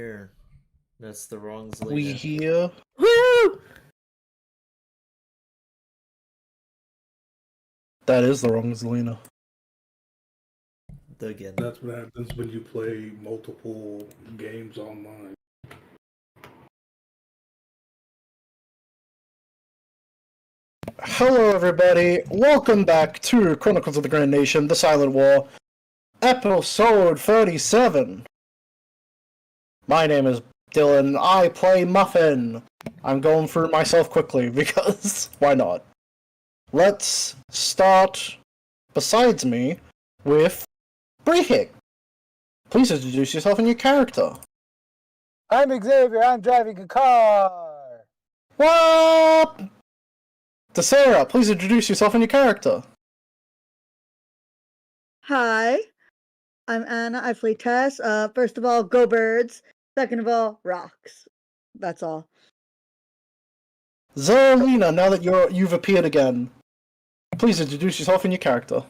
here. That's the wrong Zelina. We here. Woo! That is the wrong Zelina. Again. That's what happens when you play multiple games online. Hello, everybody. Welcome back to Chronicles of the Grand Nation, The Silent War, episode 37. My name is Dylan. I play Muffin. I'm going through myself quickly because why not? Let's start, besides me, with Brehik. Please introduce yourself and your character. I'm Xavier. I'm driving a car. What? Sarah, please introduce yourself and your character. Hi, I'm Anna. I play Tess. First of all, go birds. Second of all, rocks. That's all. Zelina, now that you've appeared again, please introduce yourself and your character.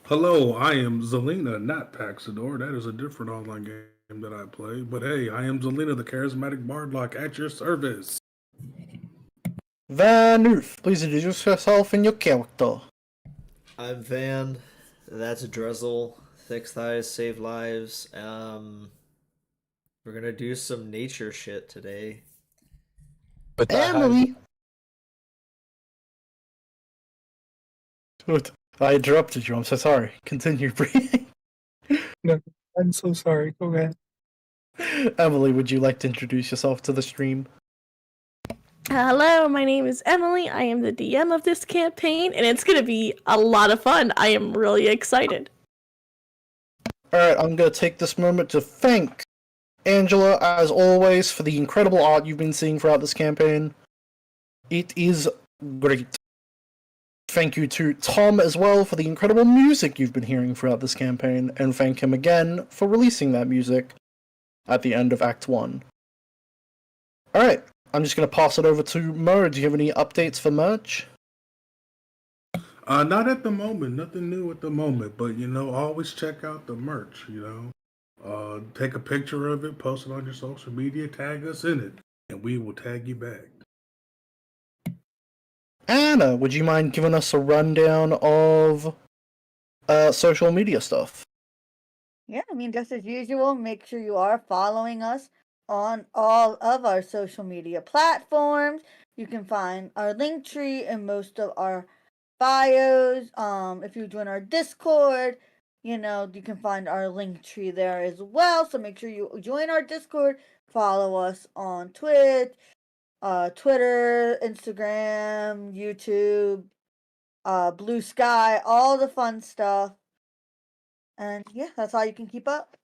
Hello, I am Zelina, not Paxador. That is a different online game that I play. But hey, I am Zelina, the charismatic bardlock at your service. Van Oof, please introduce yourself and your character. I'm Van. That's Drizzle. Thick thighs save lives. We're gonna do some nature shit today. But Emily. I interrupted you. I'm so sorry. Continue breathing. No, I'm so sorry. Go ahead. Emily, would you like to introduce yourself to the stream? Hello, my name is Emily. I am the DM of this campaign, and it's going to be a lot of fun. I am really excited. Alright, I'm going to take this moment to thank Angela, as always, for the incredible art you've been seeing throughout this campaign. It is great. Thank you to Tom as well for the incredible music you've been hearing throughout this campaign, and thank him again for releasing that music at the end of Act 1. Alright, I'm just going to pass it over to Mo. Do you have any updates for merch? Not at the moment. Nothing new at the moment. But, always check out the merch, Take a picture of it, post it on your social media, tag us in it, and we will tag you back. Anna, would you mind giving us a rundown of social media stuff? Yeah, just as usual, make sure you are following us on all of our social media platforms. You can find our link tree in most of our bios. If you join our Discord, you can find our link tree there as well. So make sure you join our Discord, follow us on Twitch, Twitter, Instagram, YouTube, Blue Sky, all the fun stuff. And yeah, that's how you can keep up.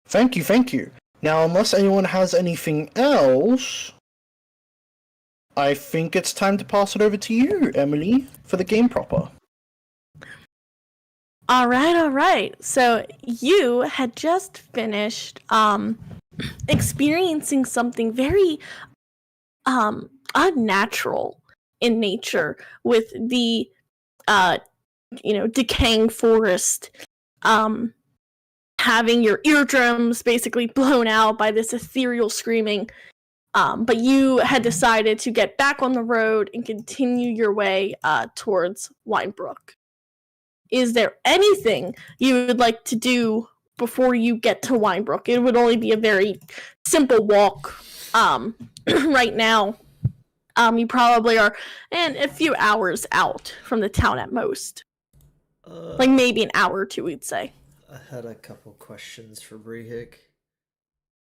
Thank you. Now, unless anyone has anything else, I think it's time to pass it over to you, Emily, for the game proper. All right. So you had just finished experiencing something very unnatural in nature with the decaying forest, having your eardrums basically blown out by this ethereal screaming. But you had decided to get back on the road and continue your way towards Wynbrook. Is there anything you would like to do before you get to Wynbrook? It would only be a very simple walk. Right now, you probably are a few hours out from the town at most. Like maybe an hour or two, we'd say. I had a couple questions for Brehik,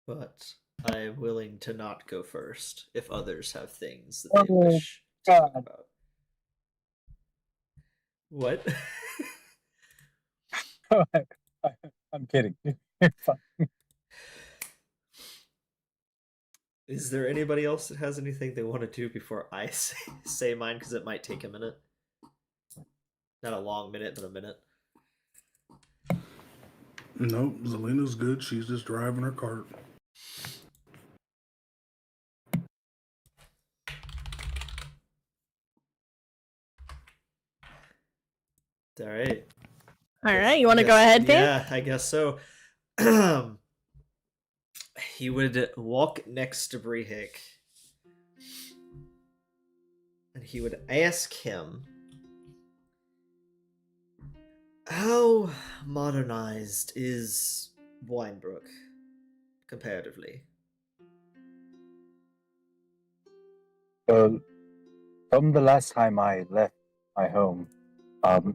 but I'm willing to not go first if others have things that they wish to talk about. What? I'm kidding. Is there anybody else that has anything they want to do before I say mine? Because it might take a minute. Not a long minute, but a minute. Nope, Zelina's good. She's just driving her cart. All right. All right, you want to go ahead, Dan? Yeah, I guess so. He would walk next to Brehik, and he would ask him, how modernized is Wynbrook comparatively? From the last time I left my home,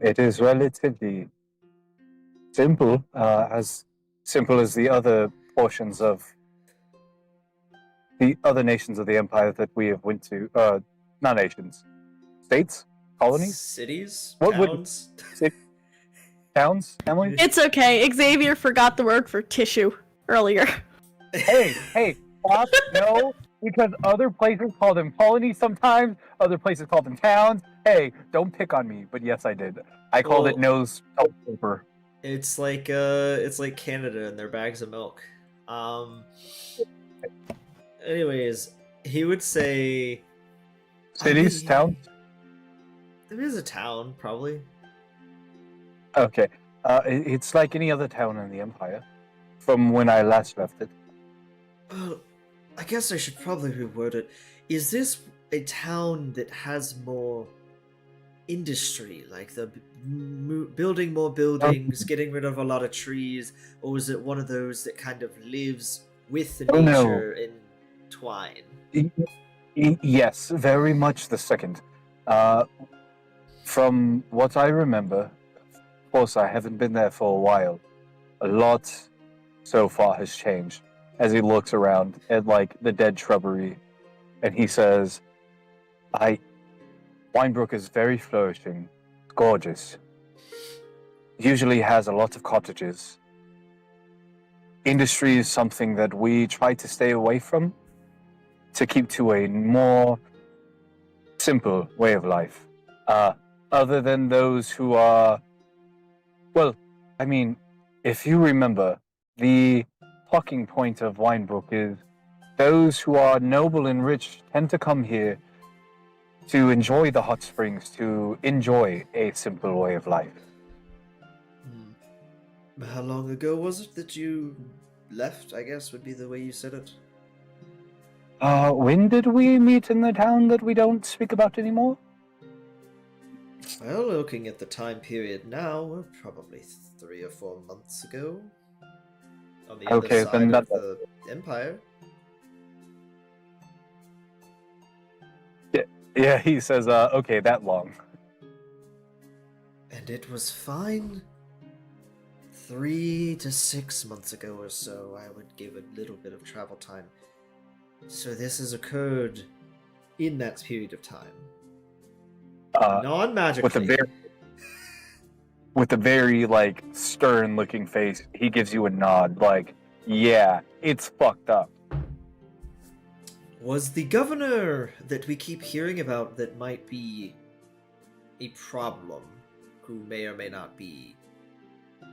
it is relatively simple, as simple as the other portions of the other nations of the Empire that we have went to. Not nations, states, colonies, Cities? What would- Towns? towns, Emily. It's okay. Xavier forgot the word for tissue earlier. Hey, Fox, no, because other places call them colonies sometimes, other places call them towns. Hey, don't pick on me, but yes, I did. I called it nose paper. It's like Canada and their bags of milk. Anyways, he would say Cities, towns? There is a town, probably. Okay. It's like any other town in the Empire, from when I last left it. Well, I guess I should probably reword it. Is this a town that has more industry, like the building more buildings, getting rid of a lot of trees, or is it one of those that kind of lives with nature in twine? Yes, very much the second. From what I remember, of course I haven't been there for a while, a lot so far has changed. As he looks around at like the dead shrubbery, and he says, Wynbrook is very flourishing, gorgeous. Usually has a lot of cottages. Industry is something that we try to stay away from, to keep to a more simple way of life. Other than those who are, well, I mean, if you remember, the talking point of Wynbrook is those who are noble and rich tend to come here to enjoy the hot springs, to enjoy a simple way of life. How long ago was it that you left, I guess would be the way you said it? When did we meet in the town that we don't speak about anymore? Well, looking at the time period now, we're probably 3 or 4 months ago. On the other side of the Empire. Yeah, he says, okay, that long. And it was fine 3 to 6 months ago or so. I would give a little bit of travel time. So this has occurred in that period of time. Non-magically. With a very, like, stern-looking face, he gives you a nod, like, yeah, it's fucked up. Was the governor that we keep hearing about that might be a problem, who may or may not be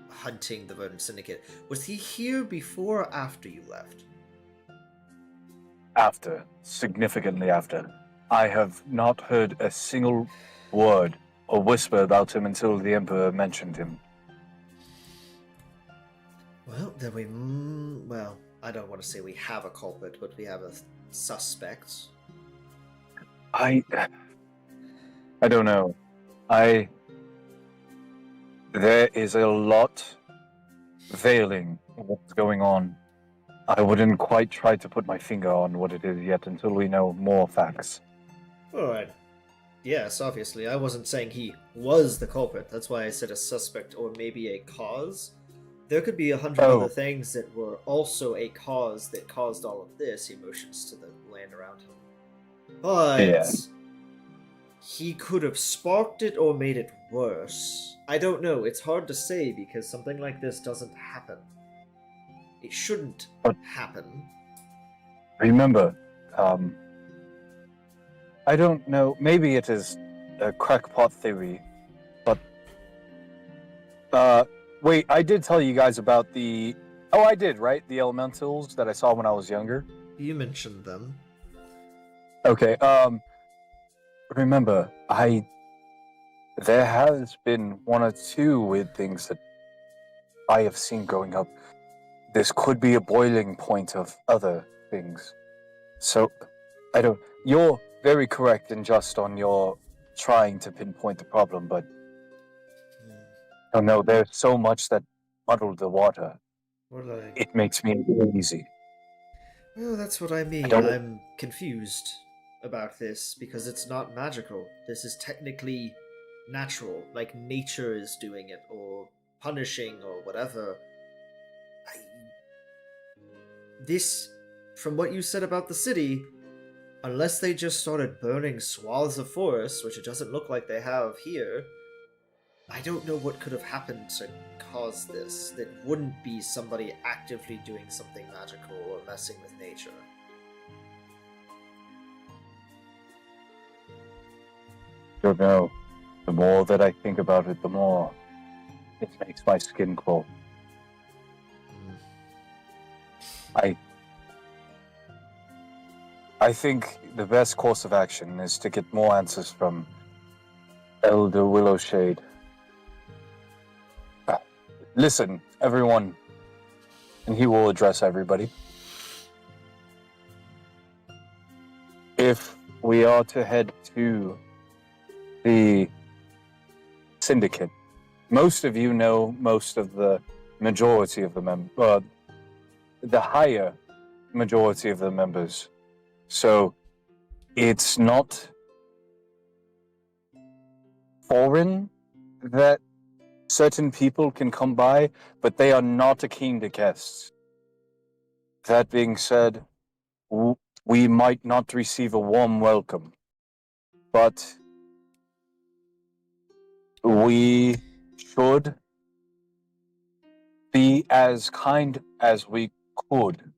hunting the Verdant Syndicate, was he here before or after you left? After. Significantly after. I have not heard a single word or whisper about him until the Emperor mentioned him. Well, then we... well, I don't want to say we have a culprit, but we have a suspect. I don't know. There is a lot veiling what's going on. I wouldn't quite try to put my finger on what it is yet until we know more facts. Alright. Yes, obviously. I wasn't saying he was the culprit. That's why I said a suspect or maybe a cause. There could be 100 other things that were also a cause that caused all of this, emotions to the land around him. But he could have sparked it or made it worse. I don't know. It's hard to say because something like this doesn't happen. It shouldn't happen. Remember, I don't know, maybe it is a crackpot theory, but, wait, I did tell you guys about the, I did, right? The elementals that I saw when I was younger? You mentioned them. Okay, remember, there has been 1 or 2 weird things that I have seen growing up, this could be a boiling point of other things. So, I don't. You're very correct and just on your trying to pinpoint the problem, but oh no, there's so much that muddled the water. Or like, It makes me uneasy. well, that's what I mean. don't- I'm confused about this because it's not magical. This is technically natural, like nature is doing it, or punishing, or whatever. This, from what you said about the city, unless they just started burning swaths of forest, which it doesn't look like they have here, I don't know what could have happened to cause this that wouldn't be somebody actively doing something magical or messing with nature. Don't know. The more that I think about it, the more it makes my skin crawl. I think the best course of action is to get more answers from Elder Willowshade. Listen, everyone, and he will address everybody. If we are to head to the Syndicate, most of you know most of the majority of the the higher majority of the members. So it's not foreign that certain people can come by, but they are not akin to guests. That being said, we might not receive a warm welcome, but we should be as kind as we could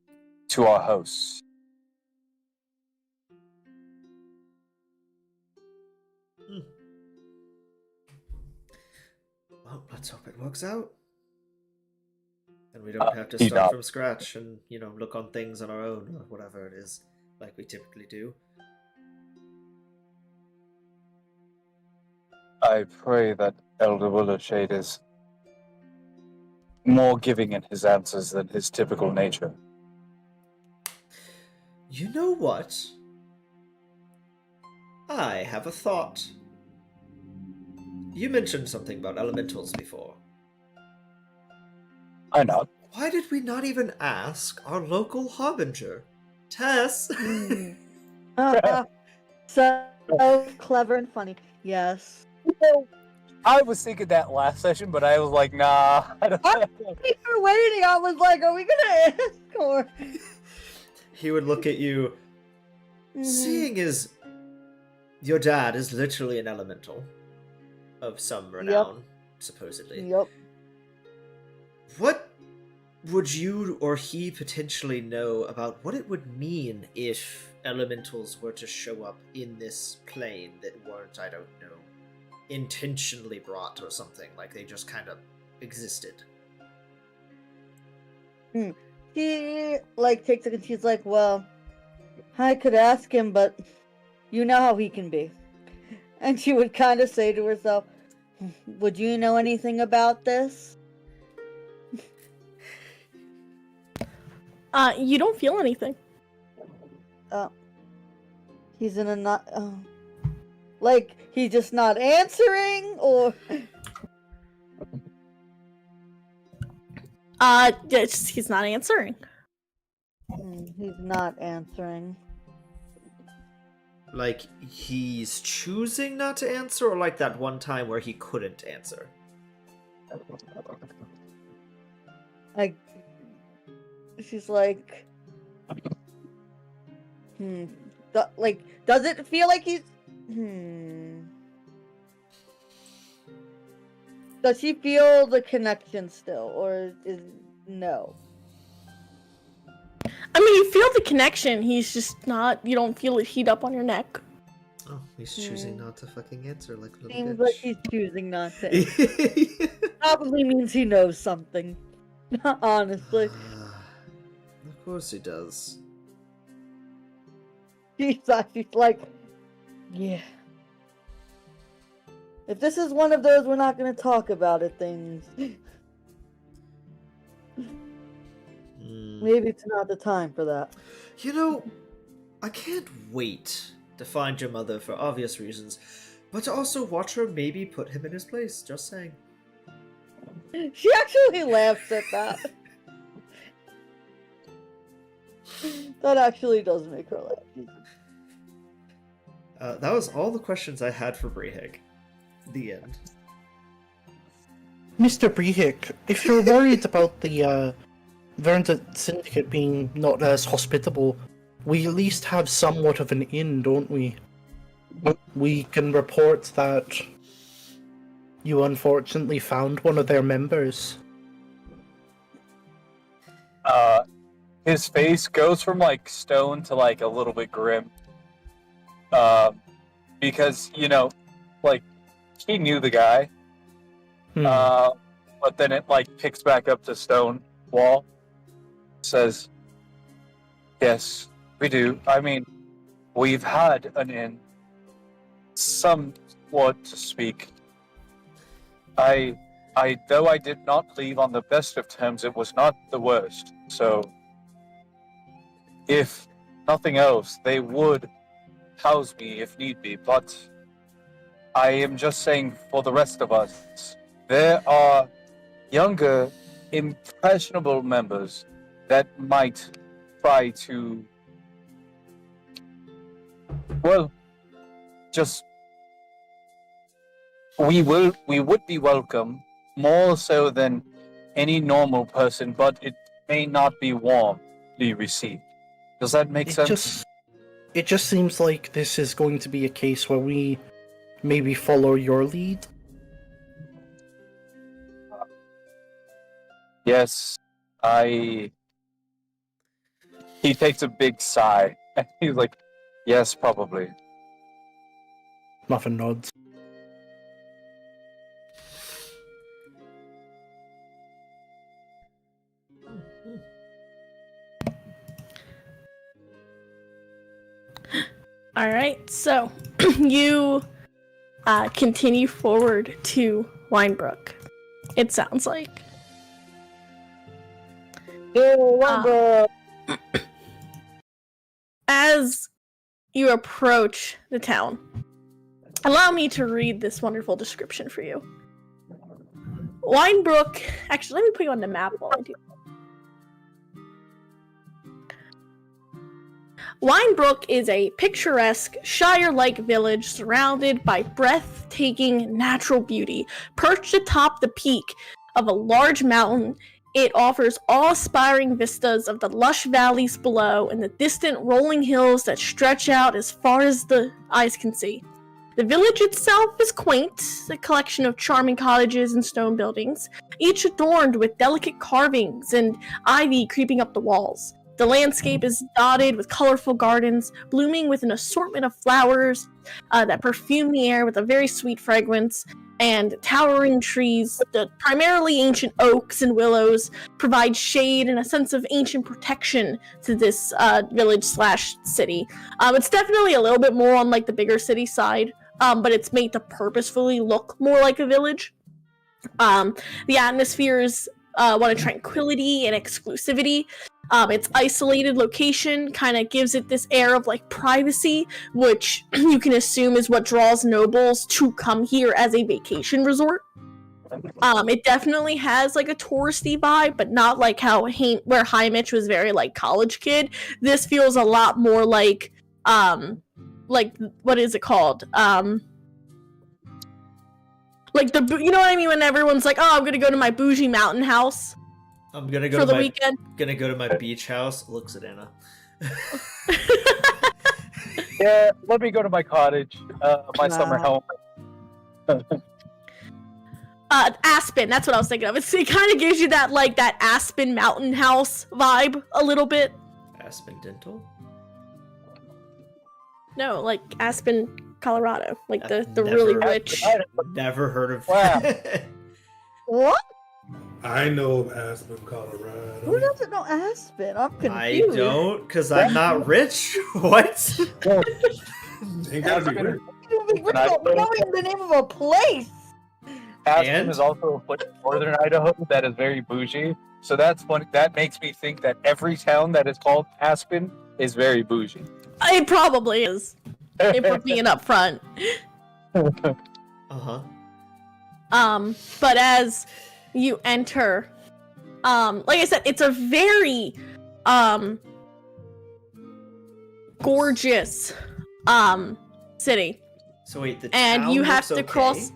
to our hosts. Well, let's hope it works out. And we don't have to start from scratch and, look on things on our own or whatever it is, like we typically do. I pray that Elder Willowshade is more giving in his answers than his typical nature. You know what? I have a thought. You mentioned something about elementals before. I know. Why did we not even ask our local harbinger, Tess? So clever and funny. Yes. I was thinking that last session, but I was like, nah. I don't We were waiting. I was like, are we gonna ask or? He would look at you. Seeing as your dad is literally an elemental of some renown, supposedly. Yep. What would you or he potentially know about what it would mean if elementals were to show up in this plane that weren't, I don't know, intentionally brought or something, like they just kind of existed? She takes it and she's like, well, I could ask him, but you know how he can be. And she would kind of say to herself, would you know anything about this? You don't feel anything. He's in a not, he's just not answering, or? He's not answering. He's not answering. Like, he's choosing not to answer, or like that one time where he couldn't answer? She's like, does it feel like he's, Does she feel the connection still, or is no? I mean, you feel the connection. He's just not. You don't feel it heat up on your neck. Oh, he's choosing not to fucking answer like a little Seems bitch. like he's choosing not to. Probably means he knows something. Honestly, Of course he does. she's like, yeah. If this is one of those we're not going to talk about it things. Maybe it's not the time for that. You know, I can't wait to find your mother for obvious reasons, but to also watch her maybe put him in his place. Just saying. She actually laughs at that. That actually does make her laugh. That was all the questions I had for Brehig. The end. Mr. Brehik, if you're worried about the Verdant Syndicate being not as hospitable, we at least have somewhat of an inn, don't we? We can report that you unfortunately found one of their members. His face goes from like stone to like a little bit grim. Because, you know, like, he knew the guy. But then it like picks back up to stone wall. Says, yes, we do. I mean, we've had an inn. Somewhat to speak. Though I did not leave on the best of terms, it was not the worst. So, if nothing else, they would house me if need be. But I am just saying for the rest of us, there are younger, impressionable members that might try to, well, just we would be welcome more so than any normal person, but it may not be warmly received. Does that make sense? It just seems like this is going to be a case where we maybe follow your lead. Yes, He takes a big sigh. And he's like, yes, probably. Muffin nods. Alright, so you continue forward to Wynbrook, it sounds like. As you approach the town, allow me to read this wonderful description for you. Wynbrook, actually, let me put you on the map while I do. Wynbrook is a picturesque, shire-like village surrounded by breathtaking natural beauty. Perched atop the peak of a large mountain, it offers awe-inspiring vistas of the lush valleys below and the distant rolling hills that stretch out as far as the eyes can see. The village itself is quaint, a collection of charming cottages and stone buildings, each adorned with delicate carvings and ivy creeping up the walls. The landscape is dotted with colorful gardens, blooming with an assortment of flowers that perfume the air with a very sweet fragrance, and towering trees, primarily ancient oaks and willows, provide shade and a sense of ancient protection to this village/city. It's definitely a little bit more on like the bigger city side, but it's made to purposefully look more like a village. The atmosphere is one of tranquility and exclusivity. Its isolated location kind of gives it this air of like privacy, which you can assume is what draws nobles to come here as a vacation resort. It definitely has like a touristy vibe, but not like how where Hymich was very like college kid. This feels a lot more like what is it called? Like you know what I mean when everyone's like, oh, I'm gonna go to my bougie mountain house. I'm gonna go for to the my weekend. Gonna go to my beach house. Looks at Anna. Yeah, let me go to my cottage, my summer home. Aspen, that's what I was thinking of. It kind of gives you that like that Aspen mountain house vibe a little bit. Aspen Dental? No, like Aspen, Colorado, like the Never- really rich. Never heard of. Wow. What? I know of Aspen, Colorado. Who doesn't know Aspen? I'm confused. I don't, because I'm not rich. What? Ain't gotta be rich. Knowing the name of a place. Aspen And? is also a place in northern Idaho that is very bougie. So that's funny. That makes me think that every town that is called Aspen is very bougie. It probably is. If we're being upfront. Uh-huh. But as you enter, like I said, it's a very, gorgeous, city. So wait, the And town you have looks to okay, cross.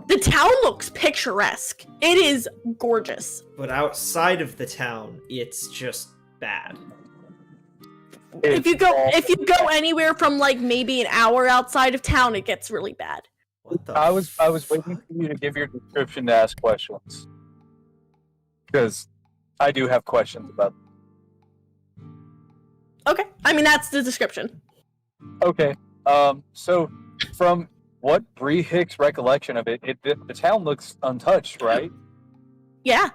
The town looks picturesque. It is gorgeous. but outside of the town, it's just bad. If you go anywhere from like maybe an hour outside of town, it gets really bad. What the I was waiting fuck? for you to give your description to ask questions. Because I do have questions about Okay, I mean that's the description. Okay. So from what Bree Hicks' recollection of it, the town looks untouched, right? Yeah.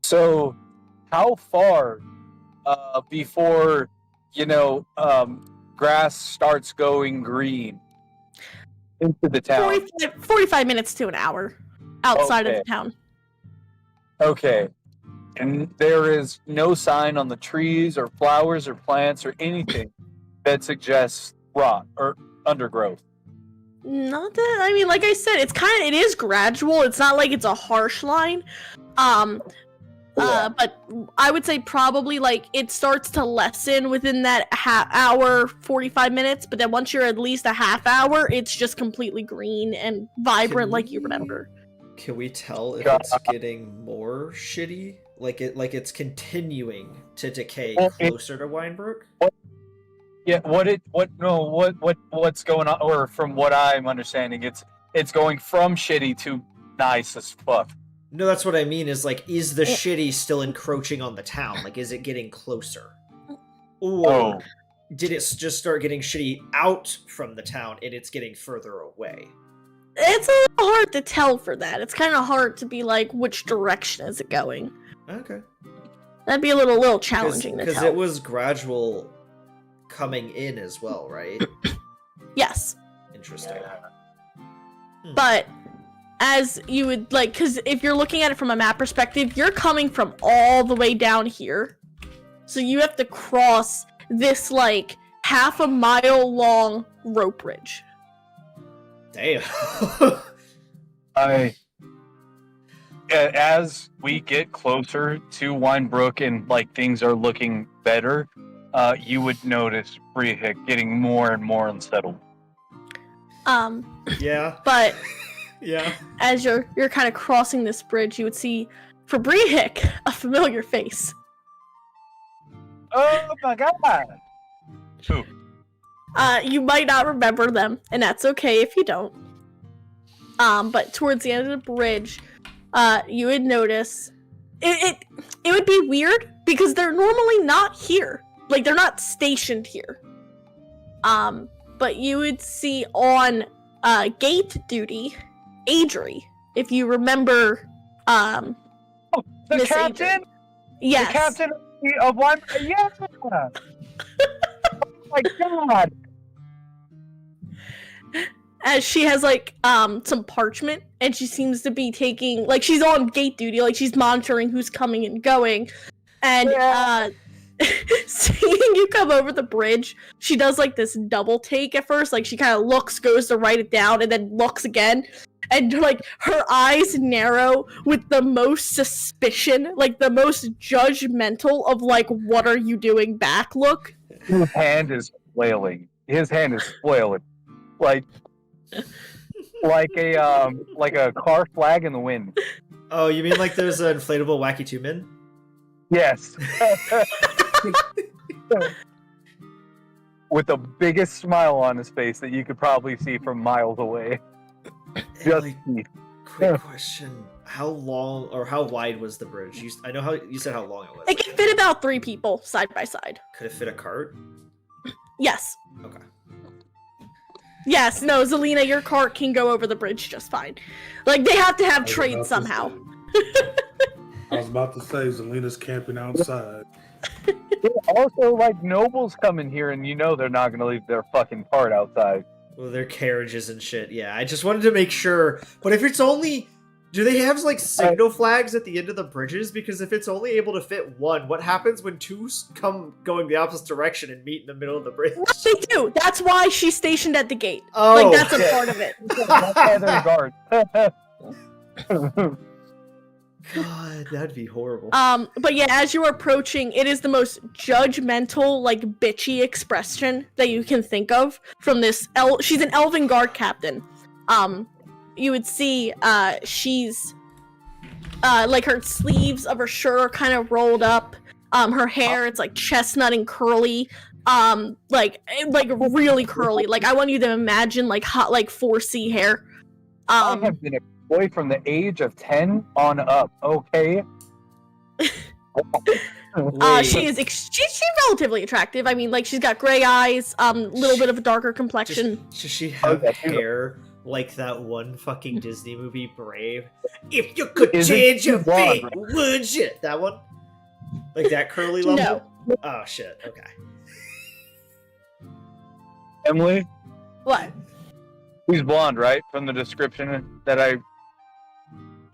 So how far before grass starts going green into the town? 45 minutes to an hour outside of Okay. the town. Okay. And there is no sign on the trees or flowers or plants or anything that suggests rot or undergrowth. Not that, I mean, like I said, it is gradual. It's not like it's a harsh line. But I would say probably like it starts to lessen within that hour, 45 minutes. But then once you're at least a half hour, it's just completely green and vibrant like you remember. Can we tell if it's getting more shitty? Like it's continuing to decay closer to Wynbrook? Yeah, what's going on? Or from what I'm understanding, it's going from shitty to nice as fuck. No, that's what I mean. Is like, is the shitty still encroaching on the town? Like, is it getting closer, or did it just start getting shitty out from the town and it's getting further away? It's a little hard to tell for that. It's kind of hard to be like, which direction is it going? Okay, That'd be a little challenging to because tell. it was gradual coming in as well, right? Yes. Interesting. But as you would like, because if you're looking at it from a map perspective, you're coming from all the way down here. So you have to cross this like half a mile long rope bridge. Damn. As we get closer to Wynbrook and like things are looking better, you would notice Bree Hick getting more and more unsettled. Yeah. But Yeah. as you're kind of crossing this bridge, you would see for Bree Hick a familiar face. Oh my god! Who? You might not remember them, and that's okay if you don't. But towards the end of the bridge, you would notice it would be weird because they're normally not here. Like they're not stationed here. But you would see on gate duty, Adri, if you remember. The Miss captain. Adri. Yes. The captain of one. Yeah. Oh my god. As she has like some parchment and she seems to be taking like she's on gate duty, like she's monitoring who's coming and going. And seeing you come over the bridge, she does like this double take at first, like she kind of looks, goes to write it down, and then looks again, and like her eyes narrow with the most suspicion, like the most judgmental of like what are you doing back look. His hand is flailing. Like a car flag in the wind. Oh, you mean like there's an inflatable Wacky Two Man? Yes. With the biggest smile on his face that you could probably see from miles away. Just Quick question: how long or how wide was the bridge? I know how you said how long it was. It can fit about 3 people side by side. Could it fit a cart? Yes. Okay. Yes, no, Zelina, your cart can go over the bridge just fine. Like, they have to have trade somehow. I was about to say, Zelina's camping outside. Also, like, nobles come in here and you know they're not going to leave their fucking cart outside. Well, their carriages and shit. Yeah, I just wanted to make sure. But if it's only, do they have like signal flags at the end of the bridges? Because if it's only able to fit one, what happens when two come going the opposite direction and meet in the middle of the bridge? What they do? That's why she's stationed at the gate. Oh, Like that's a part of it. That's why they're guards. God, that'd be horrible. But yeah, as you're approaching, it is the most judgmental, like bitchy expression that you can think of from this she's an elven guard captain. You would see she's like her sleeves of her shirt are kind of rolled up. Her hair, it's like chestnut and curly. Like really curly. Like I want you to imagine like hot like 4C hair. I have been a boy from the age of 10 on up, okay? She is she's relatively attractive. I mean, like she's got gray eyes, little bit of a darker complexion. Does she have hair like that one fucking Disney movie, Brave? If you could change your fate, would you? That one? Like that curly level? No. Oh shit, okay. Emily, What? she's blonde, right? From the description that I...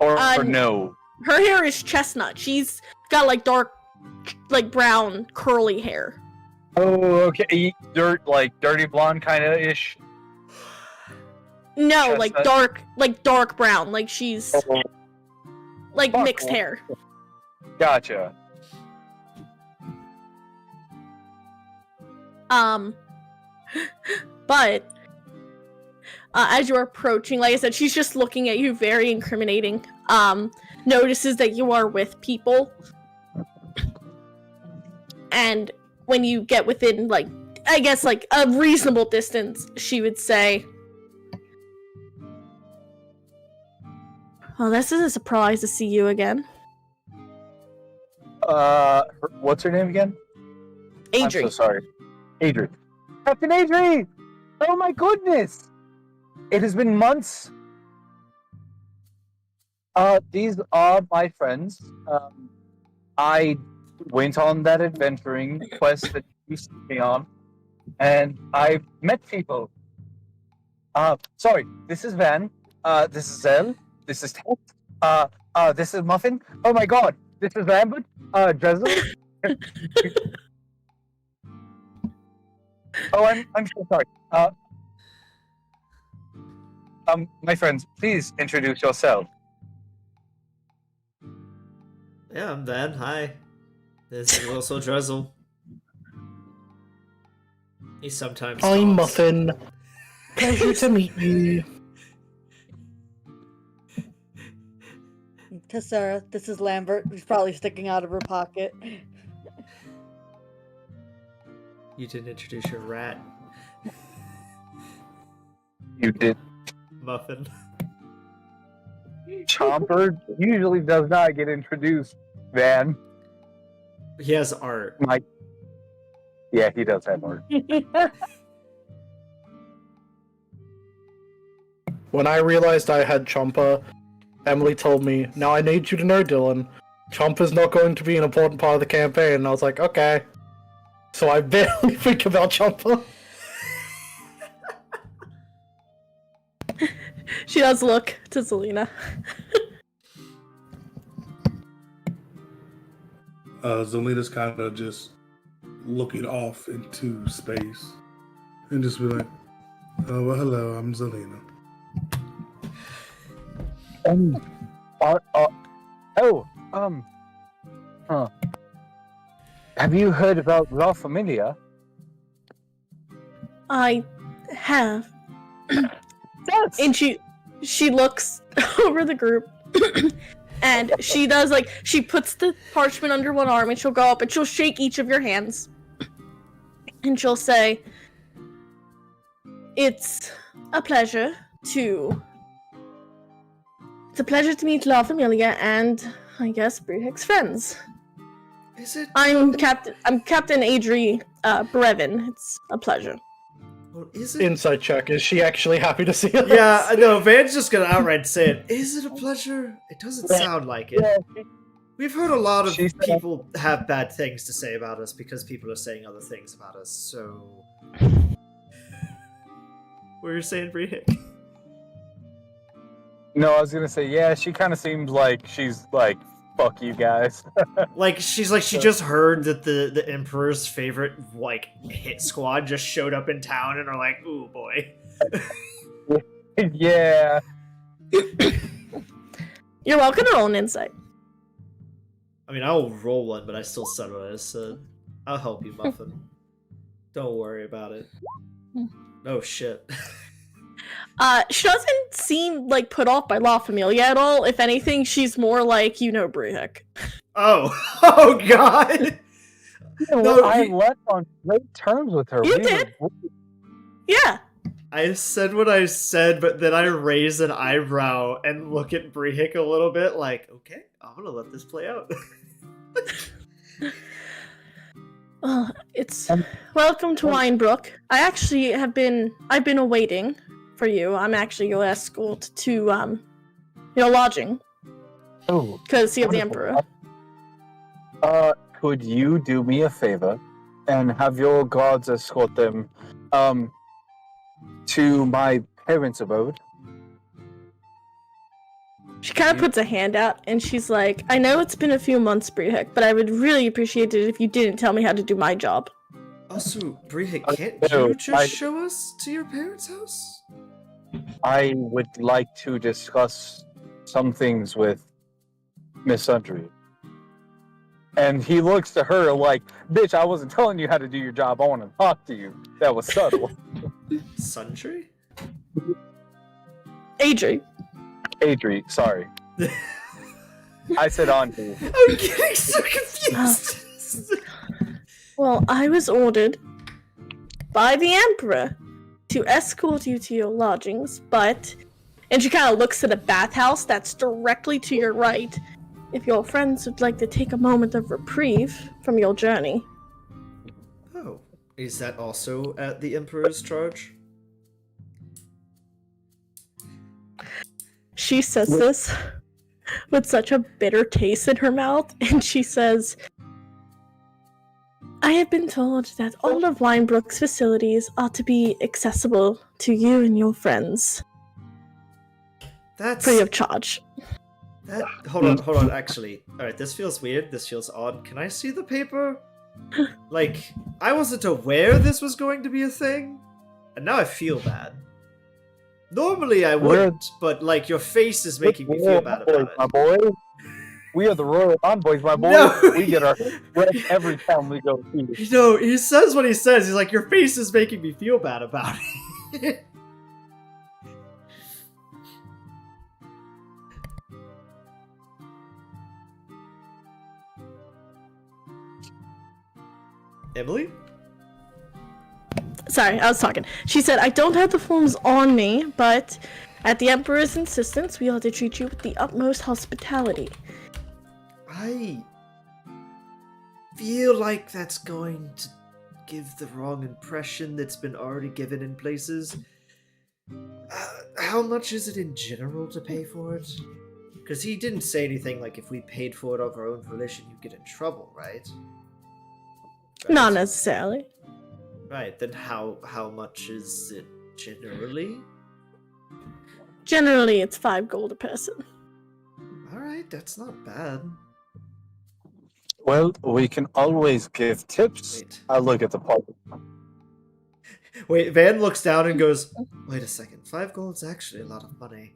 Or no? Her hair is chestnut. She's got like dark, like brown, curly hair. Oh, okay. Dirty blonde kind of ish. No, Chestnut. like dark brown. Like she's like Fuck, mixed man. hair. Gotcha. But as you're approaching, like I said, she's just looking at you, very incriminating. Notices that you are with people, and when you get within, like, I guess, like a reasonable distance, she would say, "Well, this is a surprise to see you again." What's her name again? Adri. I'm so sorry. Adri. Captain Adri! Oh my goodness! It has been months. These are my friends. I went on that adventuring quest that you sent me on, and I met people. Sorry, this is Van. This is Zell. This is Ted. This is Muffin. Oh my god, this is Lambert. Drizzle. Oh, I'm so sorry. My friends, please introduce yourself. Yeah, I'm Van. Hi. This is also Drizzle. He sometimes I'm talks. Muffin. Pleasure to meet you. Tessera, this is Lambert, who's probably sticking out of her pocket. You didn't introduce your rat, You did. Muffin. Chomper usually does not get introduced, Van. He has art. Yeah, he does have art. When I realized I had Chomper, Emily told me, "Now I need you to know, Dylan, Chomper's not going to be an important part of the campaign." And I was like, okay. So I barely think about Chomper. She does look to Zelina. Zelina's kind of just looking off into space and just be like, "Oh, well, hello, I'm Zelina." Have you heard about La Familia? I have. Yes. And she looks over the group and she does, like, she puts the parchment under one arm and she'll go up and she'll shake each of your hands and she'll say, it's a pleasure to meet La Familia and, I guess, Brehek's friends. Is it? I'm Captain Adri Brevin. It's a pleasure. Or is it? Inside check, is she actually happy to see us? Yeah, no, Van's just gonna outright say it. Is it a pleasure? It doesn't sound like it. We've heard a lot of people have bad things to say about us because people are saying other things about us, so... What were you saying, Brehik? No, I was gonna say, yeah, she kind of seems like she's like, fuck you guys. Like she just heard that the Emperor's favorite like hit squad just showed up in town and are like, ooh boy. Yeah. You're welcome to roll an insight. I mean, I'll roll one, but I still said what I said. I'll help you, Muffin. Don't worry about it. Oh shit. She doesn't seem like put off by La Familia at all. If anything, she's more like, Brehik. Oh, oh god. No, I left on great terms with her. You did? Yeah. I said what I said, but then I raise an eyebrow and look at Brehik a little bit like, okay, I'm gonna let this play out. It's welcome to Wynbrook. I've been awaiting for you. I'm actually your escort to your lodging. Oh, Courtesy of the Emperor. Could you do me a favor and have your guards escort them to my parents' abode? She kind of puts a hand out and she's like, I know it's been a few months, Brehik, but I would really appreciate it if you didn't tell me how to do my job. Also, Brehik, can't No, you just show us to your parents' house? I would like to discuss some things with Miss Sundry. And he looks to her like, bitch, I wasn't telling you how to do your job. I want to talk to you. That was subtle. Sundry? Adri, sorry. I said Andre. I'm getting so confused. Well, I was ordered by the Emperor to escort you to your lodgings, but... And she kind of looks at a bathhouse that's directly to your right. If your friends would like to take a moment of reprieve from your journey. Oh, is that also at the Emperor's charge? She says this with such a bitter taste in her mouth, and she says, I have been told that all of Wynbrook's facilities are to be accessible to you and your friends. That's... free of charge. Hold on, actually. Alright, this feels weird, this feels odd. Can I see the paper? Like, I wasn't aware this was going to be a thing, and now I feel bad. Normally I wouldn't, but like your face is making me feel bad about it. My boy. We are the royal envoys, my boy. No. We get our rest every time we go here. You know, he says what he says. He's like, your face is making me feel bad about it. Emily? Sorry, I was talking. She said, I don't have the forms on me, but at the Emperor's insistence, we ought to treat you with the utmost hospitality. I feel like that's going to give the wrong impression that's been already given in places. How much is it in general to pay for it? Because he didn't say anything like if we paid for it of our own volition, you'd get in trouble, right? Not necessarily. Right, then how much is it generally? Generally, it's 5 gold a person. Alright, that's not bad. Well, we can always give tips. Wait. I look at the public. Wait, Van looks down and goes, wait a second, 5 gold's actually a lot of money.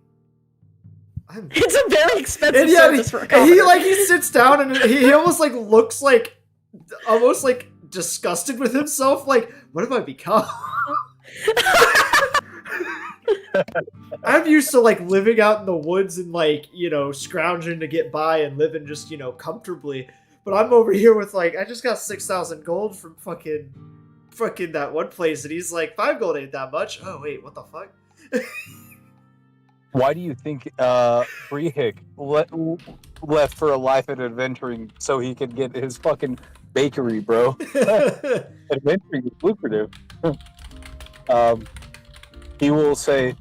It's a very expensive And yeah, service for a and commoner. he sits down and he almost like looks like almost like disgusted with himself, like, what have I become? I'm used to like living out in the woods and like, you know, scrounging to get by and living just, you know, comfortably. But I'm over here with like, I just got 6,000 gold from fucking that one place, and he's like, 5 gold ain't that much. Oh wait, what the fuck? Why do you think Brehik left for a life of adventuring so he could get his fucking bakery, bro? Adventuring is lucrative. He will say,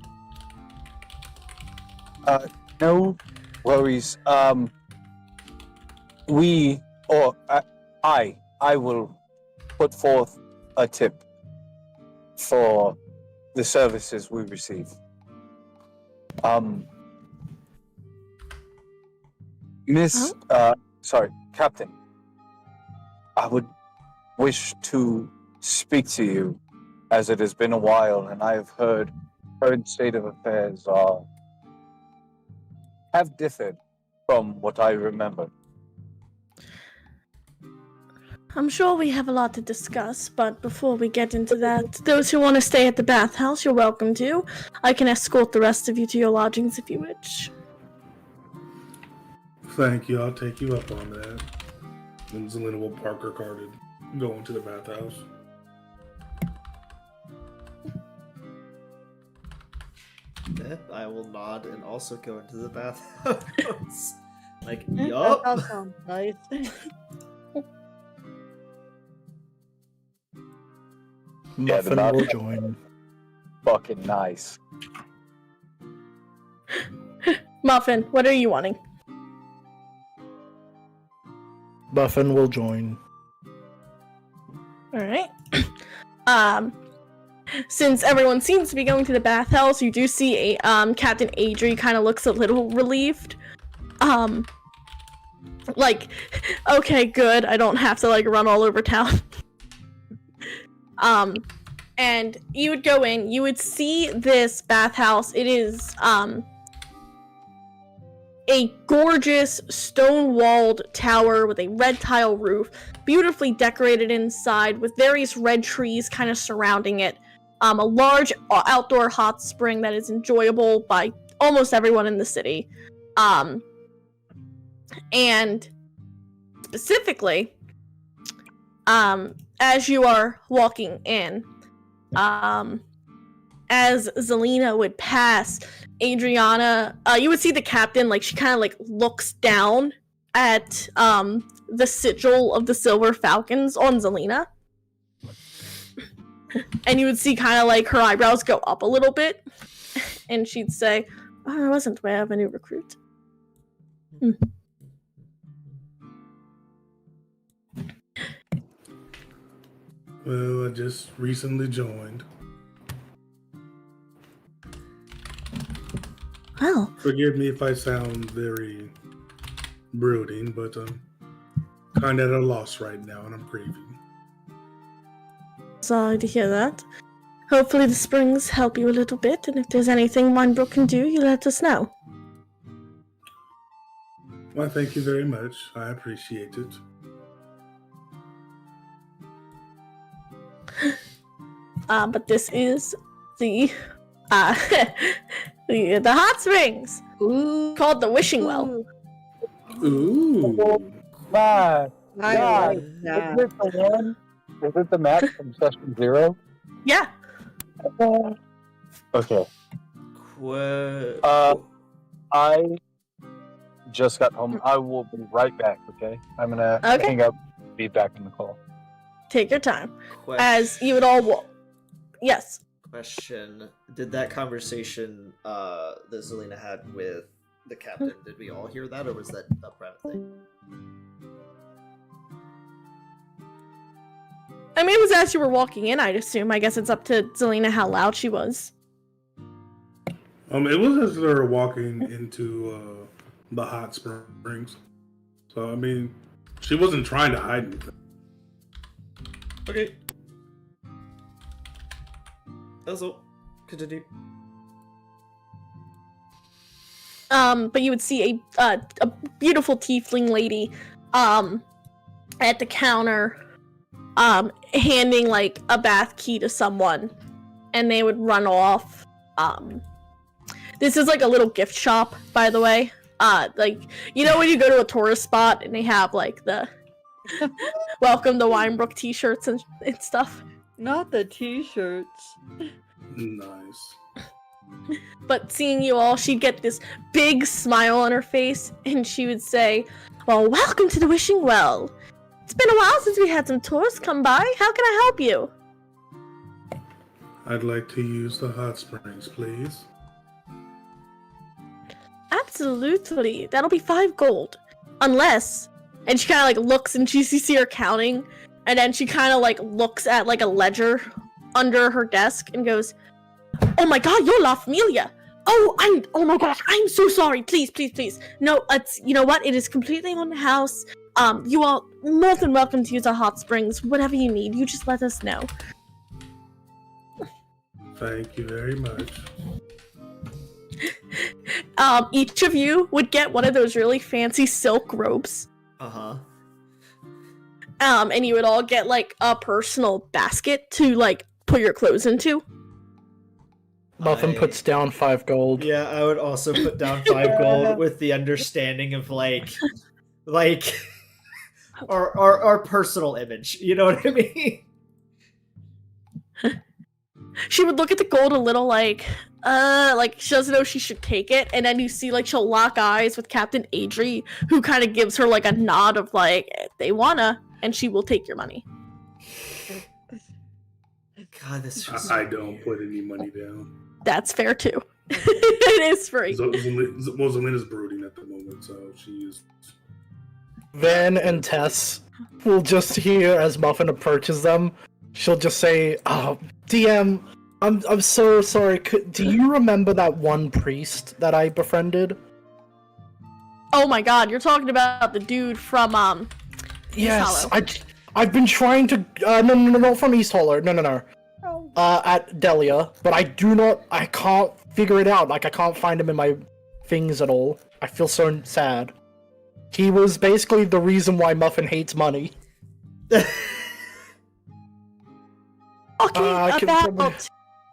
no worries. I will put forth a tip for the services we receive. Captain, I would wish to speak to you, as it has been a while, and I have heard current state of affairs have differed from what I remember. I'm sure we have a lot to discuss, but before we get into that, those who want to stay at the bathhouse, you're welcome to. I can escort the rest of you to your lodgings if you wish. Thank you. I'll take you up on that. And Zelina will park her car to go into the bathhouse. I will nod and also go into the bathhouse. Like, That yup. all sounds nice. Yeah, the Muffin will bathhouse. join. Fucking nice. Muffin, what are you wanting? Muffin will join. Alright. Since everyone seems to be going to the bathhouse, you do see Captain Adri kind of looks a little relieved. Like, okay, good, I don't have to, like, run all over town. And you would go in, you would see this bathhouse. It is, a gorgeous stone-walled tower with a red tile roof, beautifully decorated inside with various red trees kind of surrounding it. A large outdoor hot spring that is enjoyable by almost everyone in the city. And specifically, as you are walking in, as Zelina would pass, Adriana, you would see the captain, like, she kind of, like, looks down at, the sigil of the Silver Falcons on Zelina. And you would see kind of, like, her eyebrows go up a little bit. And she'd say, oh, I wasn't aware of a new recruit. Well, I just recently joined. Well, Forgive me if I sound very brooding, but I'm kind of at a loss right now, and I'm grieving. sorry to hear that. Hopefully the springs help you a little bit, and if there's anything Wynbrook can do, you let us know. Well, thank you very much. I appreciate it. But this is the the hot springs Ooh. called the Wishing Well. Ooh. Man, I God, like is that. it the one? Is it the map from Session 0? Yeah. Okay. Qu- I just got home. I will be right back, okay? I'm gonna Okay. hang up, be back in the call. Take your time. ques- As you would all Yes. Question: did that conversation that Zelina had with the captain? Did we all hear that, or was that a private thing? I mean, it was as you were walking in, I'd assume. I guess it's up to Zelina how loud she was. It was as they were walking into the hot springs. So, I mean, she wasn't trying to hide anything. Okay. Also, continue. But you would see a beautiful tiefling lady, at the counter, handing, like, a bath key to someone, and they would run off. This is, like, a little gift shop, by the way. Like, you know when you go to a tourist spot and they have, like, the welcome to Wynbrook t-shirts and stuff? Not the t-shirts. Nice. But seeing you all, she'd get this big smile on her face, and she would say, well, welcome to the Wishing Well. It's been a while since we had some tourists come by. How can I help you? I'd like to use the hot springs, please. Absolutely. That'll be 5 gold. Unless... And she kind of, like, looks, and you see her counting, and then she kind of, like, looks at, like, a ledger under her desk and goes, Oh my god, you're La Familia. Oh my gosh, I'm so sorry. Please, please, please. No, you know what? It is completely on the house. You are more than welcome to use our hot springs. Whatever you need, you just let us know. Thank you very much. Each of you would get one of those really fancy silk robes. Uh-huh. And you would all get, like, a personal basket to, like, put your clothes into. Muffin puts down 5 gold. Yeah, I would also put down 5 gold with the understanding of, like, our personal image. You know what I mean? She would look at the gold a little like she doesn't know she should take it, and then you see, like, she'll lock eyes with Captain Adri, who kind of gives her, like, a nod of, like, they wanna, and she will take your money. God, this was... I don't put any money down. That's fair, too. It is free. Zelina's brooding at the moment, so she is... Van and Tess will just hear as Muffin approaches them. She'll just say, "Oh, DM, I'm so sorry. Do you remember that one priest that I befriended?" Oh my god, you're talking about the dude from, Yes, Hollow. I've been trying to, no, not from East Hollow, no. At Delia, but I can't figure it out. Like, I can't find him in my things at all. I feel so sad. He was basically the reason why Muffin hates money.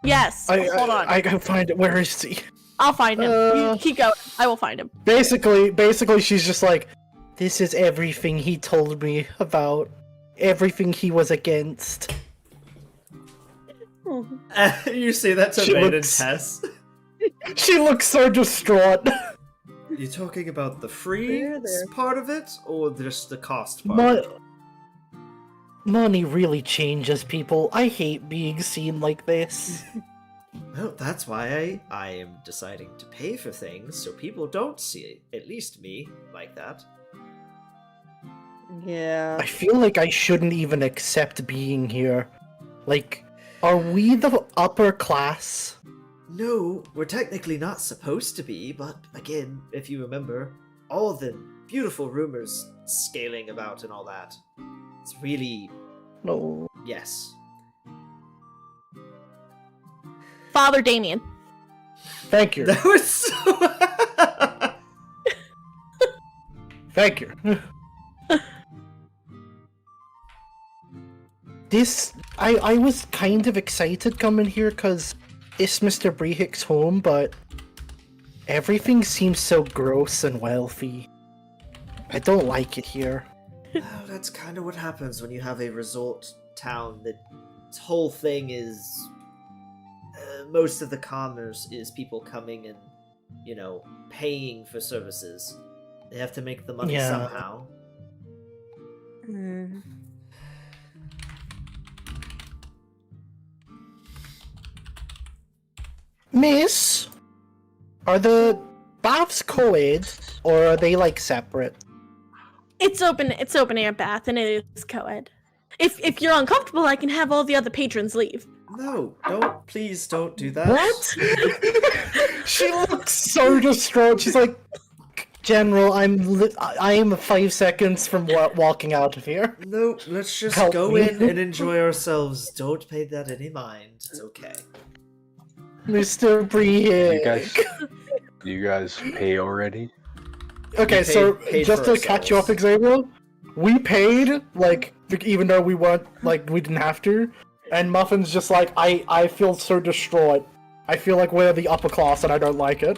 Yes, hold on. I can find it. Where is he? I'll find him. You keep going. I will find him. Basically, she's just like, this is everything he told me about. Everything he was against. You say that to Maiden Tess? She looks so distraught. You talking about the free part of it, or just the cost part? Money really changes people. I hate being seen like this. Well, that's why I am deciding to pay for things, so people don't see, at least me, like that. Yeah. I feel like I shouldn't even accept being here. Like, are we the upper class? No, we're technically not supposed to be, but again, if you remember, all the beautiful rumors scaling about and all that. It's really... No. Yes. Father Damien. Thank you. That was so... Thank you. I was kind of excited coming here because it's Mr. Brehick's home, but everything seems so gross and wealthy. I don't like it here. Well, that's kind of what happens when you have a resort town. The whole thing is... most of the commerce is people coming and, you know, paying for services. They have to make the money somehow. Mm. Miss, are the baths co-ed, or are they, like, separate? It's open air bath, and it is co-ed. If you're uncomfortable, I can have all the other patrons leave. No, please don't do that. What? She looks so distraught. She's like, General, I am 5 seconds from walking out of here. No, let's just Help go me. in and enjoy ourselves. Don't pay that any mind. It's okay. Mr. Brehick. You guys pay already? Okay, paid just for to catch you up, Xavier, we paid, like, even though we weren't, like, we didn't have to, and Muffin's just like, I feel so distraught. I feel like we're the upper class and I don't like it.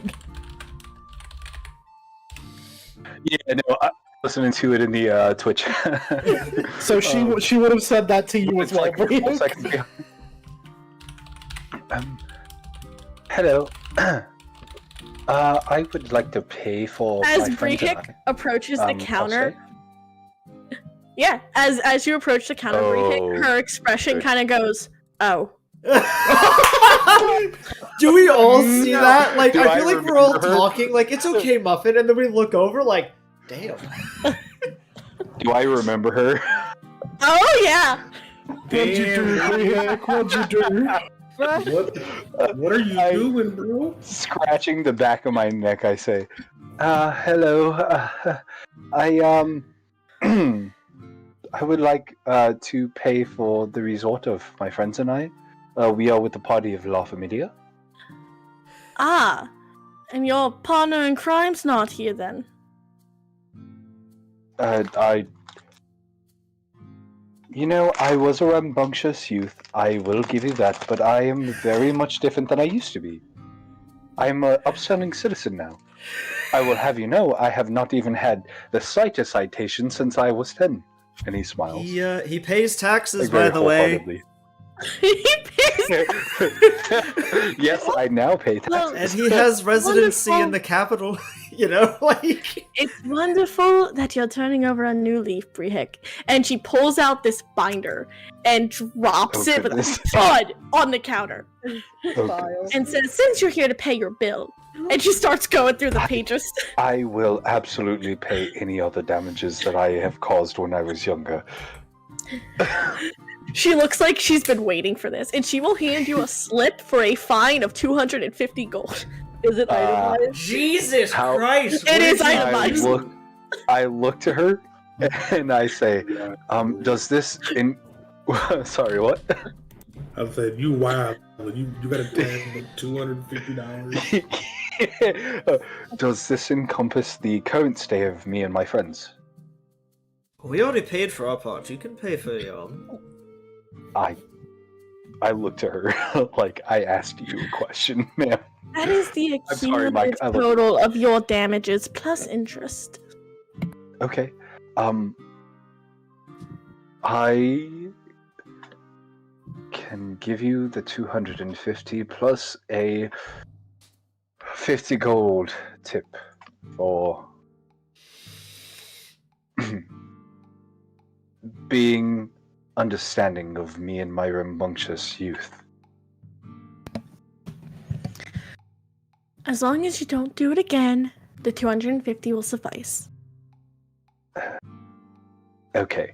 Yeah, no, I'm listening to it in the Twitch. So she would have said that to you as it's well, like a couple Brehick. seconds behind. Hello. I would like to pay for As my friend and Brehick approaches the I'll counter, say. yeah, as you approach the counter, Brehick, her expression kind of goes, "Oh." Do we all see that? Like, Do I I feel like we're all remember her? talking, like, it's okay, Muffin, and then we look over, like, damn. Do I remember her? Oh yeah. What'd you do, Brehick? What'd you do? What are you doing, bro? Scratching the back of my neck, I say, hello. I I would like to pay for the resort of my friends and I. We are with the party of La Familia. Ah, and your partner in crime's not here then. I was a rambunctious youth. I will give you that, but I am very much different than I used to be. I am an upstanding citizen now. I will have you know, I have not even had the slightest citation since I was 10. And he smiles. He pays taxes, Very by the way. wholeheartedly. He pays. Yes, I now pay Well, taxes. And he has residency Wonderful. in the capital, you know, like... It's wonderful that you're turning over a new leaf, Brihik. And she pulls out this binder and drops Oh, it with goodness. a thud on the counter Okay. and says, "Since you're here to pay your bill," and she starts going through the pages. I will absolutely pay any other damages that I have caused when I was younger. She looks like she's been waiting for this, and she will hand you a slip for a fine of 250 gold. Is it itemized? Jesus How- Christ! It is what itemized. I look to her and I say, does this in sorry, what? I said, you wild. You got to pay $250. Does this encompass the current stay of me and my friends? We already paid for our part. You can pay for your own. I look to her like I asked you a question, ma'am. That is the I'm sorry, Mike, accumulative total of your damages plus interest. Okay. I can give you the 250 plus a 50 gold tip for being understanding of me and my rambunctious youth. As long as you don't do it again, the 250 will suffice. Okay.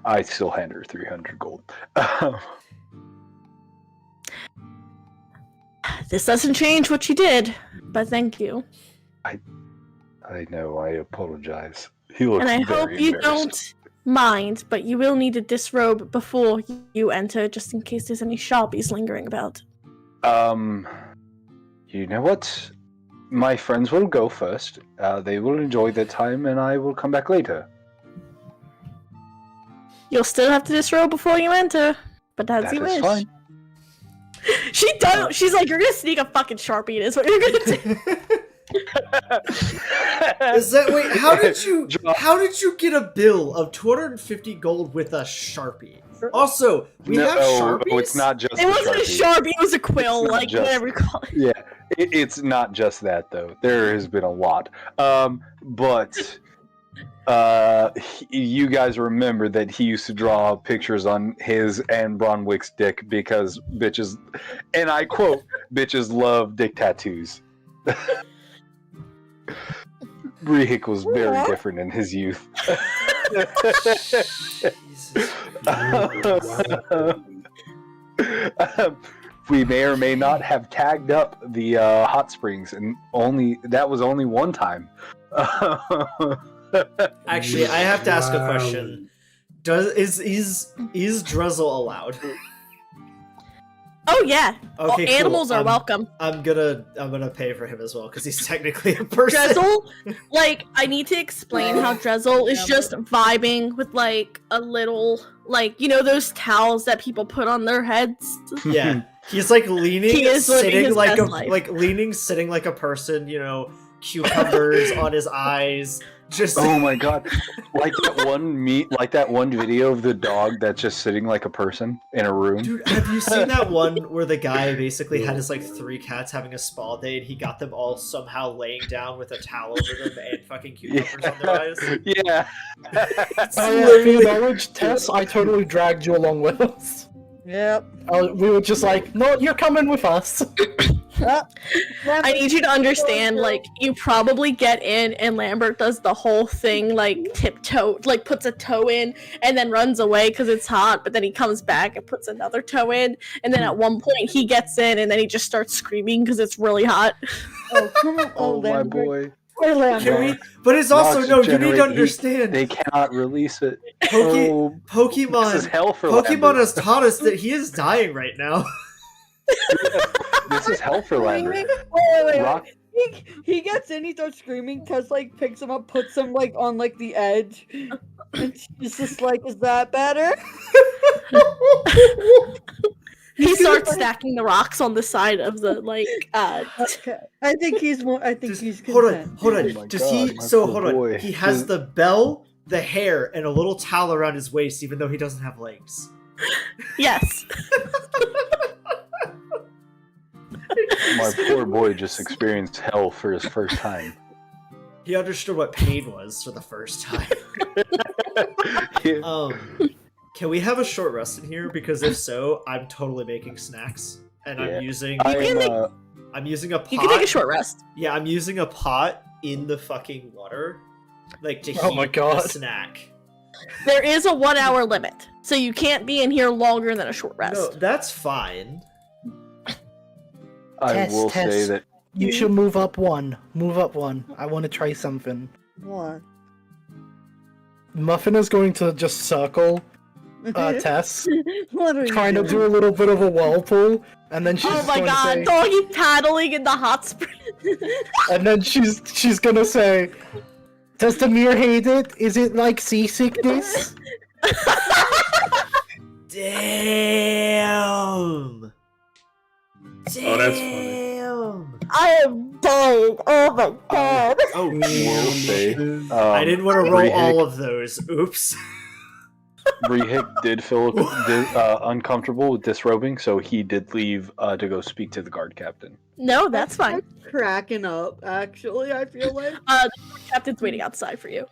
I still hand her 300 gold. This doesn't change what you did, but thank you. I know, I apologize. He looks And I very hope you embarrassed. don't mind, but you will need to disrobe before you enter, just in case there's any sharpies lingering about. You know what? My friends will go first. They will enjoy their time, and I will come back later. You'll still have to disrobe before you enter, but as That you is wish. fine. She does. She's like, "You're gonna sneak a fucking sharpie. Is what you're gonna do." Is that wait? Drop. How did you get a bill of 250 gold with a Sharpie? Also, we have Sharpies. Oh, it's not just It wasn't a sharpie. It was a quill, It's not like just- whatever you call it. Yeah, it's not just that though. There has been a lot. But you guys remember that he used to draw pictures on his and Bronwick's dick because bitches, and I quote, bitches love dick tattoos. Brihik was very different in his youth. Jesus. We may or may not have tagged up the hot springs, and that was only one time. Actually, I have to ask a question. Is Drizzle allowed? Oh yeah. Okay, cool. Animals are welcome. I'm gonna pay for him as well because he's technically a person. Drezel, like, I need to explain how Drezel is just vibing with like a little, like, you know, those towels that people put on their heads. Yeah, he's like leaning, He is living sitting his like best life. sitting like a person. You know, cucumbers on his eyes. Just Oh my god! Like that one video of the dog that's just sitting like a person in a room. Dude, have you seen that one where the guy basically had his like 3 cats having a spa day and he got them all somehow laying down with a towel over them and fucking cucumbers on their eyes? Yeah. It's Oh, yeah, for your knowledge, Tess, I totally dragged you along with us. Yep. We were just like, no, you're coming with us. I need you to understand, like, you probably get in and Lambert does the whole thing, like, tiptoe, like, puts a toe in and then runs away because it's hot, but then he comes back and puts another toe in, and then at one point he gets in and then he just starts screaming because it's really hot. Oh, come on. Oh, my Lambert. boy. Poor Lambert. Can we? But it's also Rocks no. You need generate to heat. understand. They cannot release it. Pokemon. This is hell for Pokemon Lambert. has taught us that he is dying right now. This is hell for Lambert. Wait. Rock, He gets in, he starts screaming, Tess like picks him up, puts him like on like the edge. And she's just like, is that better? He starts stacking the rocks on the side of the, like, Okay. I think he's he's Hold content. on, hold on. Oh my Does God, he? my So poor hold on. boy. He has Does- the bell, the hair, and a little towel around his waist, even though he doesn't have legs. yes. my poor boy just experienced hell for his first time. He understood what pain was for the first time. Yeah. Can we have a short rest in here? Because if so, I'm totally making snacks, and Yeah. I'm using I am, I'm using a pot. You can take a short rest. Yeah, I'm using a pot in the fucking water, like to heat Oh my God. the snack. There is a 1 hour limit, so you can't be in here longer than a short No, rest. that's fine. I Tess, will say Tess. that You should move up one. Move up one. I want to try something. What? Muffin is going to just circle Tess, What are you trying to doing? do a little bit of a whirlpool, and then she's Oh my going god, to say, doggy paddling in the hot spring. and then she's gonna say, "Does the mirror hate it? Is it like seasickness?" Damn. Oh, that's funny. Damn. I am dying. Oh my god. Oh, will say I didn't want to roll Rehik- all of those. Oops. Rehik did feel uncomfortable with disrobing, so he did leave to go speak to the guard captain. No, that's fine. Cracking up, actually, I feel like. The captain's waiting outside for you.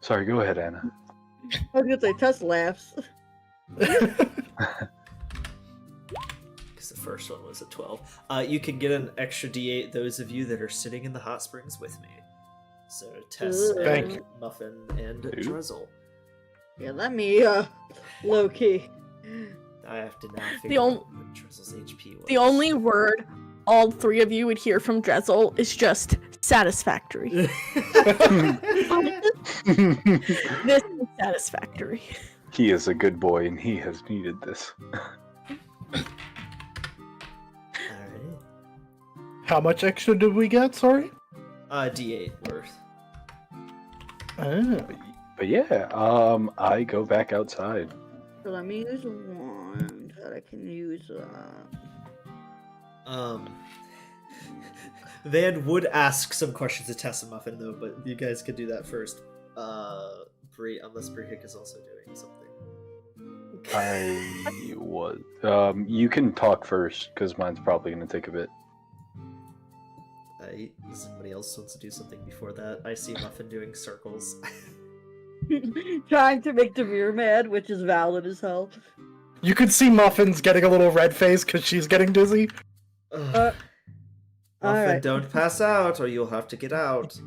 Sorry, go ahead, Anna. I was gonna say, Tess laughs. Because the first one was a 12. You can get an extra D8, those of you that are sitting in the hot springs with me. So, Tess, Thank and you. Muffin, and Drizzle. Yeah, let me, low key. I have to now figure on- out what Drizzle's HP was. The only word all three of you would hear from Drezel is just satisfactory. This is satisfactory. He is a good boy, and he has needed this. Alright. How much extra did we get? Sorry. D8 worth. Oh. But yeah, I go back outside. So let me use one that I can use, Van would ask some questions to Tess and Muffin, though, but you guys could do that first. Unless Brehik is also doing something. I was. You can talk first, because mine's probably going to take a bit. Does anybody else wants to do something before that? I see Muffin doing circles. trying to make Demir mad, which is valid as hell. You could see Muffin's getting a little red face because she's getting dizzy. Muffin, alright. don't pass out, or you'll have to get out.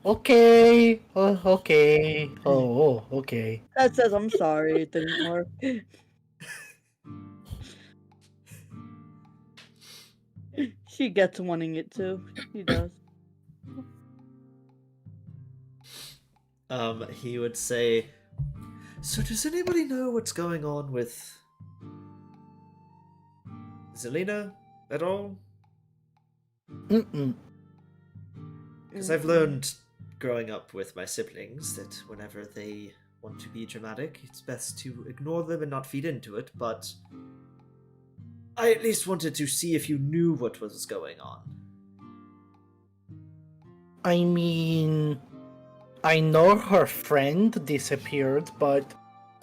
Okay. Okay. Oh, okay. That says I'm sorry, it didn't work. She gets wanting it too. She does. He would say, so does anybody know what's going on with Zelina at all? Mm-mm. Because I've learned growing up with my siblings that whenever they want to be dramatic, it's best to ignore them and not feed into it, but I at least wanted to see if you knew what was going on. I mean, I know her friend disappeared, but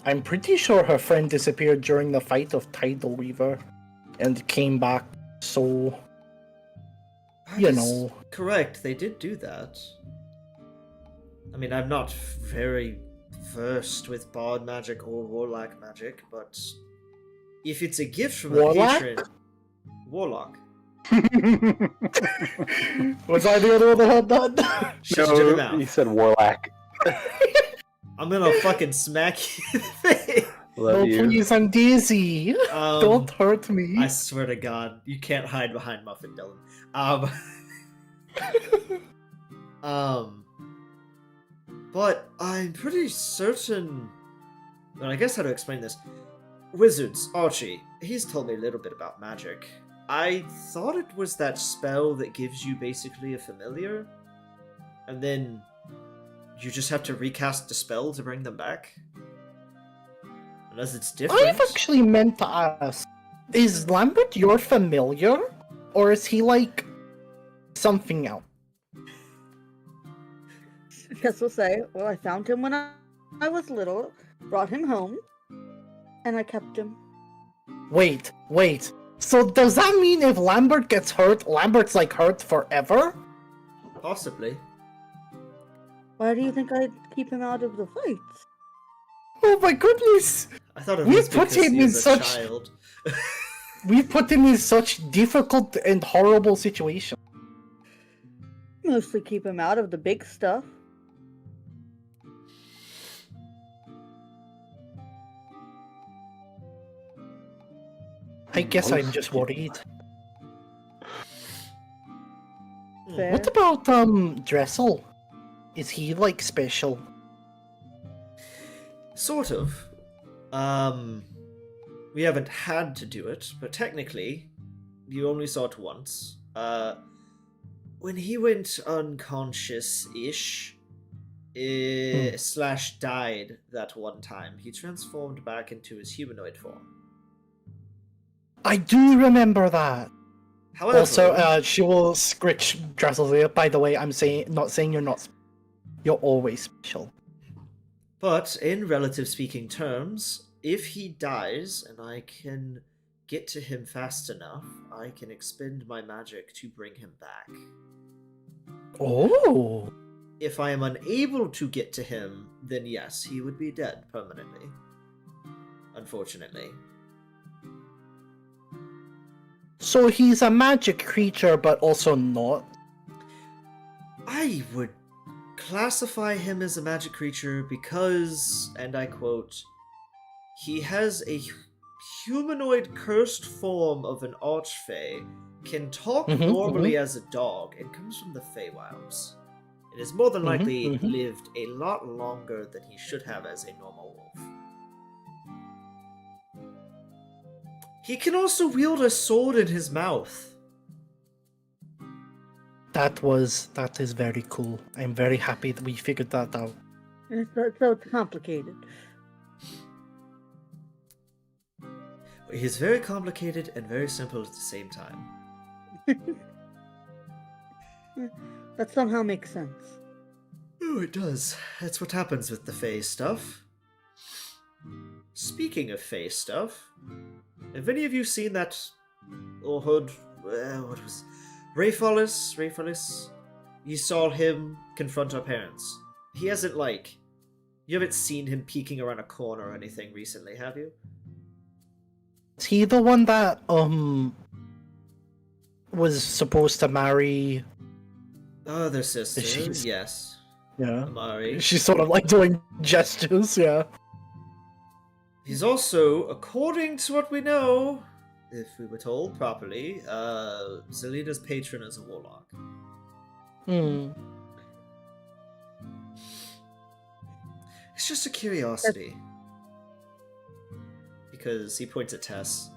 I'm pretty sure her friend disappeared during the fight of Tidal Weaver and came back, so, That you is know. Correct, they did do that. I mean, I'm not very versed with bard magic or warlock magic, but If it's a gift from Warlock? a patron, warlock. Was I the other one that had that? Shut your No, he mouth. said warlock. I'm gonna fucking smack you in the face. Love Oh, you. please, I'm Daisy. Don't hurt me. I swear to God, you can't hide behind Muffin, Dylan. But I'm pretty certain. Well, I guess how to explain this. Wizards, Archie, he's told me a little bit about magic. I thought it was that spell that gives you basically a familiar, and then you just have to recast the spell to bring them back. Unless it's different. I've actually meant to ask, is Lambert your familiar? Or is he like something else? Guess we'll say, well, I found him when I was little, brought him home, and I kept him. Wait. So does that mean if Lambert gets hurt, Lambert's like hurt forever? Possibly. Why do you think I'd keep him out of the fights? Oh my goodness! I thought it We was put because him he in was a such- child. We've put him in such difficult and horrible situations. Mostly keep him out of the big stuff. I guess I'm just worried. Fair. What about Dressel? Is he like special? Sort of. We haven't had to do it, but technically, you only saw it once. When he went unconscious-ish, slash died that one time, he transformed back into his humanoid form. I do remember that. However, Also, she will scritch Dressel's ear. By the way, I'm not saying you're not. You're always special. but in relative speaking terms, if he dies and I can get to him fast enough, I can expend my magic to bring him back. Oh. If I am unable to get to him, then yes, he would be dead permanently. Unfortunately. So he's a magic creature, but also not. I would classify him as a magic creature because, and I quote, he has a humanoid cursed form of an archfey, can talk normally as a dog, and comes from the Feywilds. It is more than likely lived a lot longer than he should have as a normal wolf. He can also wield a sword in his mouth. That is very cool. I'm very happy that we figured that out. So it's complicated. He's very complicated and very simple at the same time. That somehow makes sense. Oh, it does. That's what happens with the Fae stuff. Speaking of Fae stuff, have any of you seen that or heard what was Rayfalis? You saw him confront our parents. He hasn't you haven't seen him peeking around a corner or anything recently, have you? Is he the one that was supposed to marry? Oh, their sister. She's- Yes. Yeah. Amari. She's sort of like doing gestures, yeah. He's also, according to what we know, if we were told properly, Zelina's patron is a warlock. It's just a curiosity. Because he points at Tess.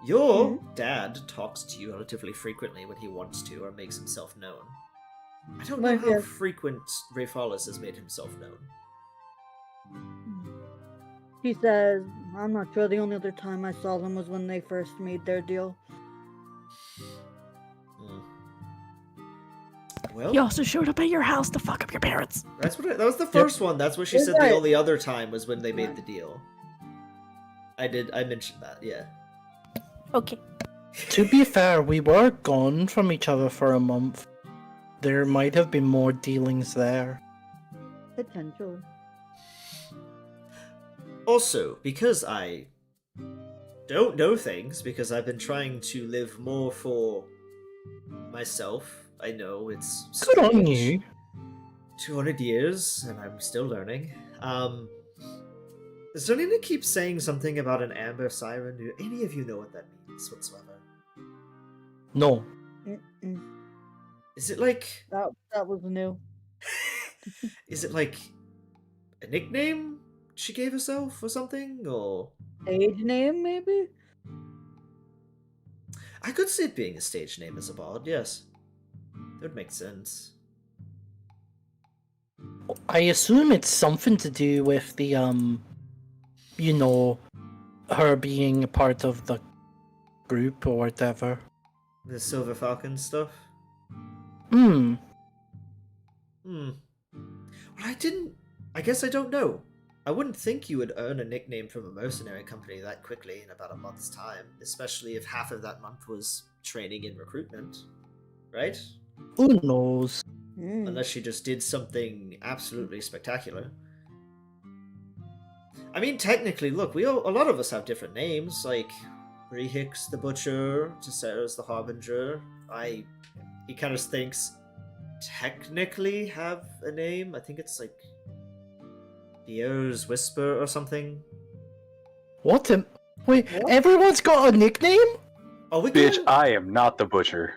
Your dad talks to you relatively frequently when he wants to or makes himself known. I don't know how frequent Rayfalis has made himself known. He says, I'm not sure, the only other time I saw them was when they first made their deal. Well, He also showed up at your house to fuck up your parents. that was the first one. That's what she said Right. the only other time was when they made the deal. I mentioned that, yeah. Okay. To be fair, we were gone from each other for a month. There might have been more dealings there. Potential. Also, because I don't know things because I've been trying to live more for myself. I know it's Good on strange. you. 200 years, and I'm still learning. Zerlina keeps saying something about an amber siren. Do any of you know what that means whatsoever? No. Mm-mm. Is it like... That was new. Is it like a nickname she gave herself or something? Or... Stage name, maybe? I could see it being a stage name as a bard, yes. That would make sense. I assume it's something to do with the, you know, her being a part of the group or whatever. The Silver Falcon stuff? Hmm. Well, I guess I don't know. I wouldn't think you would earn a nickname from a mercenary company that quickly in about a month's time, especially if half of that month was training in recruitment. Right? Who knows? Unless she just did something absolutely spectacular. I mean, technically, look, a lot of us have different names, like Brehix the Butcher, Tessera's the Harbinger. He kind of thinks technically have a name. I think it's like Pierre's Whisper or something. What? Wait, everyone's got a nickname? Oh, we Bitch, I am not the butcher.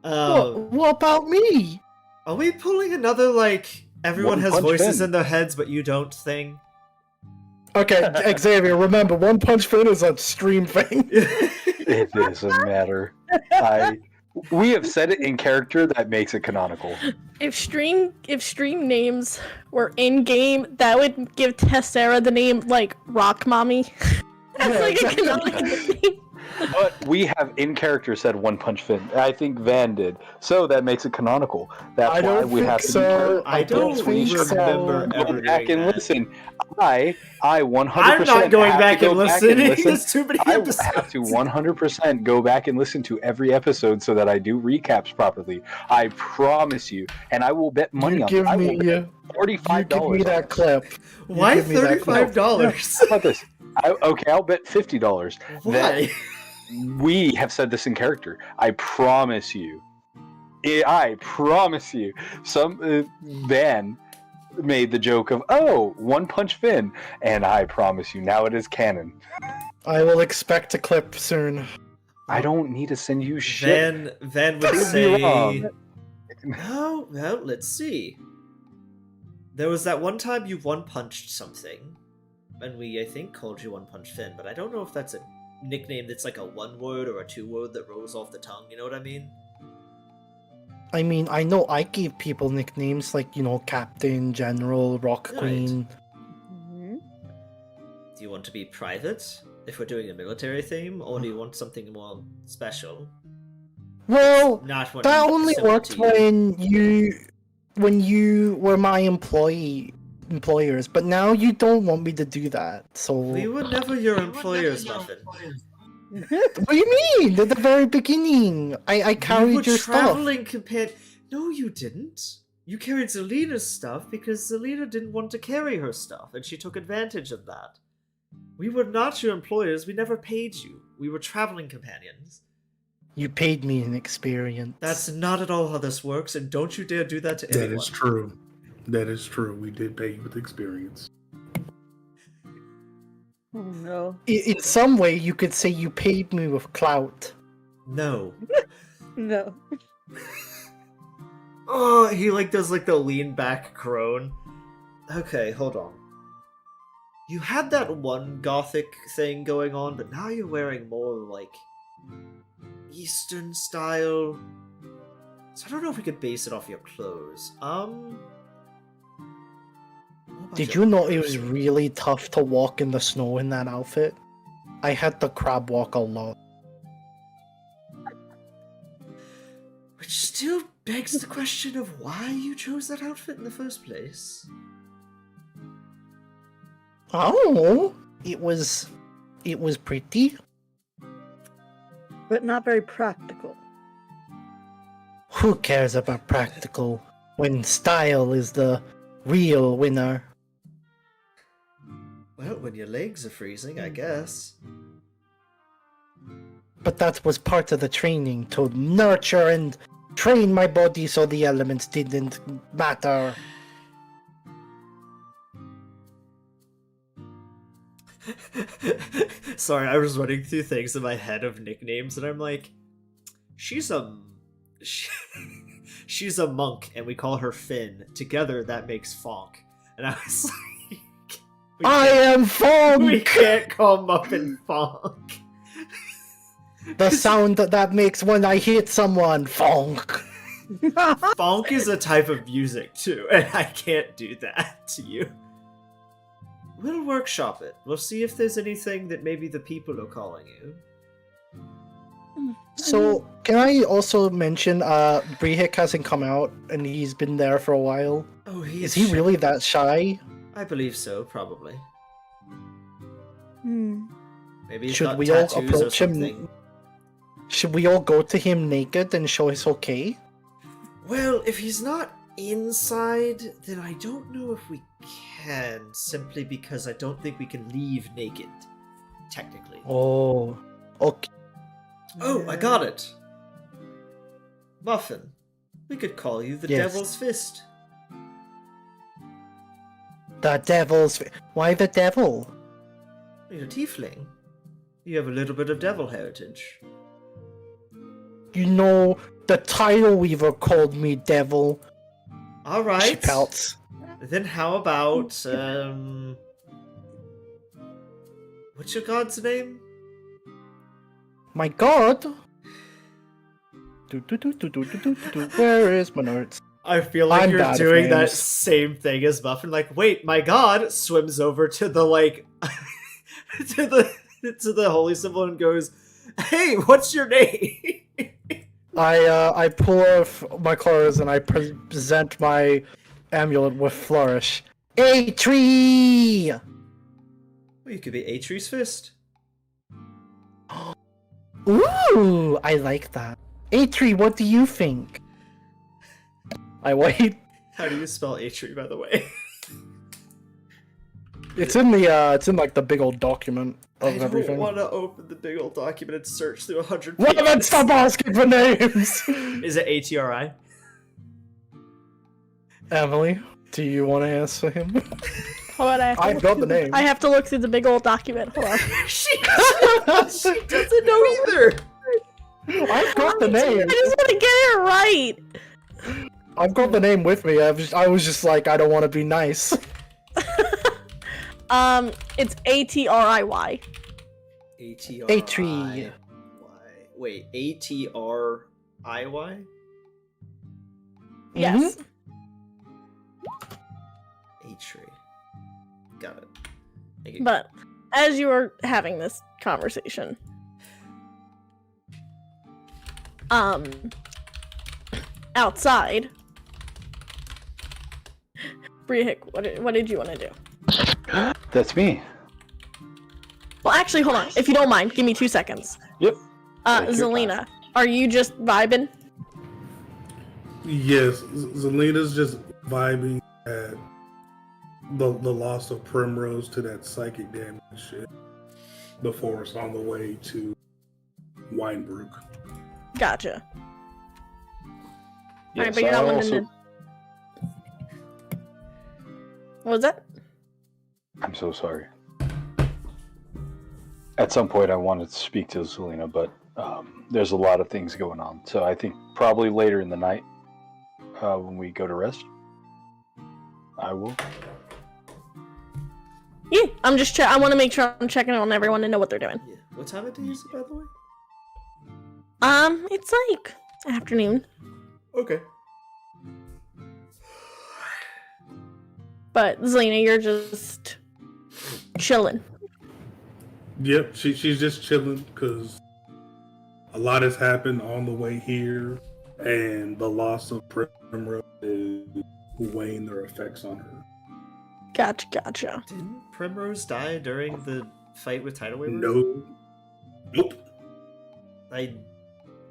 What about me? Are we pulling another, like, everyone One has Punch voices Finn. in their heads but you don't thing? Okay, Xavier, remember, One Punch Finn is a stream thing. It doesn't matter. We have said it in character that makes it canonical. If stream names were in game, that would give Tessera the name like Rock Mommy. That's Yeah, like exactly. a canonical name. But we have in character said One Punch Finn. I think Van did. So that makes it canonical. That's I why don't we think have to so. be careful. I don't think remember so. ever Go back doing and that. listen. I 100% I'm not going have back to and go back listening. listen. There's too many I episodes. have to 100% go back and listen to every episode so that I do recaps properly. I promise you. And I will bet money You on give it. I me, will bet $45. you give me that clip. You Why give me that clip. $35? How about this? Okay, I'll bet $50. Why? We have said this in character. I promise you. I promise you. Some Van made the joke of, oh, One Punch Finn. And I promise you, now it is canon. I will expect a clip soon. I don't need to send you shit. Van would Prove me say... wrong. Oh, well, let's see. There was that one time you one-punched something, and we, I think, called you One Punch Finn, but I don't know if that's a nickname that's like a one-word or a two-word that rolls off the tongue, you know what I mean? I mean, I know I gave people nicknames like, you know, Captain, General, Rock Right. Queen. Do you want to be private, if we're doing a military theme, or do you want something more special? Well, Not one that only similar worked to you. when you were my employers, but now you don't want me to do that. So We were never your employers, Muffin. what do you mean? At the very beginning, I You carried were your stuff. traveling compared... No, you didn't. You carried Zelina's stuff because Zelina didn't want to carry her stuff, and she took advantage of that. We were not your employers. We never paid you. We were traveling companions. You paid me an experience. That's not at all how this works, and don't you dare do that to anyone. That is true. That is true. We did pay you with experience. Oh no. In some way, you could say you paid me with clout. No. No. Oh, he like does like the lean back crone. Okay, hold on. You had that one gothic thing going on, but now you're wearing more like Eastern style. So I don't know if we could base it off your clothes. What about Did your you know it was person? really tough to walk in the snow in that outfit? I had to crab walk a lot. Which still begs the question of why you chose that outfit in the first place. I don't know. It was pretty. But not very practical. Who cares about practical when style is the real winner? Well, when your legs are freezing, I guess. But that was part of the training, to nurture and train my body so the elements didn't matter. Sorry, I was running through things in my head of nicknames, and I'm like, she's a monk, and we call her Finn. Together, that makes Fonk. And I was like, I am we Fonk! can't call Muffin Fonk. The sound that makes when I hit someone, Fonk. Fonk is a type of music too, and I can't do that to you. We'll workshop it. We'll see if there's anything that maybe the people are calling you. So, can I also mention, Brihik hasn't come out, and he's been there for a while. Oh, Is he really that shy? I believe so, probably. Maybe he's Should got we all tattoos or approach him? something. Should we all go to him naked and show it's okay? Well, if he's not inside, then I don't know if we can, simply because I don't think we can leave naked, technically. Oh, okay. Oh, I got it! Muffin. We could call you the Yes. Devil's Fist. The devil's... Why the devil? You're a tiefling. You have a little bit of devil heritage. You know, the Tidal Weaver called me devil. She Alright. pouts. Then how about, what's your god's name? My god! Where is my notes? I feel like I'm you're bad at doing that names. same thing as Muffin. Like, wait, my god swims over to the, like, to the holy symbol and goes, hey, what's your name? I pull off my clothes and I present my amulet with flourish. A tree! Well, you could be Atreus Fist. Ooh, I like that. A tree, what do you think? I wait. How do you spell Atreus, by the way? It's in the it's in like the big old document of I everything. don't want to open the big old document and search through 100 Well, pages. then stop asking for names. Is it ATRI? Emily, do you want to answer him? Hold on, I've got the name. I have to look through the big old document. Hold on. she doesn't know either. I've got the name. I just want to get it right. I've got the name with me. I was just like, I don't want to be nice. It's ATRIY. ATRI. A tree. Wait, ATRIY? Yes. A tree. Got it. Thank you. But as you were having this conversation, outside, Brihik, what did you want to do? That's me. Well, actually, hold on. If you don't mind, give me 2 seconds. Yep. Take your Zelina, are you just vibing? Yes, Zelina's just vibing at the loss of Primrose to that psychic damage shit before it's on the way to Wynbrook. Gotcha. Yes, Alright, but you're not I wanting to... What was that? I'm so sorry. At some point, I wanted to speak to Zelina, but there's a lot of things going on. So I think probably later in the night, when we go to rest, I will. Yeah, I'm just I want to make sure I'm checking on everyone to know what they're doing. Yeah. What time of day is it, by the way? It's like afternoon. Okay. But Zelina, you're just chilling. Yep, she's just chilling because a lot has happened on the way here, and the loss of Primrose is weighing their effects on her. Gotcha. Didn't Primrose die during the fight with Tidal Wave? No. Nope. I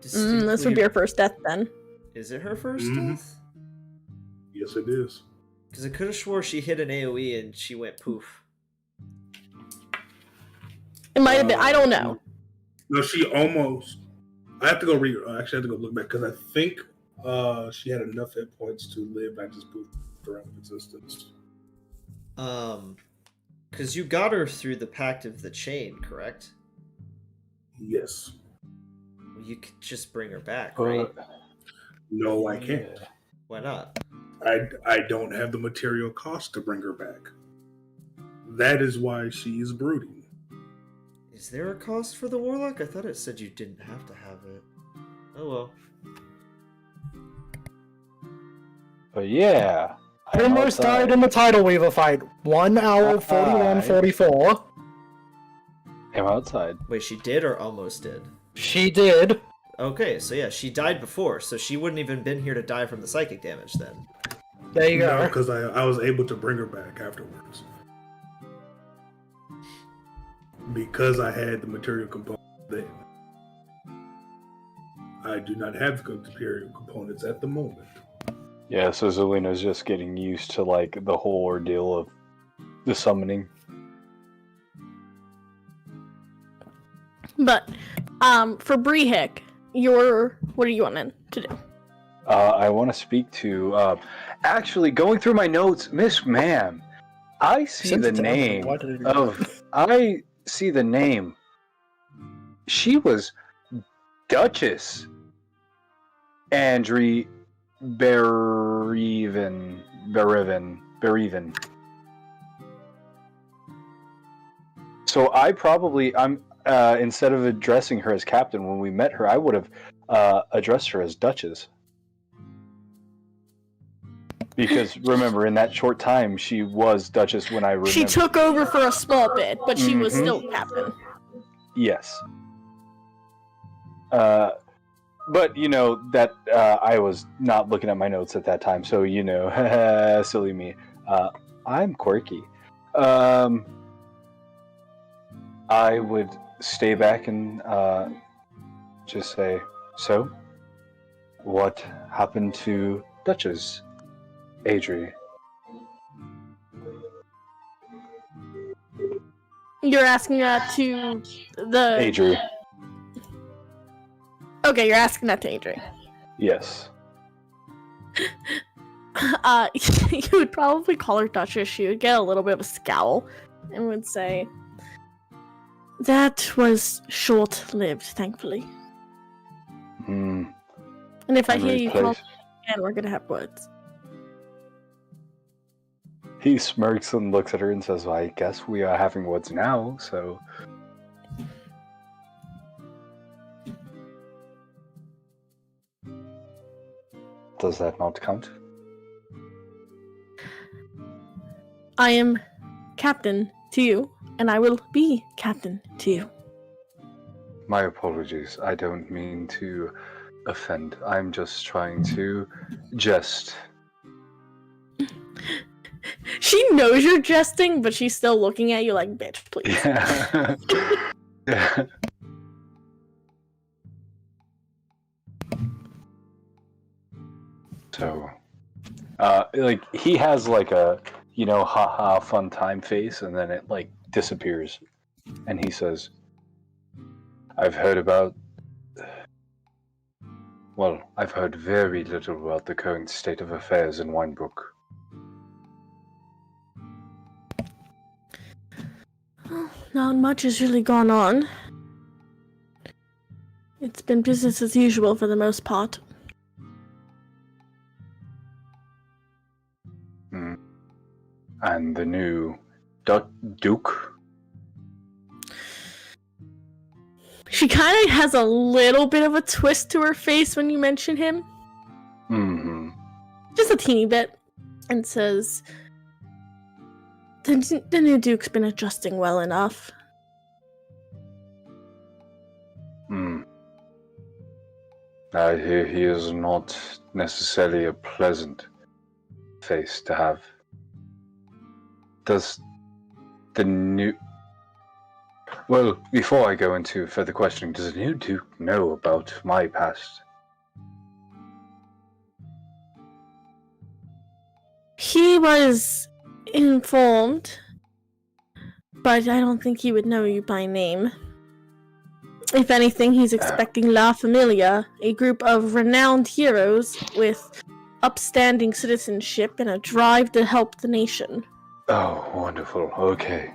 This would be her first death then. Is it her 1st Mhm. death? Yes, it is. Because I could have swore she hit an AoE and she went poof. It might have been. I don't know. No, she almost. I have to go read. Actually, I have to go look back because I think she had enough hit points to live. I just poofed her out of existence. Because you got her through the Pact of the Chain, correct? Yes. Well, you could just bring her back, right? No, I can't. Why not? I don't have the material cost to bring her back. That is why she is brooding. Is there a cost for the Warlock? I thought it said you didn't have to have it. Oh well. But yeah. Almost died in the Tidal Weaver fight. 1 hour, 41, 44. I'm outside. Wait, she did or almost did? She did. Okay, so yeah, she died before, so she wouldn't even been here to die from the psychic damage then. There you go. Because I was able to bring her back afterwards. Because I had the material component then. I do not have the material components at the moment. Yeah, so Zelina's just getting used to like the whole ordeal of the summoning. But for Brehik, what are you wanting to do? I want to speak to actually going through my notes, Miss Ma'am. I see the name of I see the name. She was Duchess Andri Bereven. So I'm instead of addressing her as captain when we met her, I would have addressed her as Duchess. Because remember, in that short time, she was Duchess when I remember. She took over for a small bit, but she was still captain. Yes. But you know that I was not looking at my notes at that time, so you know, silly me. I'm quirky. I would stay back and just say, so, what happened to Duchess, Adri? You're asking that to the... Adri. Okay, you're asking that to Adri. Yes. You would probably call her Duchess. She would get a little bit of a scowl and would say, that was short-lived, thankfully. Hmm. And if I hear you call Place. again, we're gonna have words. He smirks and looks at her and says, well, I guess we are having words now, so... Does that not count? I am captain to you, and I will be captain to you. My apologies. I don't mean to offend. I'm just trying to jest. She knows you're jesting, but she's still looking at you like, bitch, please. Yeah. Yeah. So, like, he has like a, you know, haha, fun time face, and then it like disappears. And he says, I've heard very little about the current state of affairs in Wynbrook. Not much has really gone on. It's been business as usual for the most part. And the new Duke? She kind of has a little bit of a twist to her face when you mention him. Mm-hmm. Just a teeny bit. And says, the new Duke's been adjusting well enough. I hear he is not necessarily a pleasant face to have. Does the new... Well, before I go into further questioning, does the new Duke know about my past? He was informed, but I don't think he would know you by name. If anything, he's expecting La Familia, a group of renowned heroes with upstanding citizenship and a drive to help the nation. Oh, wonderful. Okay.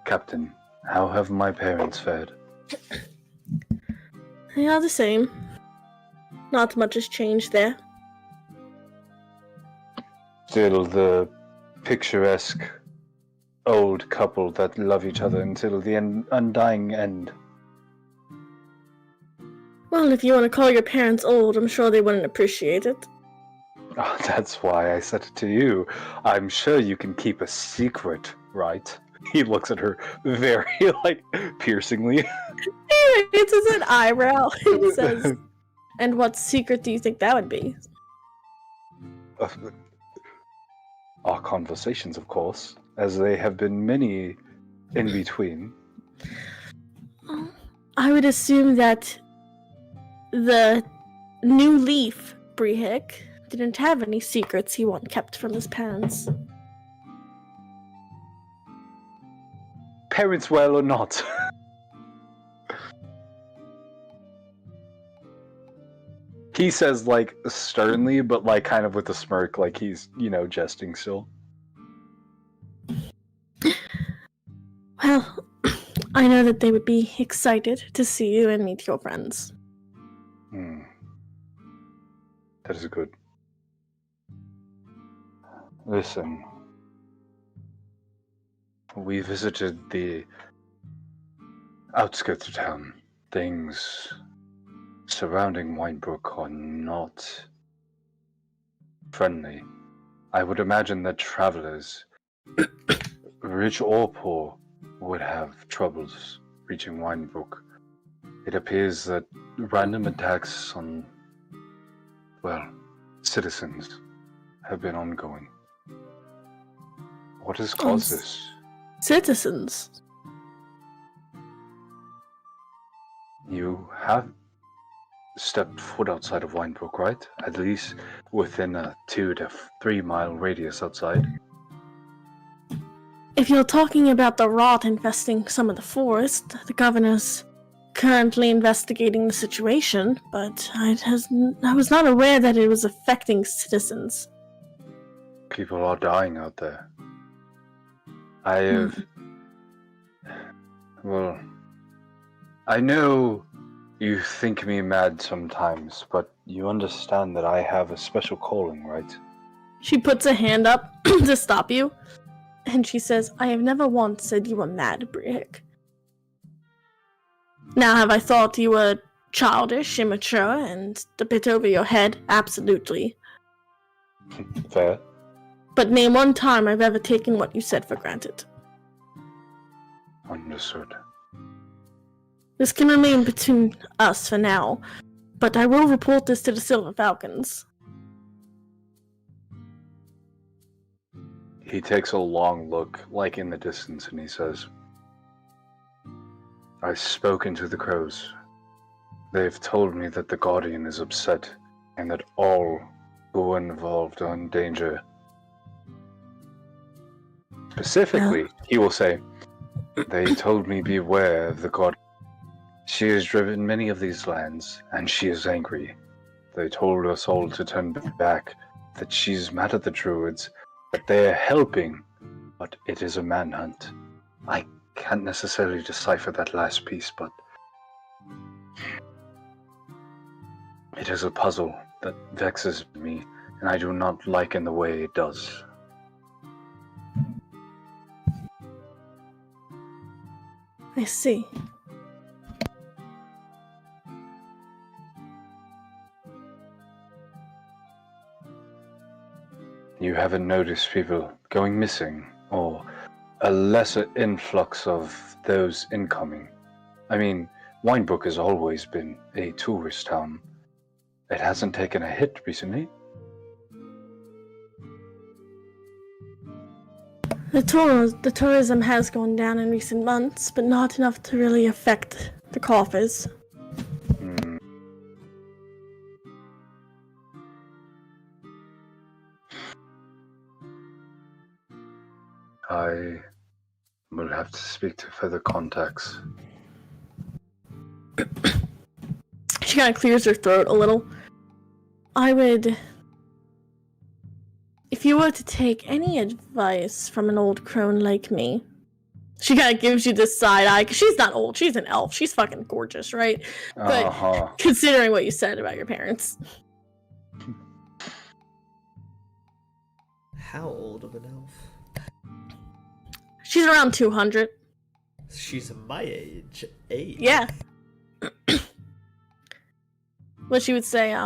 Captain, how have my parents fared? They are the same. Not much has changed there. Still the picturesque old couple that love each other until the undying end. Well, if you want to call your parents old, I'm sure they wouldn't appreciate it. Oh, that's why I said it to you. I'm sure you can keep a secret, right? He looks at her very, piercingly. He raises an eyebrow and says, "And what secret do you think that would be?" Our conversations, of course, as they have been many in between. I would assume that the new leaf, Brehik, didn't have any secrets he kept from his parents. Parents well or not. He says, sternly, but, kind of with a smirk, like he's, jesting still. Well, I know that they would be excited to see you and meet your friends. That is good. Listen. We visited the outskirts of town. Things surrounding Wynbrook are not friendly. I would imagine that travelers, rich or poor, would have troubles reaching Wynbrook. It appears that random attacks on, citizens have been ongoing. What has caused this? Citizens? You have stepped foot outside of Wynbrook, right? At least within a 2 to 3 mile radius outside. If you're talking about the rot infesting some of the forest, the governor's currently investigating the situation, but I was not aware that it was affecting citizens. People are dying out there. I know you think me mad sometimes, but you understand that I have a special calling, right? She puts a hand up to stop you, and she says, "I have never once said you were mad, Brehik. Now, have I thought you were childish, immature, and a bit over your head? Absolutely. Fair. But name one time I've ever taken what you said for granted." Understood. This can remain between us for now, but I will report this to the Silver Falcons. He takes a long look, in the distance, and he says, I've spoken to the crows. They've told me that the Guardian is upset, and that all who are involved are in danger. Specifically, he will say, they told me beware of the Guardian. She has driven many of these lands, and she is angry. They told us all to turn back, that she's mad at the Druids, that they are helping, but it is a manhunt. I can't necessarily decipher that last piece, but it is a puzzle that vexes me, and I do not like in the way it does. I see. You haven't noticed people going missing, or a lesser influx of those incoming? I mean, Wynbrook has always been a tourist town. It hasn't taken a hit recently. The tourism has gone down in recent months, but not enough to really affect the coffers. I will have to speak to further contacts. She kind of clears her throat a little. I would... If you were to take any advice from an old crone like me... She kind of gives you this side eye, because she's not old, she's an elf. She's fucking gorgeous, right? But considering what you said about your parents. How old of an elf? She's around 200. She's my age. 8. Yeah. What she would say,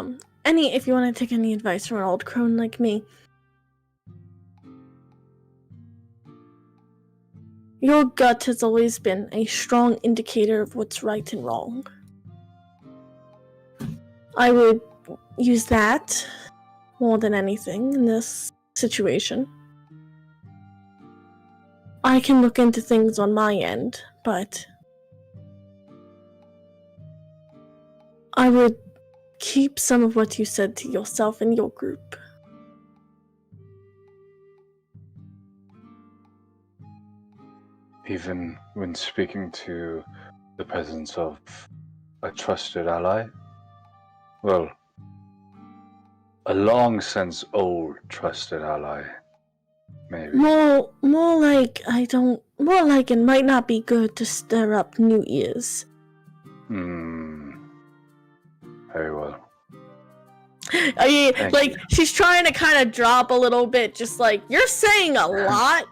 if you want to take any advice from an old crone like me, your gut has always been a strong indicator of what's right and wrong. I would use that more than anything in this situation. I can look into things on my end, but I would keep some of what you said to yourself and your group. Even when speaking to the presence of a trusted ally? Well, a long since old trusted ally, maybe. More like it might not be good to stir up new ears. Very well. I mean, Thank you. she's trying to kind of drop a little bit, just like, you're saying a lot.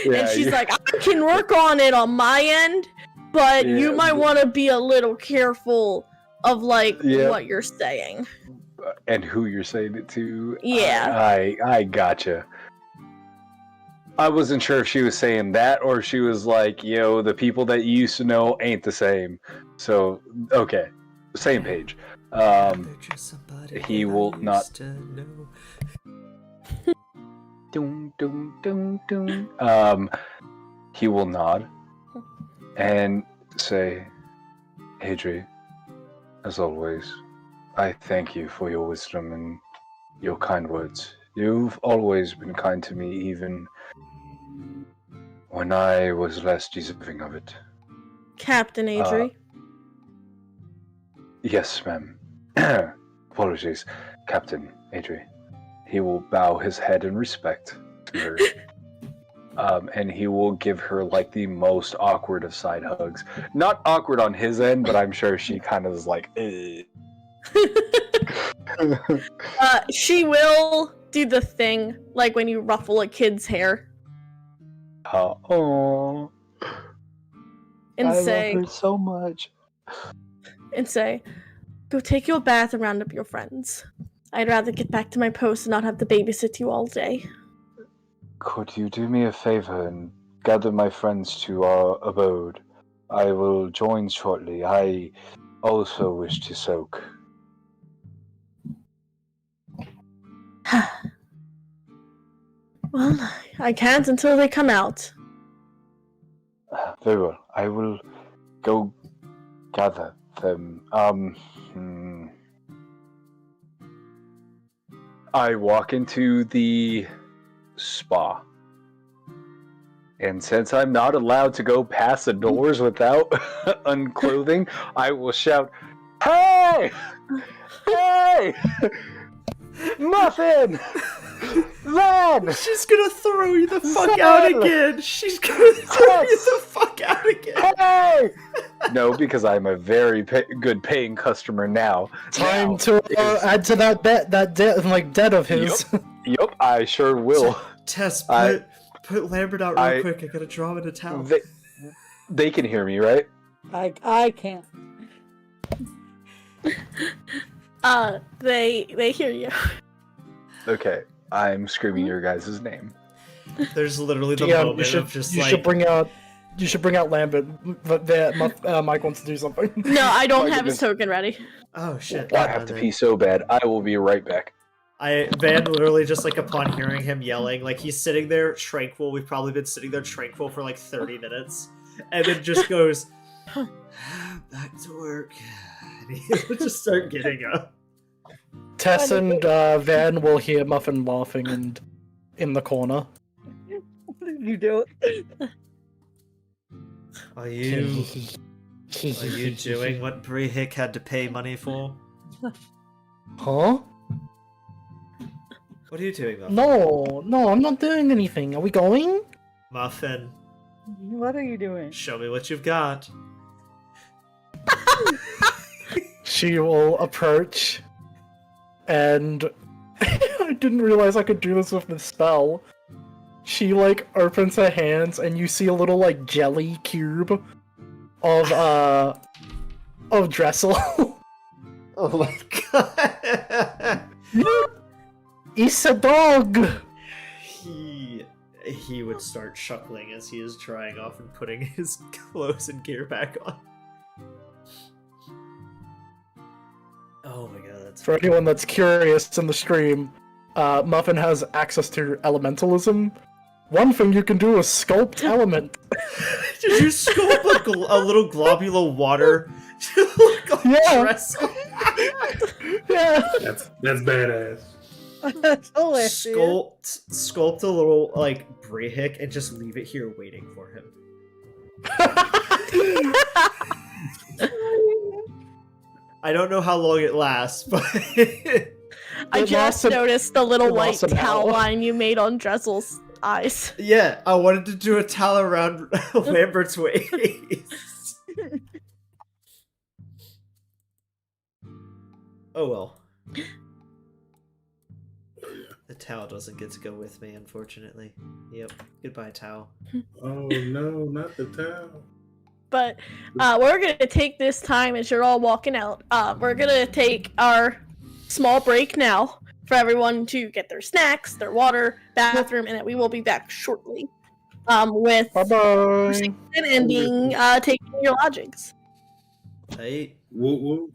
Yeah, and she's like, I can work on it on my end, but you might want to be a little careful of, what you're saying. And who you're saying it to. Yeah. I gotcha. I wasn't sure if she was saying that or she was like, the people that you used to know ain't the same. So, okay. Same page. He will not... He will nod and say, Adri, as always, I thank you for your wisdom and your kind words. You've always been kind to me, even when I was less deserving of it. Captain Adri. Yes, ma'am. Apologies, Captain Adri. He will bow his head in respect to her. And he will give her the most awkward of side hugs. Not awkward on his end, but I'm sure she kind of is like, She will do the thing, like when you ruffle a kid's hair. Oh. And I say, love her so much. And say, go take your bath and round up your friends. I'd rather get back to my post and not have to babysit you all day. Could you do me a favor and gather my friends to our abode? I will join shortly. I also wish to soak. Well, I can't until they come out. Very well. I will go gather them. I walk into the spa. And since I'm not allowed to go past the doors without unclothing, I will shout, Hey! Hey! Muffin! Van! She's gonna throw you the fuck out again! She's gonna throw you the fuck out again! Hey! No, because I'm a very good paying customer now. Time to add to that debt of his. Yup, I sure will. Tess, put Lambert out real quick. I gotta draw him in a towel. They can hear me, right? I can't. They hear you. Okay, I'm screaming your guys' name. There's literally the Yeah, moment of just you should bring out Lambert. Mike wants to do something. No, I don't have his token ready. Oh shit! I have to pee so bad. I will be right back. Van literally just upon hearing him yelling, he's sitting there tranquil. We've probably been sitting there tranquil for 30 minutes, and then just goes back to work, and he'll just start getting up. Tess and Van will hear Muffin laughing and in the corner. You do it. Are you doing what Brehik had to pay money for? Huh? What are you doing, Muffin? No, I'm not doing anything. Are we going? Muffin, What are you doing? show me what you've got. She will approach, and I didn't realize I could do this with the spell. She like opens her hands, and you see a little like jelly cube of Dressel. Oh my god! It's a dog. He would start chuckling as he is drying off and putting his clothes and gear back on. Oh my god, that's For anyone that's curious in the stream, Muffin has access to elementalism. One thing you can do is sculpt element. Did you sculpt a little globular water to look like Yeah. Dressel? Yeah. That's badass. That's hilarious. Sculpt a little like Brehik and just leave it here waiting for him. I don't know how long it lasts, but I It just lasted- noticed the little it white lasted an towel hour. line you made on Dressel's eyes. yeah, I wanted to do a towel around Lambert's waist. Oh well. The towel doesn't get to go with me, unfortunately. Yep. Goodbye, towel. Oh no, not the towel. But we're going to take this time as you're all walking out. We're going to take our small break now for everyone to get their snacks, their water, bathroom, and then we will be back shortly with Bye-bye. an ending taking your lodgings. Hey. Woo woo.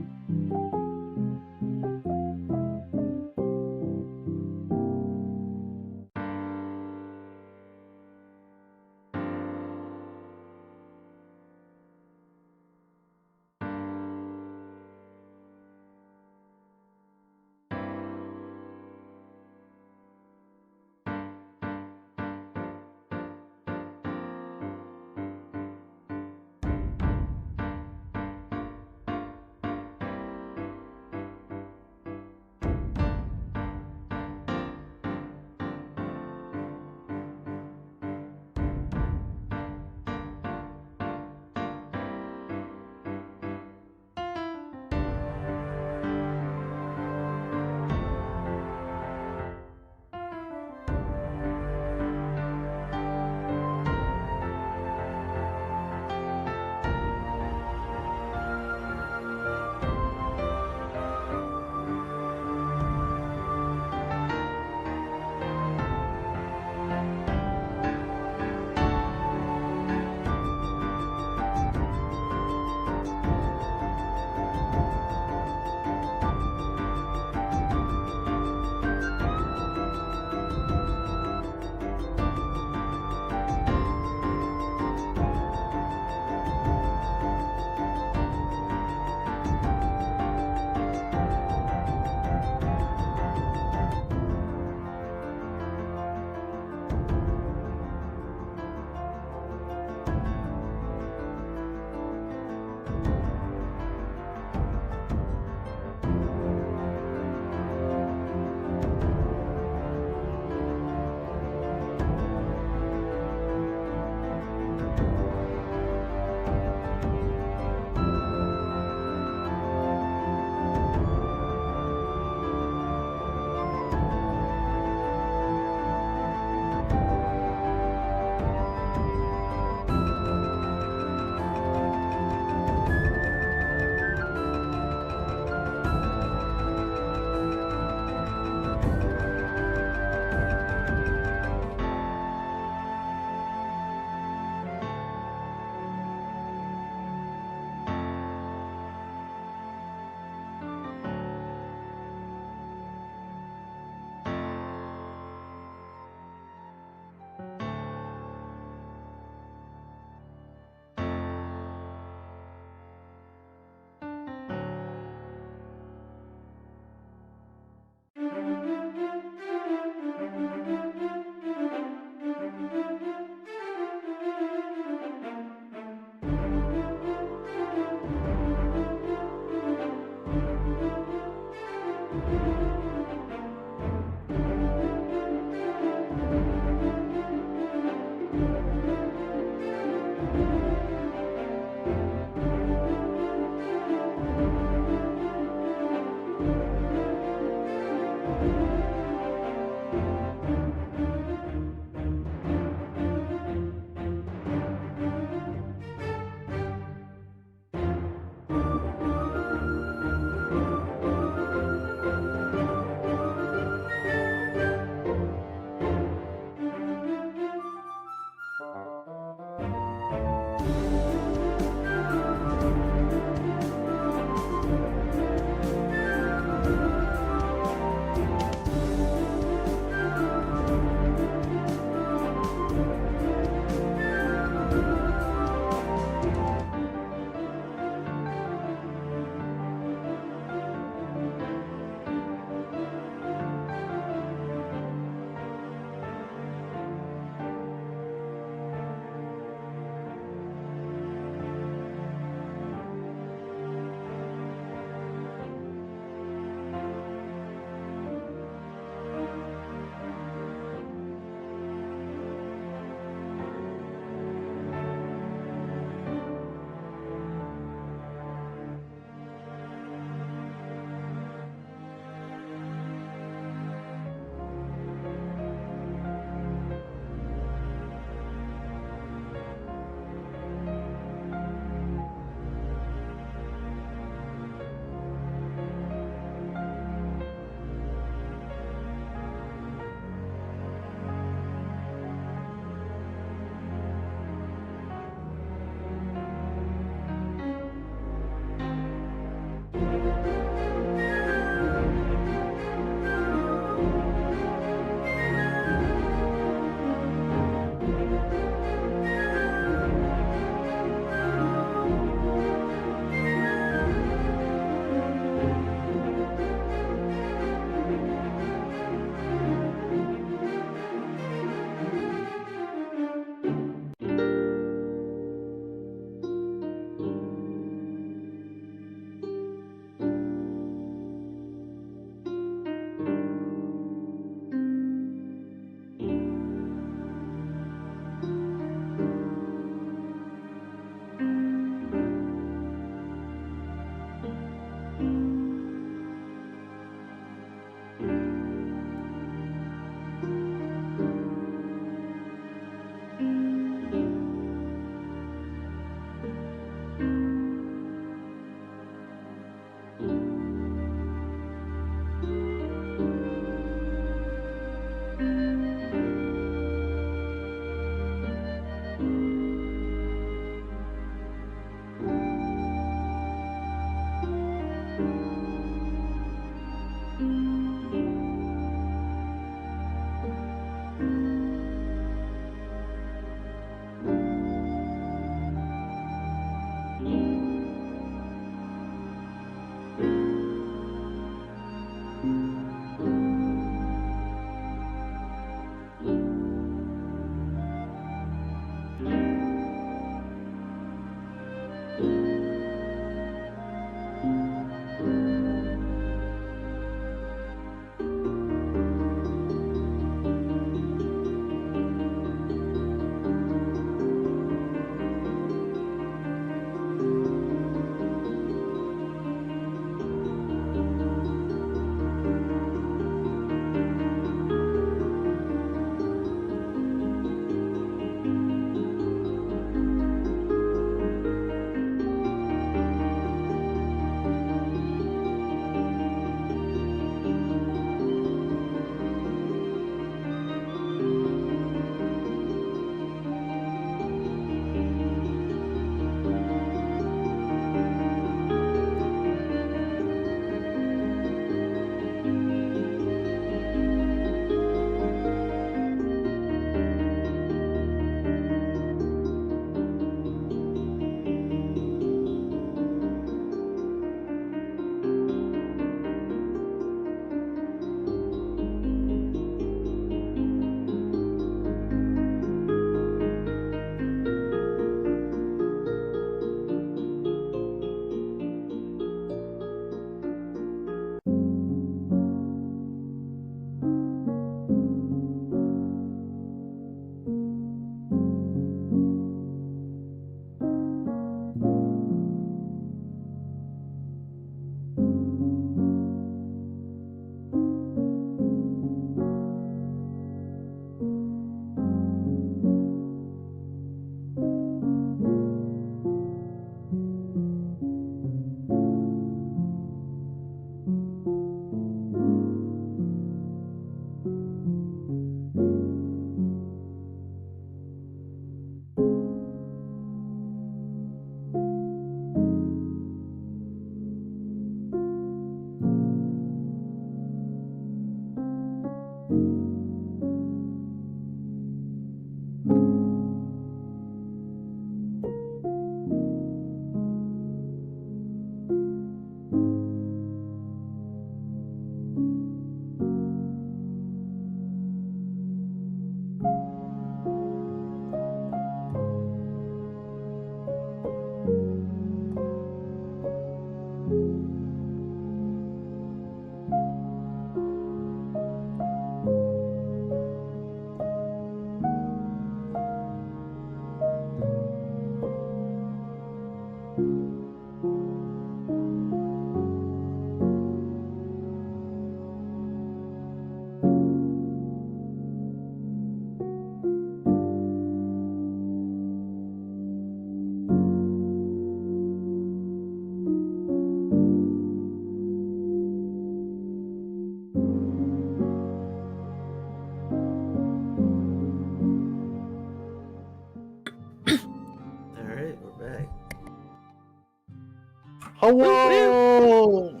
Hello!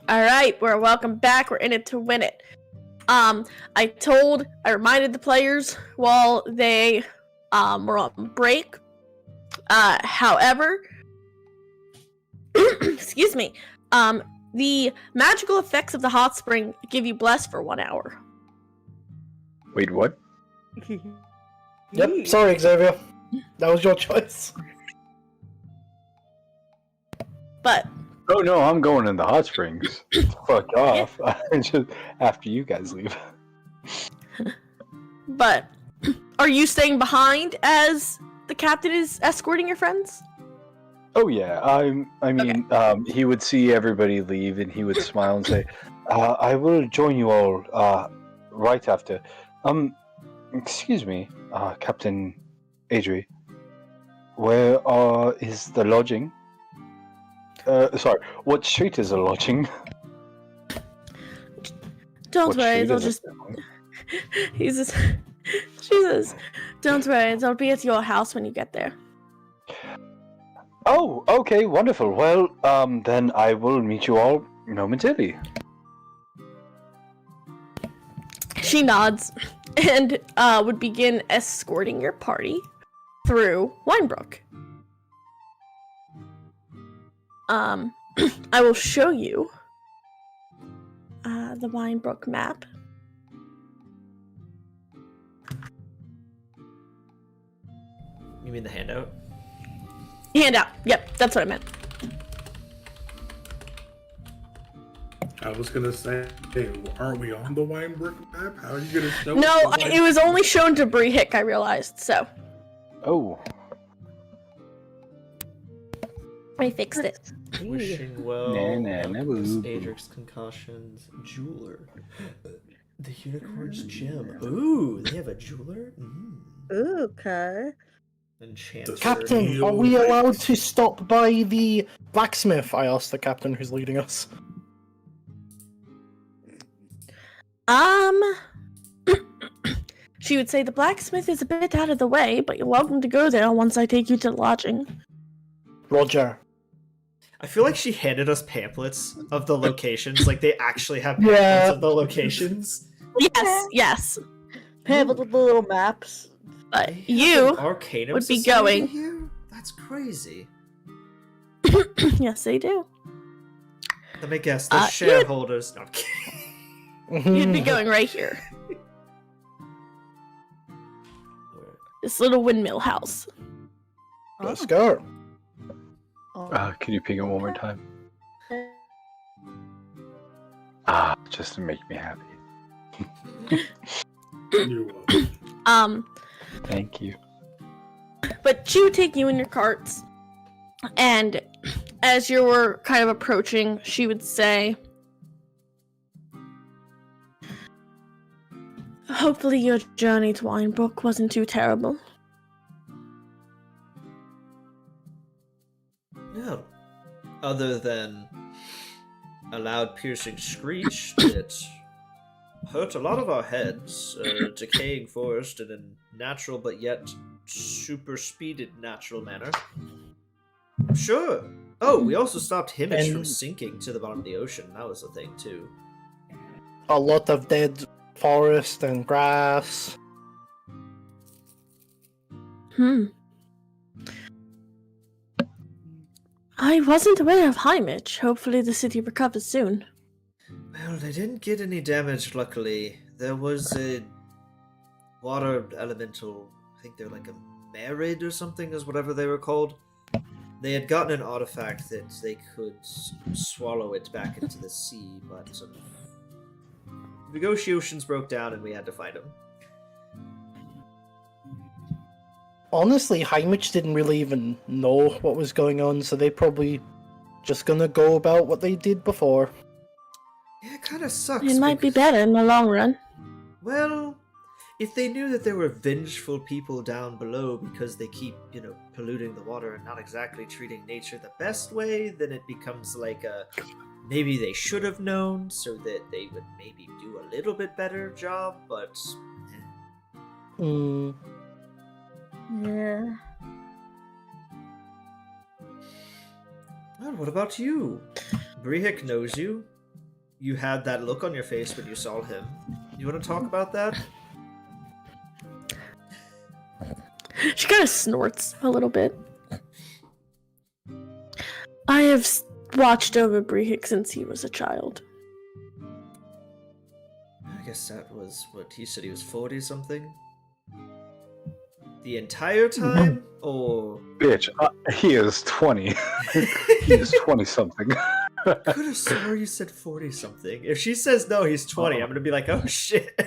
All right, we're welcome back. We're in it to win it. I reminded the players while they were on break. However, excuse me. The magical effects of the hot spring give you bless for 1 hour. Wait, what? Yep, sorry, Xavier. That was your choice. But Oh no, I'm going in the hot springs. Fuck off. Just after you guys leave. But are you staying behind as the captain is escorting your friends? Oh yeah, he would see everybody leave and he would smile and say, "I will join you all right after." Excuse me, Captain Adri. Where is the lodging? Sorry, what street is the lodging? Don't What worry, street they'll is just. it? Jesus. Jesus. Don't worry, they'll be at your house when you get there. Oh, okay, wonderful. Well, then I will meet you all momentarily. She nods and would begin escorting your party through Wynbrook. I will show you the Wynbrook map. You mean the handout? Handout. Yep, that's what I meant. I was gonna say, hey, aren't we on the Wynbrook map? How are you gonna show? No, us the it was only shown to Bree-Hick, I realized, so Oh, I fixed it. Wishing well. Alchemist, Adric's concussions. Jeweler. The unicorn's gem. Ooh, they have a jeweler? Okay. Enchanter. Captain, are we allowed to stop by the blacksmith? I asked the captain who's leading us. She would say the blacksmith is a bit out of the way, but you're welcome to go there once I take you to the lodging. Roger. I feel like she handed us pamphlets of the locations. Like they actually have pamphlets Yeah. of the locations. Yes. Pamphlet with the little maps. But They have you an Arcanum would be Society going. here? That's crazy. Yes, they do. Let me guess, they're you'd- shareholders. No, I'm kidding. You'd be going right here. This little windmill house. Let's go. can you ping it one more time? Just to make me happy. You're welcome. Thank you. But she would take you in your carts, and as you were kind of approaching, she would say, "Hopefully your journey to Wynbrook wasn't too terrible." No. Other than a loud piercing screech that hurt a lot of our heads, a decaying forest in a natural but yet super speeded natural manner. Sure. Oh, we also stopped Himage from And- sinking to the bottom of the ocean. That was a thing too. A lot of dead forest and grass. I wasn't aware of Himage. Hopefully the city recovers soon. Well, they didn't get any damage, luckily. There was a water elemental, I think they're like a Merid or something, is whatever they were called. They had gotten an artifact that they could swallow it back into the sea, but negotiations broke down and we had to fight them. Honestly, Heimlich didn't really even know what was going on, so they probably just gonna go about what they did before. Yeah, it kind of sucks. It might be because- better in the long run. Well, if they knew that there were vengeful people down below because they keep, polluting the water and not exactly treating nature the best way, then it becomes like maybe they should have known so that they would maybe do a little bit better job, but Hmm. Yeah. Well, what about you? Brihik knows you. You had that look on your face when you saw him. You want to talk about that? She kind of snorts a little bit. I have watched over Brihik since he was a child. I guess that was what he said. He was 40-something. The entire time, or Bitch, he is 20. He is 20-something. could have swore you said 40-something. If she says no, he's 20. I'm gonna be like, oh shit.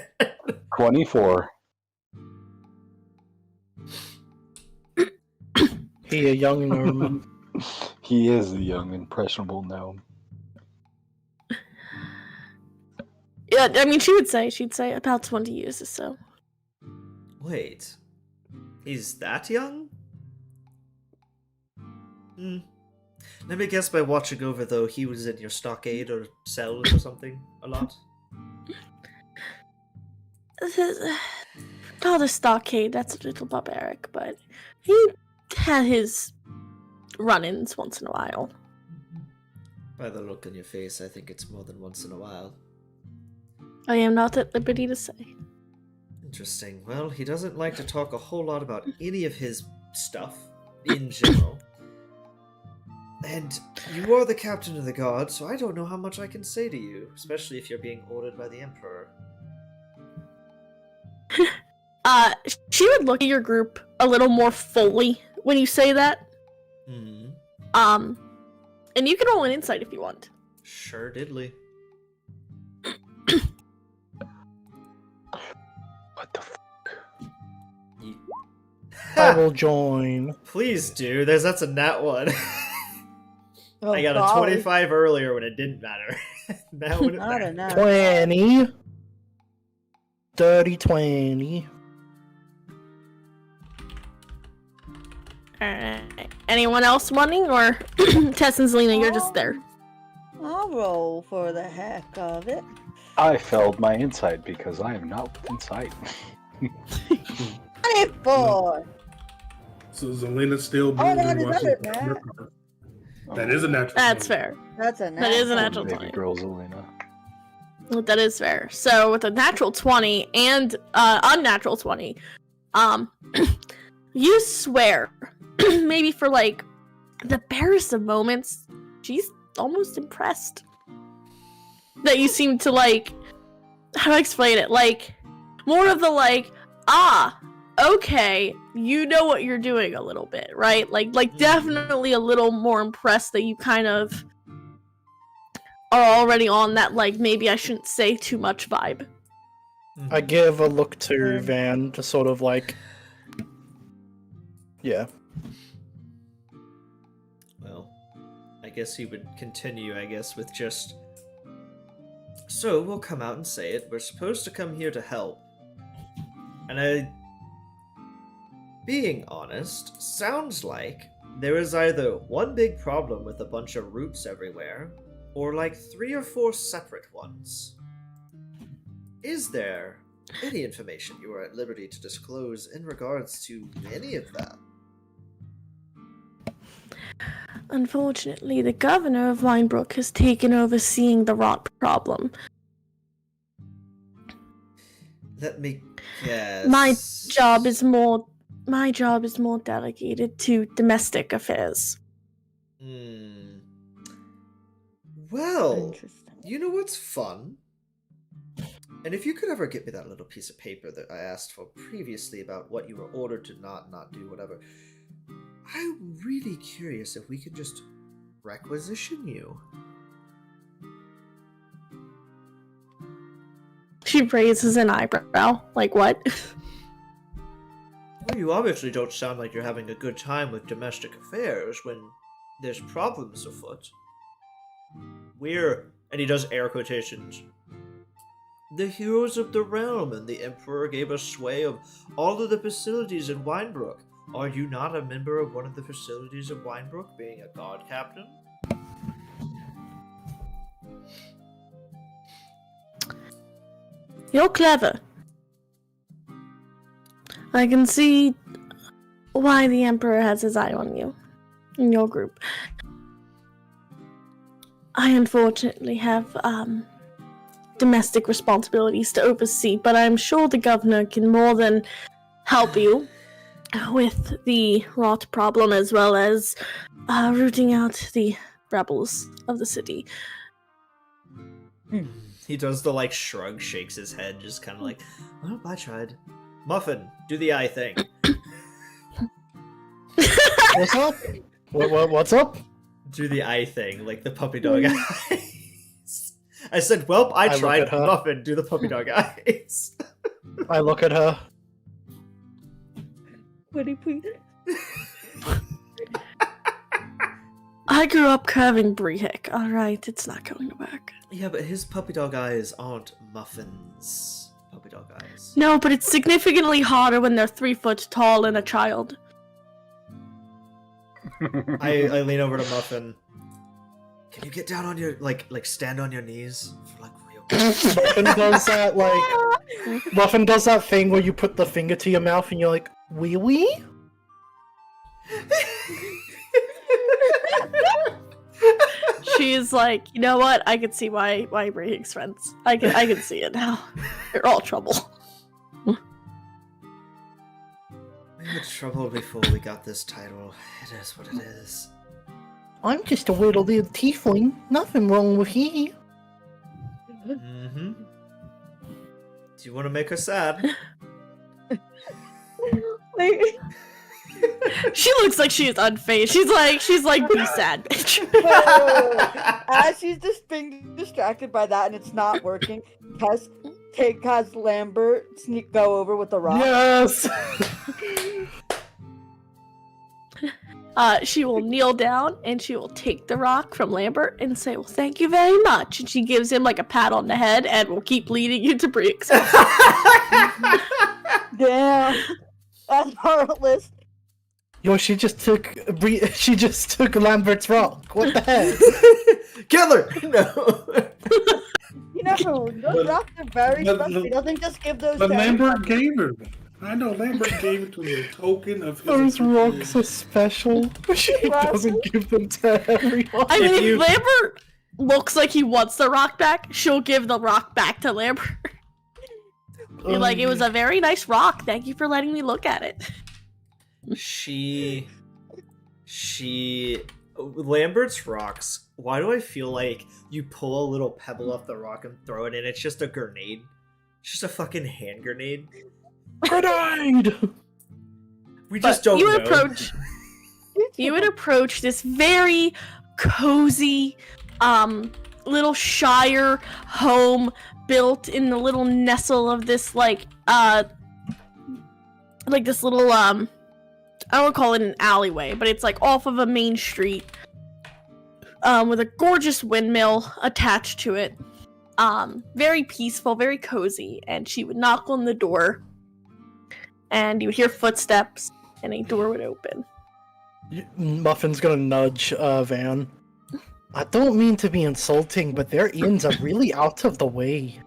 24. He a young gnome. He is the young, impressionable gnome. Yeah, I mean, she'd say about 20 years or so. Wait, he's that young? Let me guess by watching over, though, he was in your stockade or cells or something a lot? Not a stockade, that's a little barbaric, but he had his run-ins once in a while. By the look on your face, I think it's more than once in a while. I am not at liberty to say. Interesting. Well, he doesn't like to talk a whole lot about any of his stuff, in general. And you are the captain of the guard, so I don't know how much I can say to you, especially if you're being ordered by the Emperor. She would look at your group a little more fully when you say that. Hmm. And you can roll an insight if you want. Sure diddly. What the fuck? I will join. Please do. That's a nat one. Oh, I got a 25 earlier when it didn't matter. Now when it I don't matters. know. 20. Dirty 20. Alright. Anyone else wanting, or Tess and Zelina, you're just there? I'll roll for the heck of it. I failed my insight because I am not within sight. 24! So Zelina's still Oh, no, moving. is that watching- it, That is a natural. That's 20. fair. That's a That is a natural. natural Baby 20. girl Zelina. That is fair. So with a natural 20 and unnatural 20, you swear, maybe for like the barest of moments, she's almost impressed that you seem to like. How do I explain it? Like more of the like, okay, you know what you're doing a little bit, right? Like definitely a little more impressed that you kind of are already on that, like, maybe I shouldn't say too much vibe. I give a look to Van to sort of like... Yeah. Well, I guess he would continue, with just... So, we'll come out and say it. We're supposed to come here to help. And being honest, sounds like there is either one big problem with a bunch of roots everywhere, or like 3 or 4 separate ones. Is there any information you are at liberty to disclose in regards to any of that? Unfortunately, the governor of Wynbrook has taken over seeing the rot problem. Let me guess. My job is more delegated to domestic affairs. Well, Interesting. you know what's fun? And if you could ever get me that little piece of paper that I asked for previously about what you were ordered to not do, whatever, I'm really curious if we could just requisition you. She raises an eyebrow. Like, what? Well, you obviously don't sound like you're having a good time with domestic affairs when there's problems afoot. We're, and he does air quotations, the heroes of the realm, and the Emperor gave us sway of all of the facilities in Wynbrook. Are you not a member of one of the facilities of Wynbrook, being a guard captain? You're clever. I can see why the Emperor has his eye on you in your group. I unfortunately have domestic responsibilities to oversee, but I'm sure the governor can more than help you with the rot problem, as well as rooting out the rebels of the city. He does the shrug, shakes his head, just kind of well, I tried. Muffin, do the eye thing. What's up? What's up? Do the eye thing, like the puppy dog eyes. I said, well, I look tried. at her. Muffin, do the puppy dog eyes. I look at her. Pretty please. I grew up curving Brehek. Alright, it's not going to work. Yeah, but his puppy dog eyes aren't Muffin's puppy dog eyes. No, but it's significantly harder when they're 3 foot tall and a child. I lean over to Muffin. Can you get down on your stand on your knees for real? Muffin does that Muffin does that thing where you put the finger to your mouth and you're like, wee wee? She's like, you know what? I can see why Brehek's friends. I can see it now. You're all trouble. We were trouble before we got this title. It is what it is. I'm just a little tiefling. Nothing wrong with he. Mm-hmm. Do you want to make her sad? She looks like she is unfazed. She's like, be sad, bitch. As she's just being distracted by that and it's not working, has Lambert go over with the rock. Yes! She will kneel down and she will take the rock from Lambert and say, well, thank you very much. And she gives him a pat on the head and will keep leading you to Brick's. Damn. That's heartless. Yo, she just took Lambert's rock. What the heck? Kill her! No. You know, those rocks are very special. He doesn't just give those But to Lambert gave her. I know Lambert gave it to me, a token of his Those appreciation. rocks are special. She doesn't give them to everyone. I mean, If you- if Lambert looks like he wants the rock back, she'll give the rock back to Lambert. Be like, it was a very nice rock. Thank you for letting me look at it. Lambert's rocks. Why do I feel like you pull a little pebble off the rock and throw it in? It's just a grenade. It's just a fucking hand grenade. Grenade! We just But don't you know. You would approach this very cozy, little shire home built in the little nestle of this this little I don't call it an alleyway, but it's off of a main street, with a gorgeous windmill attached to it. Very peaceful, very cozy, and she would knock on the door, and you would hear footsteps, and a door would open. Muffin's gonna nudge Van. I don't mean to be insulting, but their inns are really out of the way.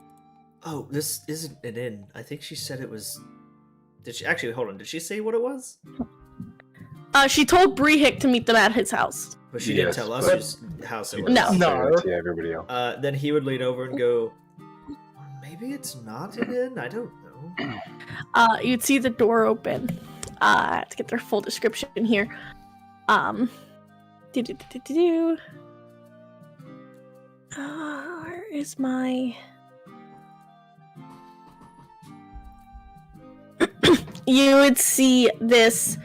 Oh, this isn't an inn. I think she said it was. Did she actually? Hold on. Did she say what it was? She told Brehik to meet them at his house. But she didn't Yes, tell us but- whose house it was. No. No. To everybody else. Then he would lean over and go, maybe it's not an inn? I don't know. You'd see the door open. To get their full description here. Where is my... You would see this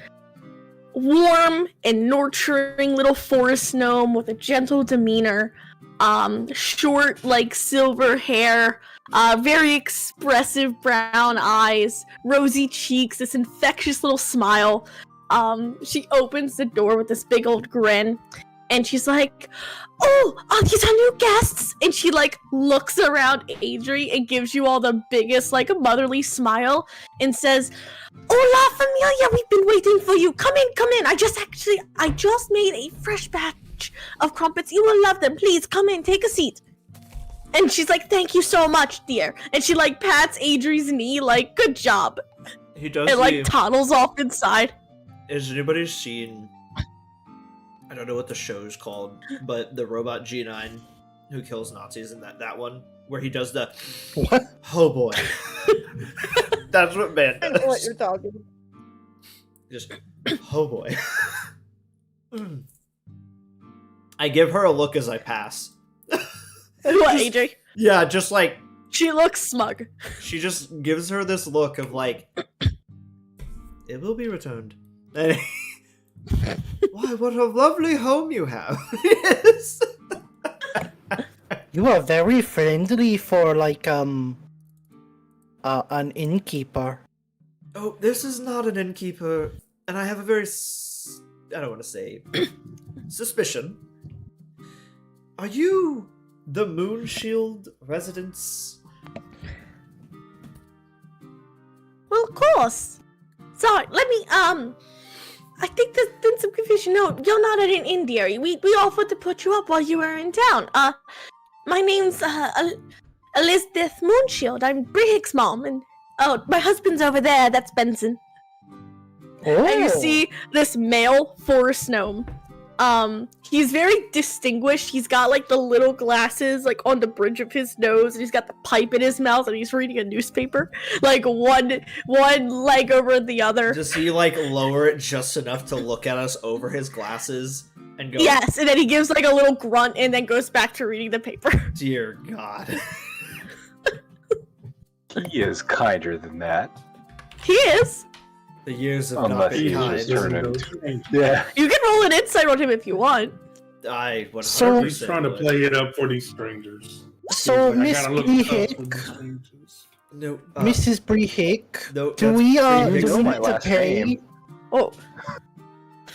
warm and nurturing little forest gnome with a gentle demeanor, short, silver hair, very expressive brown eyes, rosy cheeks, this infectious little smile. She opens the door with this big old grin, and she's like, "Oh, are these our new guests?" And she looks around Adri and gives you all the biggest motherly smile and says, "Hola, familia, we've been waiting for you. Come in, come in. I just made a fresh batch of crumpets. You will love them. Please come in, take a seat." And she's like, "Thank you so much, dear." And she pats Adri's knee, good job. He does. And toddles off inside. Has anybody seen I don't know what the show's called, but the robot G9 who kills Nazis in that one where he does the What? oh boy. That's what man I know what does. you're talking. Just oh boy. I give her a look as I pass. What, Just- AJ? Yeah, just like She looks smug. she just gives her this look of like it will be returned. And why, what a lovely home you have. Yes. You are very friendly for like an innkeeper. Oh, this is not an innkeeper, and I have a very I don't want to say suspicion. Are you the Moonshield residents? Well, of course. Sorry, let me, I think there's been some confusion. No, you're not in India. We offered to put you up while you were in town. My name's, Elizabeth Moonshield. I'm Brihick's mom, and, oh, my husband's over there. That's Benson. Oh. And you see this male forest gnome. He's very distinguished. He's got like the little glasses like on the bridge of his nose, and he's got the pipe in his mouth, and he's reading a newspaper, like one leg over the other. Does he like lower it just enough to look at us over his glasses and go, Yes, and then he gives like a little grunt and then goes back to reading the paper. "Dear God." He is kinder than that. He is. The years have not Unless been he kind. just turned into... Yeah. You can roll an insight on him if you want. I 100% So- He's trying to would. play it up for these strangers. So, I Miss gotta look tough for Brihick, these strangers. No, Mrs. Brihick, no. do that's we Brihick's do we my need to last pay? name. Oh,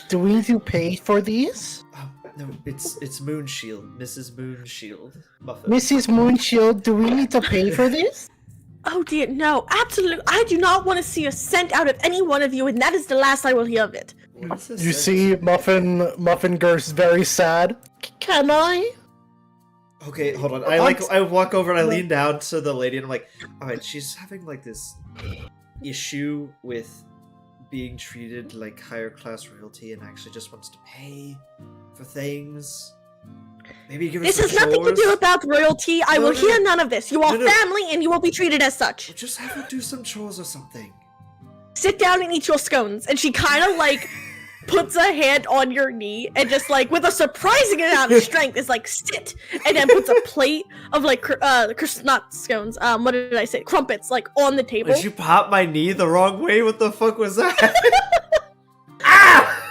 Do we need to pay for these? Oh, no, it's Moonshield, Mrs. Moonshield. Muffin. Mrs. Moonshield, do we need to pay for this? oh dear, no, absolutely. I do not want to see a cent out of any one of you, and that is the last I will hear of it. What is this You sentence? see Muffin goes very sad. Can I? Okay, hold on. I walk over and I lean down to the lady and I'm like, alright, she's having like this issue with being treated like higher class royalty and actually just wants to pay for things. Maybe give her This some has nothing to chores. do about royalty. I No, will no, hear no. none of this. You are No, no. family, and you will be treated as such. Just have her do some chores or something. Sit down and eat your scones. And she kind of like puts a hand on your knee and just like with a surprising amount of strength is like sit, and then puts a plate of like not scones. What did I say? Crumpets like on the table. Did you pop my knee the wrong way? What the fuck was that? Ah!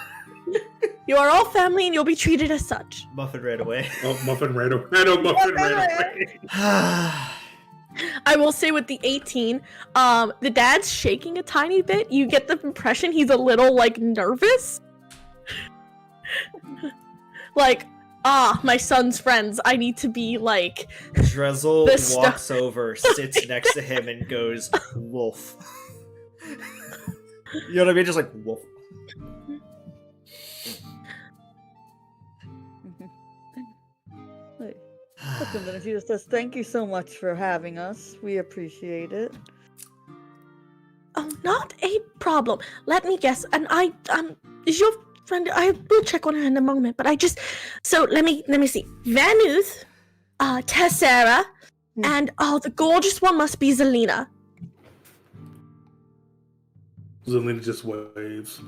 You are all family, and you'll be treated as such. Muffin ran away. Oh, Muffin ran away. I know Muffin ran away. I will say with the 18, the dad's shaking a tiny bit. You get the impression he's a little like nervous. Like, my son's friends. I need to be like. Drezel This stuff- walks over, sits next to him, and goes, "Wolf." You know what I mean? Just like wolf. Welcome, and she says, "Thank you so much for having us. We appreciate it." Oh, not a problem. Let me guess. And is your friend? I will check on her in a moment. But I just, so let me see. Vanuth, Tessera, and the gorgeous one must be Zelina. Zelina just waves.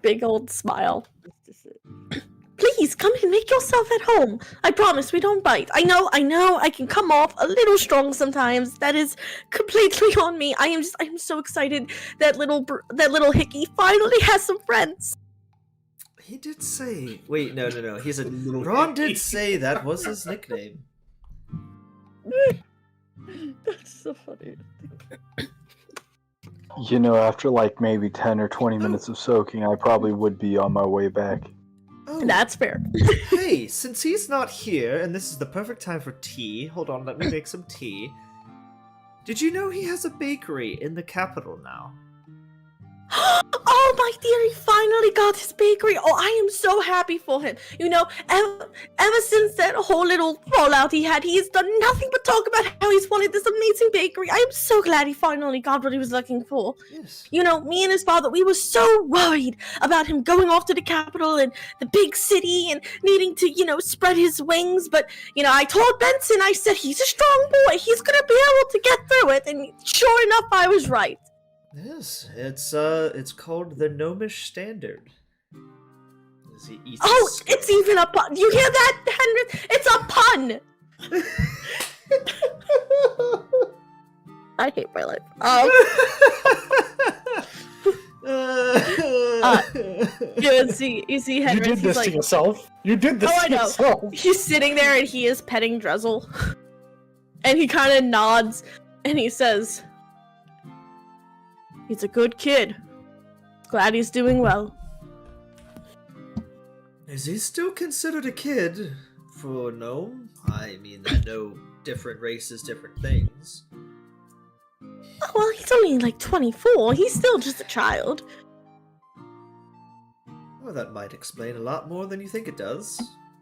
Big old smile. This is it. Please come and make yourself at home. I promise we don't bite. I know I can come off a little strong sometimes. That is completely on me. I am so excited that little Hickey finally has some friends. He did say. Wait, no. He said. Little Ron did Hickey. say that was his nickname. That's so funny. You know, after like maybe 10 or 20 minutes of soaking, I probably would be on my way back. Oh, That's fair. hey, since he's not here, and this is the perfect time for tea. Hold on, let me make some tea. Did you know he has a bakery in the capital now? Oh, my dear, he finally got his bakery. Oh, I am so happy for him. You know, ever since that whole little fallout he had, he's done nothing but talk about how he's wanted this amazing bakery. I am so glad he finally got what he was looking for. Yes. You know, me and his father, we were so worried about him going off to the capital and the big city and needing to, you know, spread his wings. But, you know, I told Benson, I said, he's a strong boy. He's going to be able to get through it. And sure enough, I was right. Yes, it's called the Gnomish Standard. Oh, it's even a pun. You hear that, Henry? It's a pun. I hate my life. You see, Henry. You did this to yourself. You did this to yourself. He's sitting there and he is petting Drezel, and he kind of nods and he says, "He's a good kid. Glad he's doing well." Is he still considered a kid for a gnome? I mean, I know different races, different things. Oh, well, he's only like 24. He's still just a child. Well, that might explain a lot more than you think it does.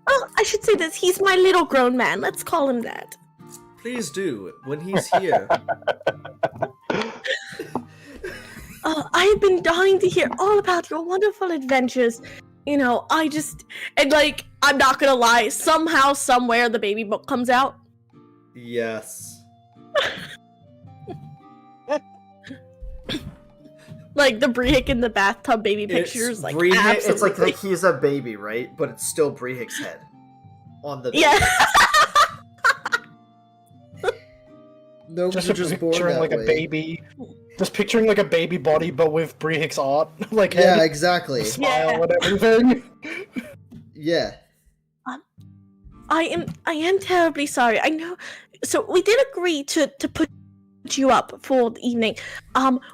Oh, I should say this. He's my little grown man. Let's call him that. Please do, when he's here. I have been dying to hear all about your wonderful adventures. You know, I'm not gonna lie, somehow, somewhere, the baby book comes out. Yes. Like, the Brehik in the bathtub baby pictures, like, Brehik, absolutely. it's like he's a baby, right? But it's still Brehik's head on the baby. Yeah. No, Just born picturing that like way. a baby. Just picturing like a baby body, but with Brehik's art, like Yeah, head, exactly. smile and everything. Yeah. I am terribly sorry. I know. So we did agree to put you up for the evening.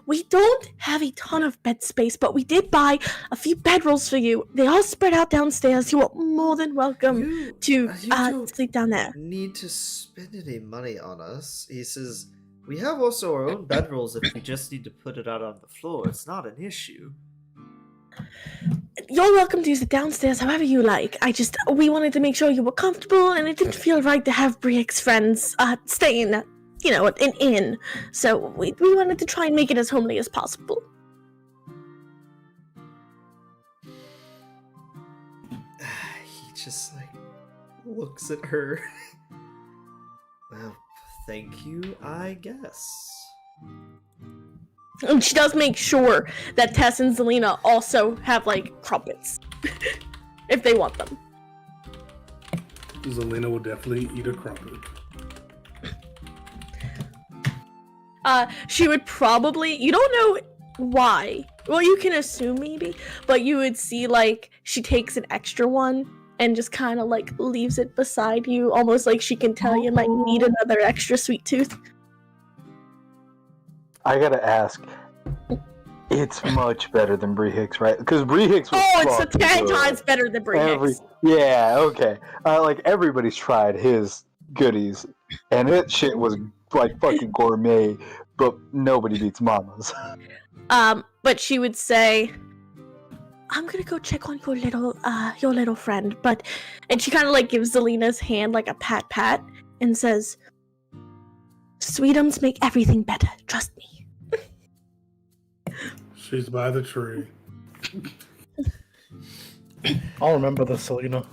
We don't have a ton of bed space, but we did buy a few bedrolls for you. They all spread out downstairs. You are more than welcome to don't sleep down there. need to spend any money on us. He says, we have also our own bedrolls if we just need to put it out on the floor. It's not an issue. You're welcome to use it downstairs however you like. We wanted to make sure you were comfortable, and it didn't feel right to have Brehik's friends stay in, you know, an inn. So we wanted to try and make it as homely as possible. He just, looks at her. Well, thank you, I guess. And she does make sure that Tess and Zelina also have, crumpets. If they want them. Zelina will definitely eat a crumpet. She would probably... You don't know why. Well, you can assume maybe. But you would see, she takes an extra one and just kind of, leaves it beside you. Almost like she can tell you might need another extra sweet tooth. I gotta ask. It's much better than Brehik's, right? Because Brehik's was Oh, it's 10 good. times better than Brehik's. Yeah, okay. Everybody's tried his goodies, and it shit was fucking gourmet, but nobody beats Mama's. But she would say, I'm gonna go check on your little friend, and she kind of gives Zelina's hand a pat and says, Sweetums make everything better, trust me. She's by the tree. I'll remember this, Selena.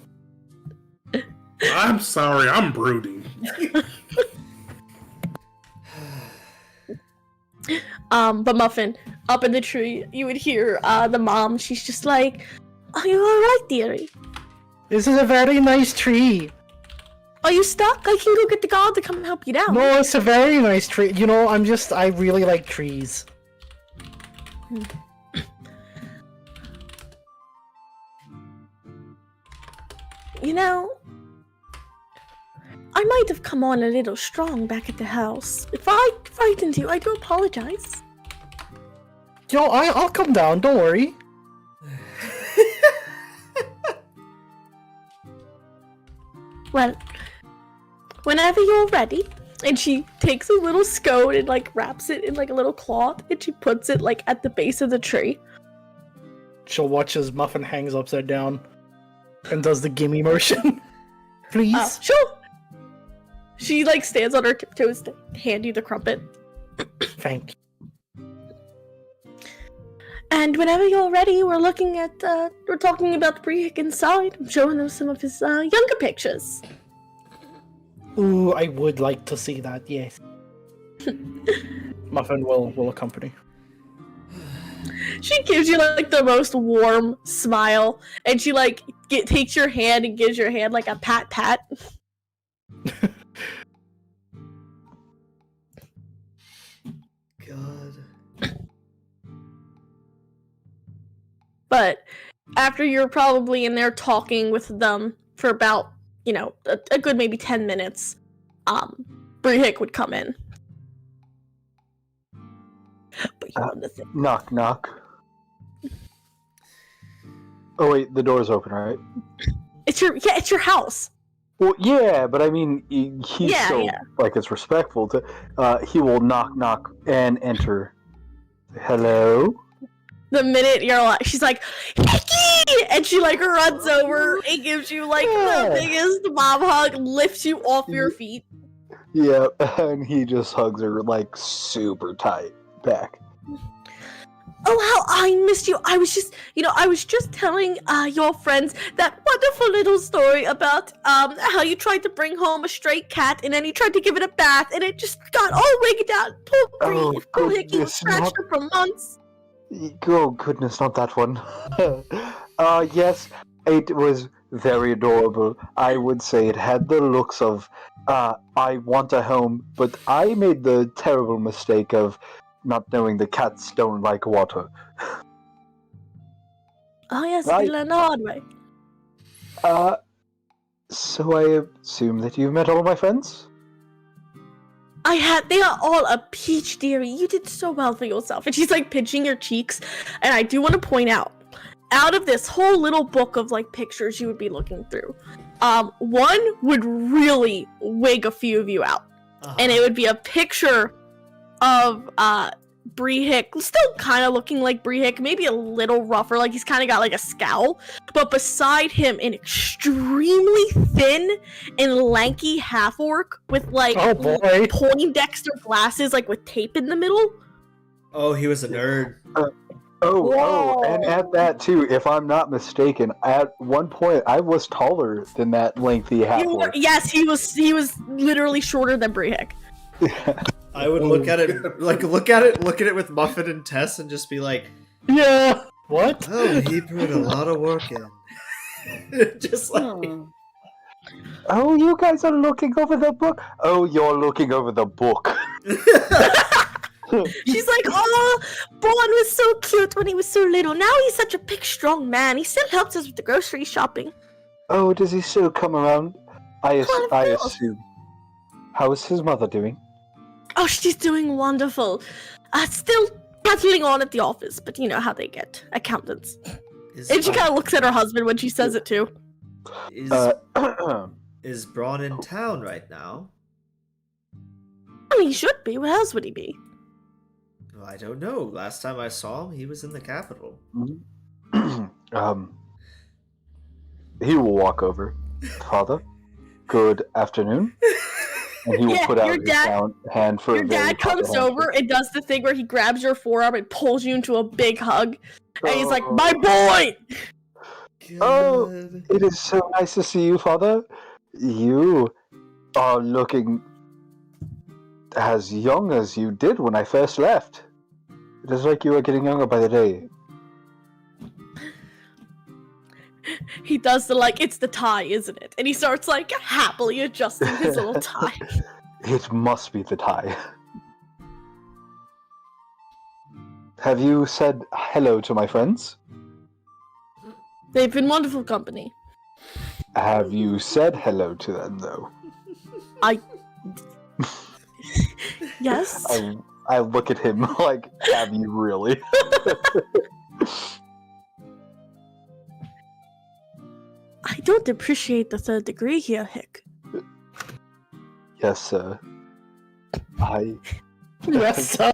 I'm sorry, I'm brooding. But Muffin, up in the tree, you would hear the mom. She's just like, "Are you alright, dearie? This is a very nice tree. Are you stuck? I can go get the guard to come help you down." No, it's a very nice tree. You know, I really like trees. You know, I might have come on a little strong back at the house. If I frightened you, I do apologize. Yo, I'll come down, don't worry. Well, whenever you're ready, And she takes a little scone and like wraps it in like a little cloth, and she puts it like at the base of the tree. She'll watch as Muffin hangs upside down and does the gimme motion. Please. Sure. She like stands on her tiptoes to hand you the crumpet. Thank you. And whenever you're ready, we're looking at, we're talking about Brehik inside. I'm showing them some of his younger pictures. Ooh, I would like to see that, yes. Muffin will accompany. She gives you like the most warm smile, and she like takes your hand and gives your hand like a pat. God. But after you're probably in there talking with them for about, a good maybe 10 minutes, Brehik would come in. But you want to think. Knock, knock. Oh wait, the door's open, right? It's your house. Well, yeah, but I mean, he's like it's respectful to. He will knock, knock, and enter. Hello. The minute you're like, she's like, Hickey! And she like runs over and gives you like the biggest mom hug, lifts you off your feet. Yeah, and he just hugs her like super tight back. Oh, how I missed you. I was just telling your friends that wonderful little story about how you tried to bring home a stray cat and then you tried to give it a bath and it just got all wigged out. Poor Hickey was scratched up for months. Oh goodness, not that one. Yes, it was very adorable. I would say it had the looks of I want a home, but I made the terrible mistake of not knowing the cats don't like water. Oh yes, you learned the hard way. So I assume that you've met all my friends? They are all a peach, dearie. You did so well for yourself. And she's like pinching your cheeks. And I do want to point out of this whole little book of like pictures you would be looking through, one would really wig a few of you out. And it would be a picture of Brehik, still kind of looking like Brehik, maybe a little rougher, like he's kind of got like a scowl, but beside him an extremely thin and lanky half-orc with like Poindexter glasses, like with tape in the middle. Oh, he was a nerd. And at that too, if I'm not mistaken, at one point I was taller than that lengthy half-orc. Yes, he was literally shorter than Brehik. I would look at it with Muffin and Tess and just be like, yeah, what? Oh, he put a lot of work in. Just like, oh, you guys are looking over the book? Oh, you're looking over the book. She's like, oh, Bon was so cute when he was so little. Now he's such a big, strong man. He still helps us with the grocery shopping. Oh, does he still come around? I assume. How is his mother doing? Oh, she's doing wonderful. Still battling on at the office, but you know how they get, accountants. And she kind of looks at her husband when she says it too. Is Braun in town right now? I mean, he should be. Where else would he be? Well, I don't know. Last time I saw him, he was in the capital. He will walk over. Father, good afternoon. And he will put out his hand for your dad comes over and does the thing where he grabs your forearm and pulls you into a big hug. And he's like, my boy! Oh, it is so nice to see you, Father. You are looking as young as you did when I first left. It is like you are getting younger by the day. He does it's the tie, isn't it? And he starts happily adjusting his little tie. It must be the tie. Have you said hello to my friends? They've been wonderful company. Have you said hello to them, though? Yes. I look at him like, have you really? I don't appreciate the third degree here, Hick. Yes, sir. Yes, sir.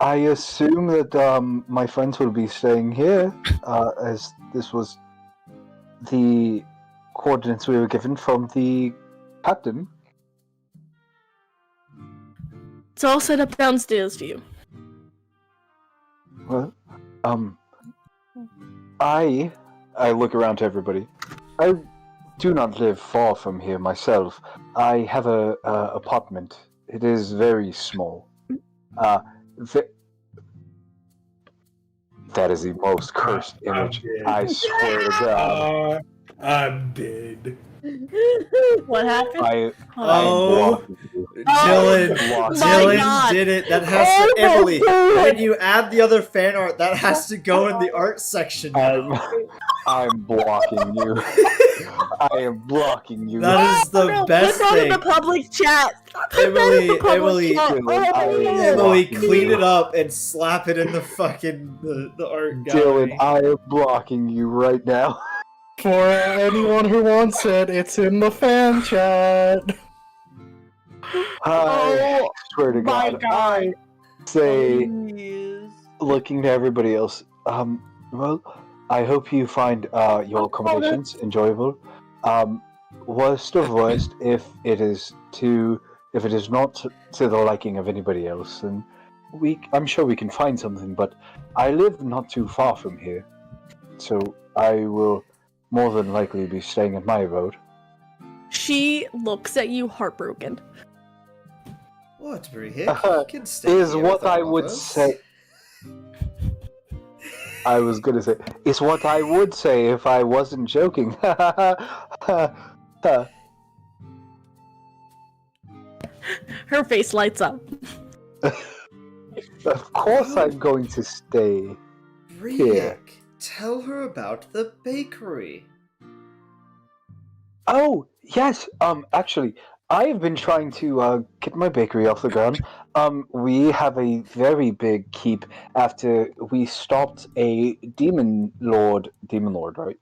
I assume that my friends will be staying here, as this was the coordinates we were given from the captain. It's all set up downstairs for you. Well, I look around to everybody. I do not live far from here myself. I have a apartment. It is very small. That is the most cursed image. I swear to God. I'm dead. What happened? Oh, Oh, Dylan did it. That has to, Emily. When you add the other fan art, that has to go in the art section now. I'm blocking you. I am blocking you. That is the best put thing. Put the public chat. Emily, Emily, clean it up and slap it in the fucking the art gallery. Dylan, I am blocking you right now. For anyone who wants it, it's in the fan chat. I swear to my God. God. I say, Yes. looking to everybody else, well, I hope you find your accommodations enjoyable. Worst of worst, if it is not to the liking of anybody else, then I'm sure we can find something. But I live not too far from here, so I will more than likely be staying at my abode. She looks at you heartbroken. What, Brihick? You can stay Is here what with I all of would us. say. I was gonna say, it's what I would say if I wasn't joking. Her face lights up. Of course I'm going to stay. Brihick, tell her about the bakery. Oh, yes, actually, I have been trying to get my bakery off the ground. We have a very big keep after we stopped a demon lord, right?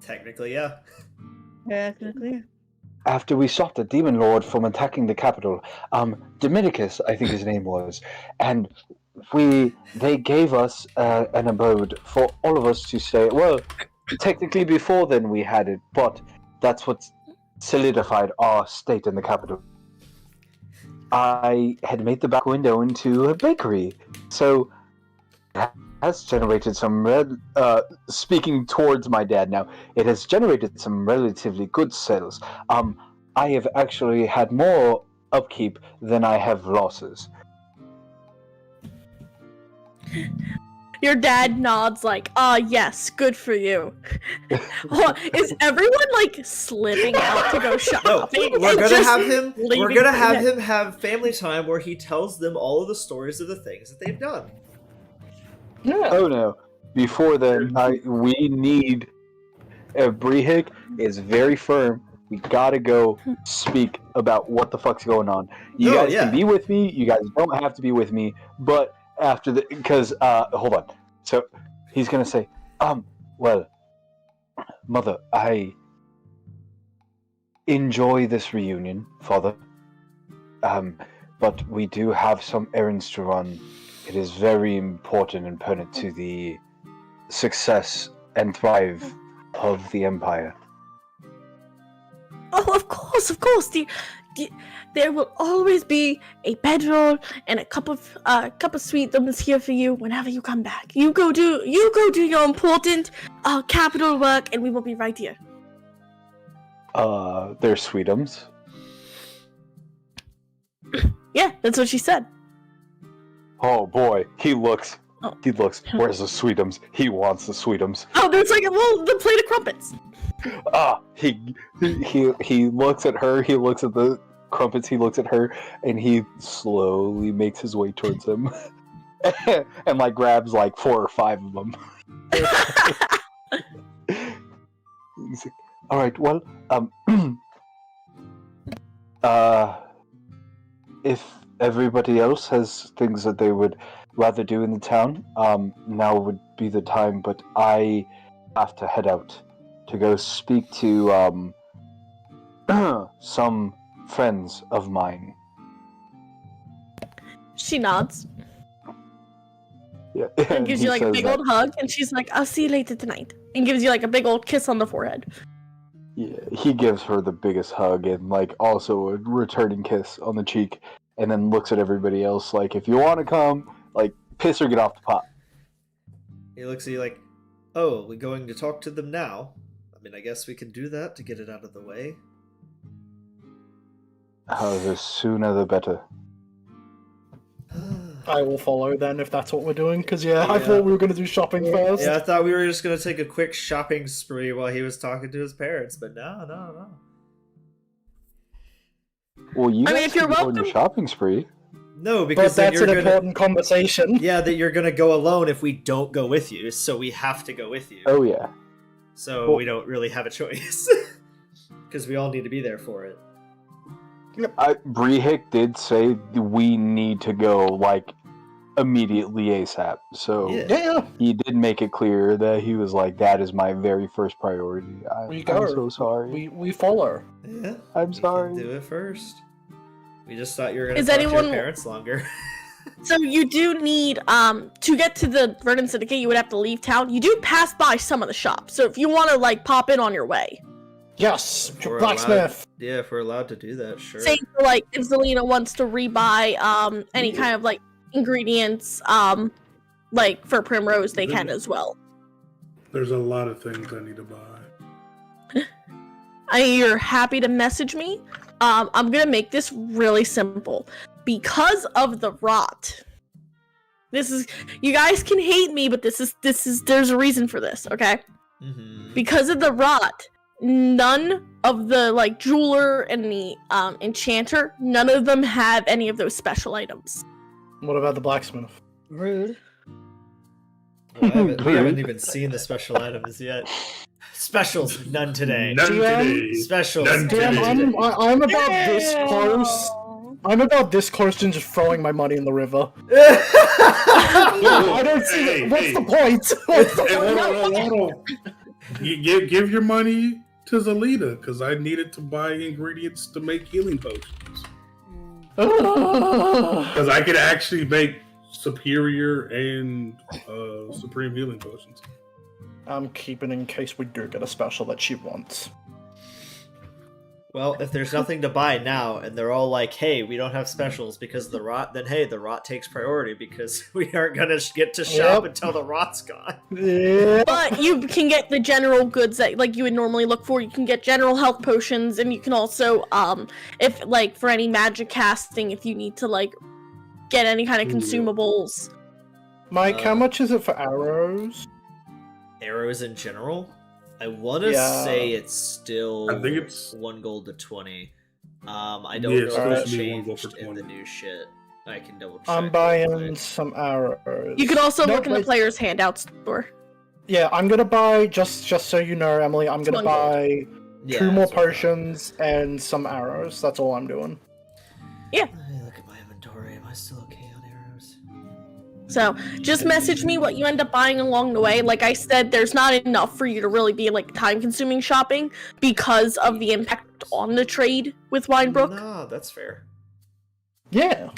Technically, yeah. Technically. After we stopped a demon lord from attacking the capital, Dominicus, I think his name was, and they gave us an abode for all of us to stay. Well, technically before then we had it, but that's what solidified our state in the capital. I had made the back window into a bakery, so it has generated some speaking towards my dad now, it has generated some relatively good sales. I have actually had more upkeep than I have losses. Your dad nods like, yes, good for you. Is everyone like slipping out to go No, shopping? we're and gonna just have him. We're leaving gonna for have the- him have family time where he tells them all of the stories of the things that they've done. Yeah. Oh no! Before then, we need. Brehig is very firm. We gotta go speak about what the fuck's going on. You No, guys yeah. can be with me. You guys don't have to be with me. But after because hold on. So he's gonna say, well, mother, I enjoy this reunion, father. But we do have some errands to run. It is very important and pertinent to the success and thrive of the Empire. Oh, of course. There will always be a bedroll and a cup of sweetums here for you whenever you come back. You go do your important capital work, and we will be right here. They're sweetums. Yeah, that's what she said. Oh boy, he looks. Oh. He looks. Where's the sweetums? He wants the sweetums. Oh, there's the plate of crumpets. He looks at her. He looks at the crumpets. He looks at her, and he slowly makes his way towards him, and like grabs like 4 or 5 of them. He's like, all right. Well, if everybody else has things that they would rather do in the town, now would be the time. But I have to head out to go speak to Some friends of mine. She nods Yeah. and gives he you like a says big that- old hug, and she's like, "I'll see you later tonight," and gives you like a big old kiss on the forehead. Yeah, he gives her the biggest hug and like also a returning kiss on the cheek, and then looks at everybody else like, if you want to come, like, piss or get off the pot. He looks at you like, "Oh, we're going to talk to them now? I mean, I guess we can do that to get it out of the way." The sooner the better. I will follow then if that's what we're doing, because I Yeah. thought we were going to do shopping first. Yeah, I thought we were just going to take a quick shopping spree while he was talking to his parents, but no. Well, you I mean, guys if you're can go on your welcome- shopping spree. No, But because then that's you're an gonna... important conversation. Yeah, that you're going to go alone if we don't go with you, so we have to go with you. Oh yeah. So Well- we don't really have a choice. Because we all need to be there for it. Brehik did say we need to go like immediately ASAP. So Yeah. Yeah, he did make it clear that he was like, "That is my very first priority." We I'm go. so sorry. we follow. Yeah. I'm You sorry. can do it first. We just thought you were going to Is talk to anyone- your parents longer. So you do need to get to the Verdant Syndicate, you would have to leave town. You do pass by some of the shops, so if you want to like pop in on your way. Yes, We're blacksmith. Yeah, if we're allowed to do that, sure. Say for like if Zelina wants to rebuy any kind of like ingredients like for Primrose, they can as well. There's a lot of things I need to buy. You're happy to message me. I'm gonna make this really simple. Because of the rot. This is, you guys can hate me, but this is there's a reason for this, okay? Mm-hmm. Because of the rot, none of the like jeweler and the enchanter, none of them have any of those special items. What about the blacksmith? Rude. We haven't even seen the special items yet. Specials, none today. None DM? today. Specials. None Damn, today. I'm about this close. I'm about this close to just throwing my money in the river. I don't see Hey, what's hey. the point? What's the Hey, point? hold on. You give your money to Zelina, because I needed to buy ingredients to make healing potions. Because I could actually make superior and supreme healing potions. I'm keeping in case we do get a special that she wants. Well, if there's nothing to buy now, and they're all like, "Hey, we don't have specials because of the rot," then hey, the rot takes priority because we aren't gonna get to shop Yep. until the rot's gone. Yeah. But you can get the general goods that like you would normally look for. You can get general health potions, and you can also if like for any magic casting, if you need to like get any kind of consumables. Mike, how much is it for arrows? Arrows in general, I want to Yeah. say it's still. I think it's- 1 gold to 20. I don't Yeah, know it's if supposed it's to be 1 gold changed for in the 20. new shit. I can double check. I'm real buying quick. some arrows. You can also No, look in the wait. player's handout store. Yeah, I'm gonna buy just so you know, Emily. I'm gonna 1 gold. buy Yeah, 2 more that's what I thought. potions and some arrows. That's all I'm doing. Hey, look at my inventory. Am I still okay on arrows? So just message me what you end up buying along the way. Like I said, there's not enough for you to really be like time-consuming shopping because of the impact on the trade with Wynbrook. Nah, that's fair. Yeah.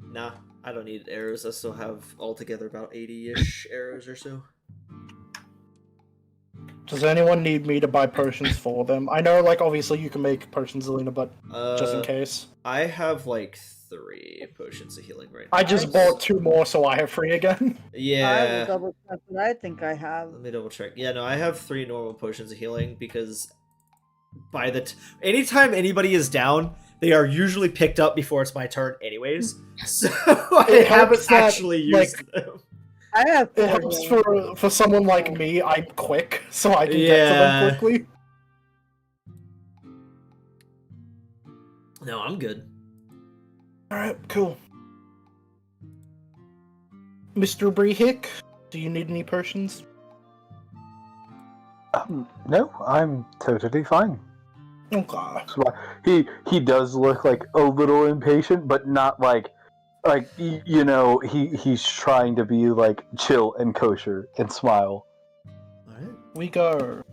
Nah, I don't need arrows. I still have altogether about 80-ish arrows or so. Does anyone need me to buy potions for them? I know, like, obviously you can make potions, Zelina, but just in case. I have like 3 potions of healing right now. I just bought 2 more, so I have 3 again. I will Yeah. double check what I think I have. Let me double check. Yeah, no, I have 3 normal potions of healing because by the anytime anybody is down, they are usually picked up before it's my turn, anyways. So I It haven't helps that, actually used them. I have It 4 helps healing. for someone like me. I'm quick, so I can get to Yeah. them quickly. No, I'm good. Alright, cool. Mr. Brehik, do you need any potions? No, I'm totally fine. Okay. So, he does look like a little impatient, but not like you know, he's trying to be like chill and kosher and smile. Alright. We go.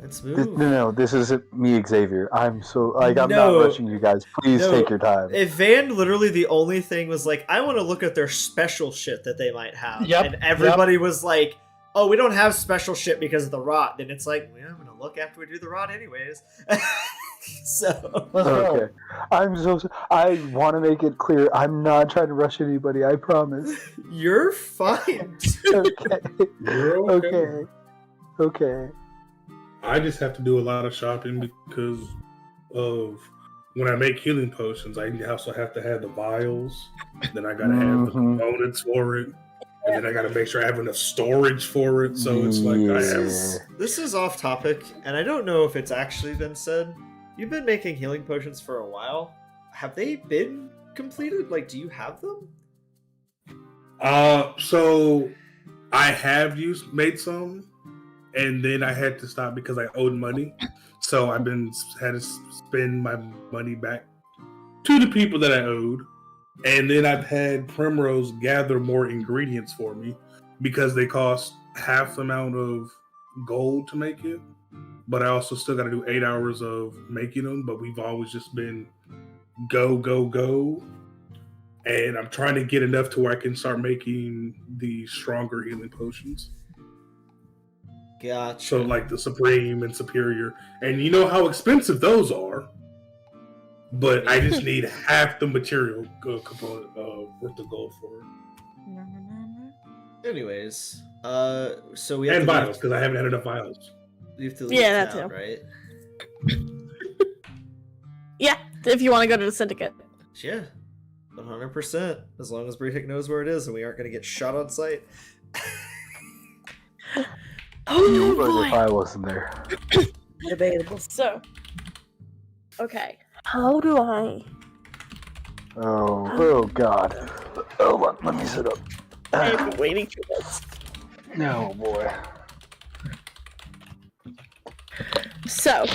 Let's move. No, this isn't me, Xavier. I'm not No. rushing you guys. Please No, take your time. If Van literally the only thing was like, I want to look at their special shit that they might have. Yep, And everybody was like, oh, we don't have special shit because of the rot. Then it's like, well, I'm going to look after we do the rot anyways. So. Let's go. Okay. I want to make it clear. I'm not trying to rush anybody. I promise. You're fine. Okay. You're okay. Okay. Okay. I just have to do a lot of shopping because of when I make healing potions. I also have to have the vials. Then I gotta have the components for it, and then I gotta make sure I have enough storage for it. So it's like I have. This is off topic, and I don't know if it's actually been said. You've been making healing potions for a while. Have they been completed? Like, do you have them? So I have made some. And then I had to stop because I owed money. So had to spend my money back to the people that I owed. And then I've had Primrose gather more ingredients for me because they cost half the amount of gold to make it. But I also still got to do 8 hours of making them. But we've always just been go, go, go. And I'm trying to get enough to where I can start making the stronger healing potions. Gotcha. So like the Supreme and Superior. And you know how expensive those are. But I just need half the material component worth the gold for it. Anyways, so we have and to vials, because I haven't had enough vials. leave to leave Yeah, that town, too. right? Yeah, if you want to go to the Syndicate. Yeah, 100%. As long as Brehik knows where it is and we aren't going to get shot on sight. You would boy. if I wasn't there. Debatable. So, okay. How do I? Oh God. Hold on, let me sit up. I've been waiting for this. Oh boy. So,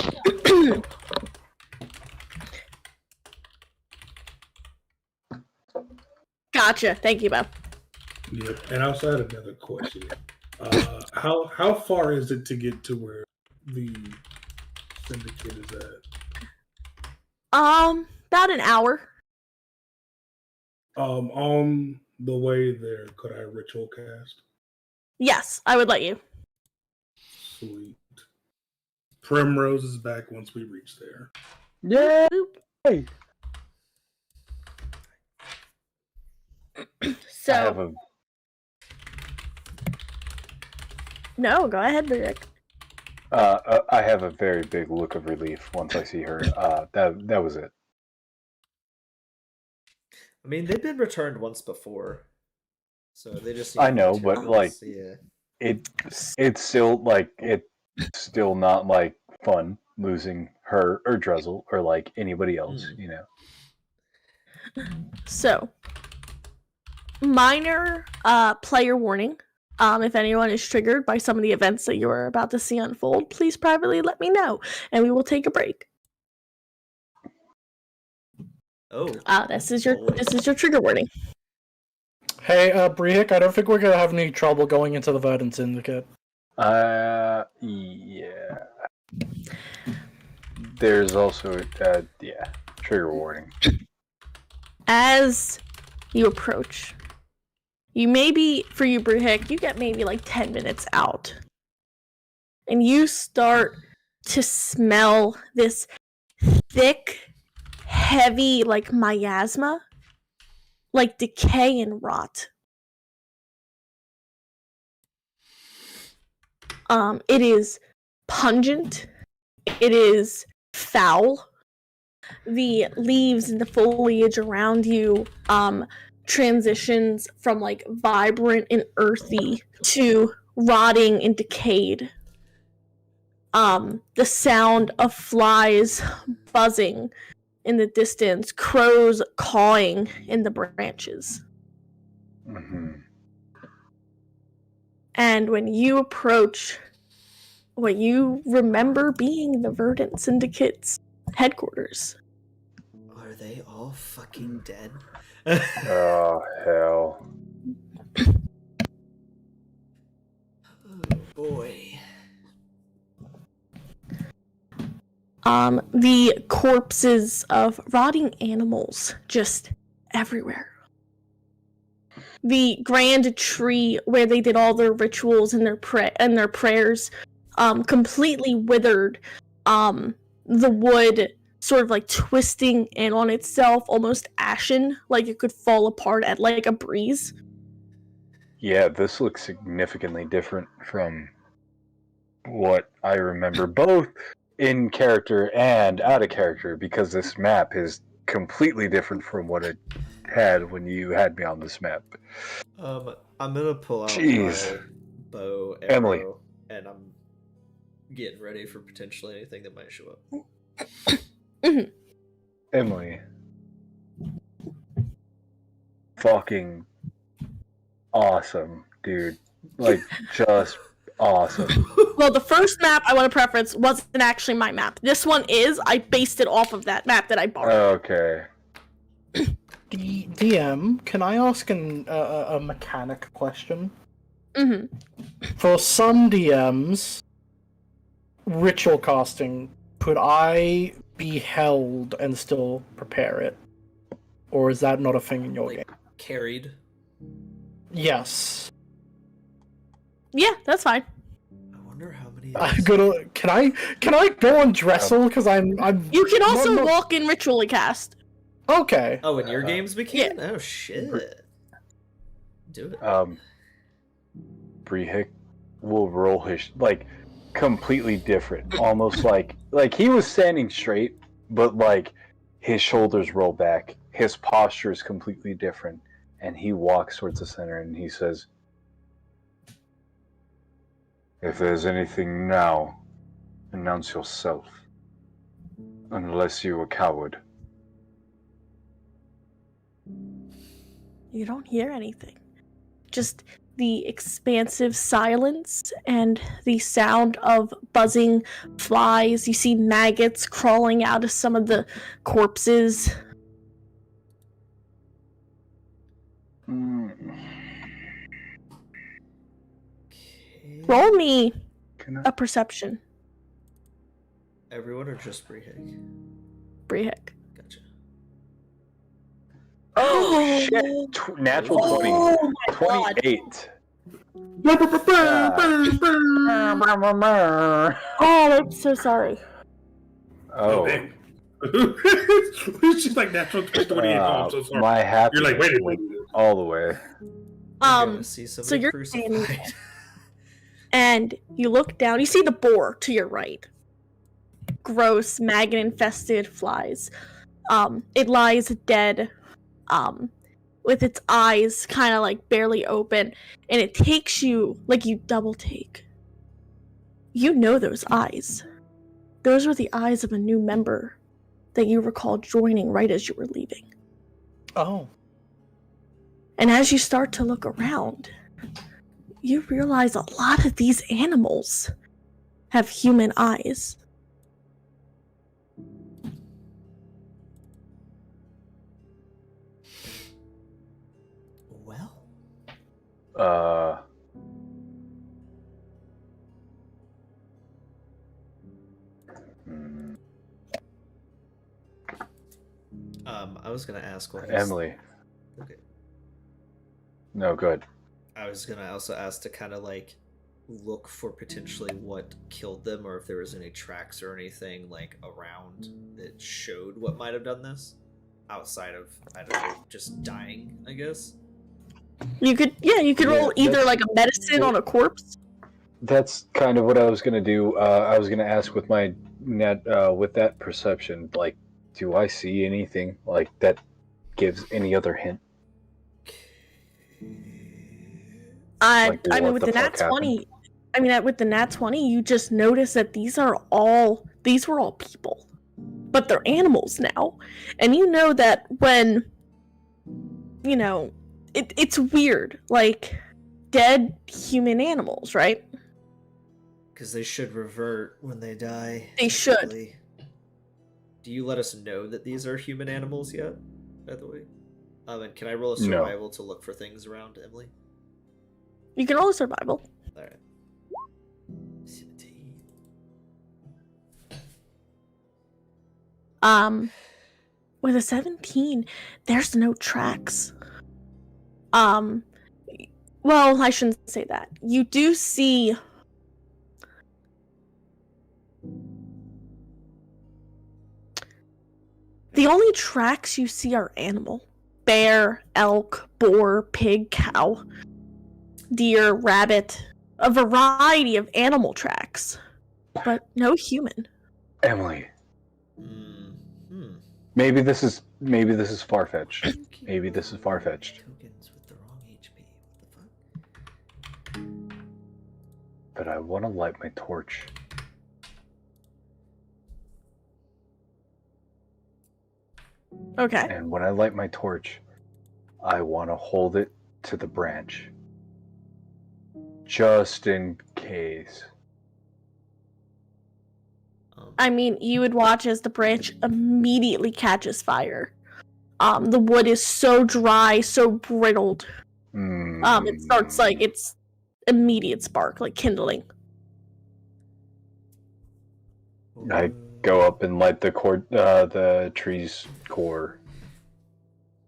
gotcha. Thank you, Bo. Yep. And I also had another question. How far is it to get to where the Syndicate is at? About an hour. On the way there, could I ritual cast? Yes, I would let you. Sweet. Primrose is back once we reach there. Yeah. Hey. So, I have a no, go ahead, Rick. I have a very big look of relief once I see her. That was it. I mean, they've been returned once before. So they just I know, but materials, yeah. it's still like it's still not like fun losing her or Drezel or like anybody else, you know. So, minor player warning. If anyone is triggered by some of the events that you are about to see unfold, please privately let me know, and we will take a break. Oh. This is your trigger warning. Hey, Brehik, I don't think we're gonna have any trouble going into the Verdant Syndicate. Yeah. There's also trigger warning. As you approach, you maybe, for you, Brehik, you get maybe like 10 minutes out. And you start to smell this thick, heavy, like miasma, like decay and rot. It is pungent. It is foul. The leaves and the foliage around you transitions from like vibrant and earthy to rotting and decayed. The sound of flies buzzing in the distance, crows cawing in the branches. Mm-hmm. And when you approach what you remember being the Verdant Syndicate's headquarters. Are they all fucking dead? Oh hell. Oh boy. The corpses of rotting animals just everywhere. The grand tree where they did all their rituals and their prayers, completely withered. The wood sort of like twisting in on itself, almost ashen, like it could fall apart at like a breeze. Yeah, this looks significantly different from what I remember, both in character and out of character, because this map is completely different from what it had when you had me on this map. I'm gonna pull out Jeez. my bow, arrow, Emily. and I'm getting ready for potentially anything that might show up. Emily. Fucking awesome, dude. Like, just awesome. Well, the first map I want to preference wasn't actually my map. This one is. I based it off of that map that I borrowed. Okay. DM, can I ask a mechanic question? Mm-hmm. For some DMs, ritual casting, could I be held and still prepare it? Or is that not a thing in your Like, game? carried. Yes. Yeah, that's fine. I wonder how many. I'm gonna. Can I go on Dressel? Because I'm. You can also not- walk in ritually cast. Okay. Oh, in your games we can? Oh shit. Do it. Brehik will roll his like completely different, almost like he was standing straight, but like his shoulders roll back, his posture is completely different, and he walks towards the center and he says, "If there's anything now, announce yourself, unless you're a coward." You don't hear anything. Just the expansive silence and the sound of buzzing flies. You see maggots crawling out of some of the corpses. Roll me Can I? a perception, Everyone or just Brehik? Brehik. Gotcha. Oh shit! Natural 20. Oh my god. 28. Oh, I'm so sorry. Oh. man. She's like natural 28. Oh, I'm so sorry. My happiness You're like, wait a went minute. all the way. I'm gonna see somebody you're crucified. And you look down, you see the boar to your right. Gross, maggot-infested flies. It lies dead, with its eyes kind of like barely open, and it takes you, like you double take. You know those eyes. Those were the eyes of a new member that you recall joining right as you were leaving. Oh. And as you start to look around, you realize a lot of these animals have human eyes. Well, hmm. I was gonna ask what Emily. Okay. No, good. I was gonna also ask to kind of like look for potentially what killed them, or if there was any tracks or anything like around that showed what might have done this, outside of, I don't know, just dying, I guess. You could roll either that's- like a medicine on a corpse. That's kind of what I was gonna do. I was gonna ask with my with that perception, like, do I see anything like that gives any other hint? Like, I mean, what with the the nat fuck 20, with the nat 20, you just notice that these were all people, but they're animals now, and you know that when, it's weird, like dead human animals, right? Because they should revert when they die. They should. technically. Do you let us know that these are human animals yet, by the way? And can I roll a No. survival to look for things around, Emily? You can roll a survival. Alright. 17. With a 17, there's no tracks. Well, I shouldn't say that. You do see the only tracks you see are animal. Bear, elk, boar, pig, cow, deer, rabbit, a variety of animal tracks, but no human. Emily, Hmm. maybe this is far-fetched. Maybe this is far-fetched. Tokens with the wrong HP. What the fuck? But I want to light my torch. Okay. And when I light my torch, I want to hold it to the branch. Just in case. I mean, you would watch as the branch immediately catches fire. The wood is so dry, so brittled. It starts like it's immediate spark, like kindling. I go up and light the tree's core.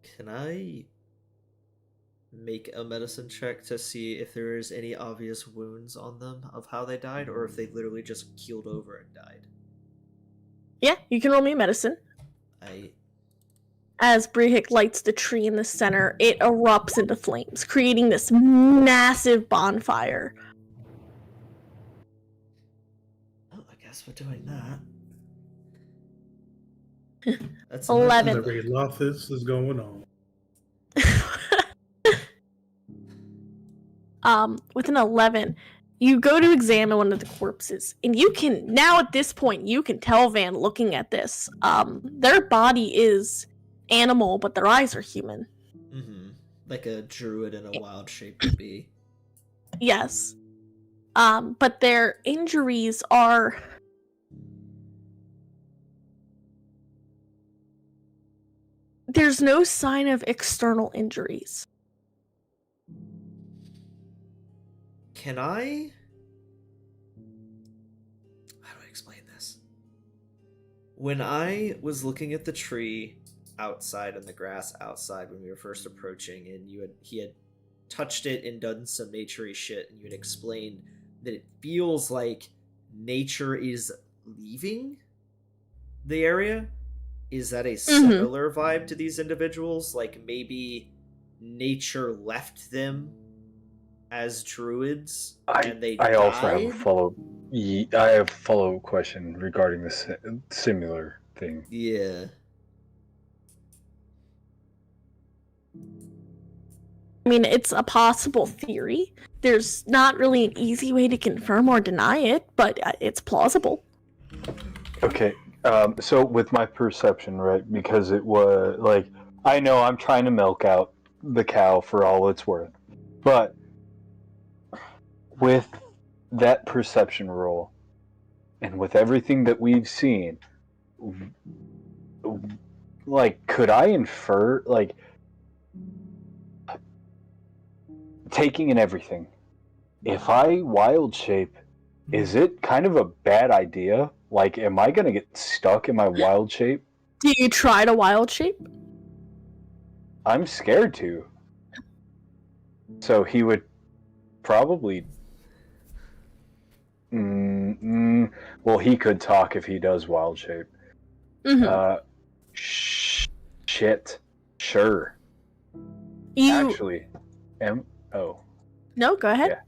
Can I make a medicine check to see if there is any obvious wounds on them of how they died, or if they literally just keeled over and died? Yeah, you can roll me a medicine. As Brihik lights the tree in the center, it erupts into flames, creating this massive bonfire. Oh, I guess we're doing that. That's 11. The Lothis is going on. With an 11, you go to examine one of the corpses, and you can, now at this point, you can tell, Van, looking at this, their body is animal, but their eyes are human. Mm-hmm. Like a druid in a wild shape would be. Yes. But their injuries are... There's no sign of external injuries. Can I... How do I explain this? When I was looking at the tree outside and the grass outside when we were first approaching, and he had touched it and done some naturey shit, and you had explained that it feels like nature is leaving the area. Is that a similar vibe to these individuals? Like maybe nature left them as druids and they died? I also have a follow question regarding this similar thing. Yeah. I mean, it's a possible theory. There's not really an easy way to confirm or deny it, but it's plausible. Okay, so with my perception, right, because it was, like, I know I'm trying to milk out the cow for all it's worth, but with that perception roll, and with everything that we've seen, like, could I infer, like, taking in everything, if I wild shape, is it kind of a bad idea? Like, am I gonna get stuck in my wild shape? Do you try to wild shape? I'm scared to. So he would probably... well, he could talk if he does wild shape. Shit. Sure. Actually, oh. No, go ahead.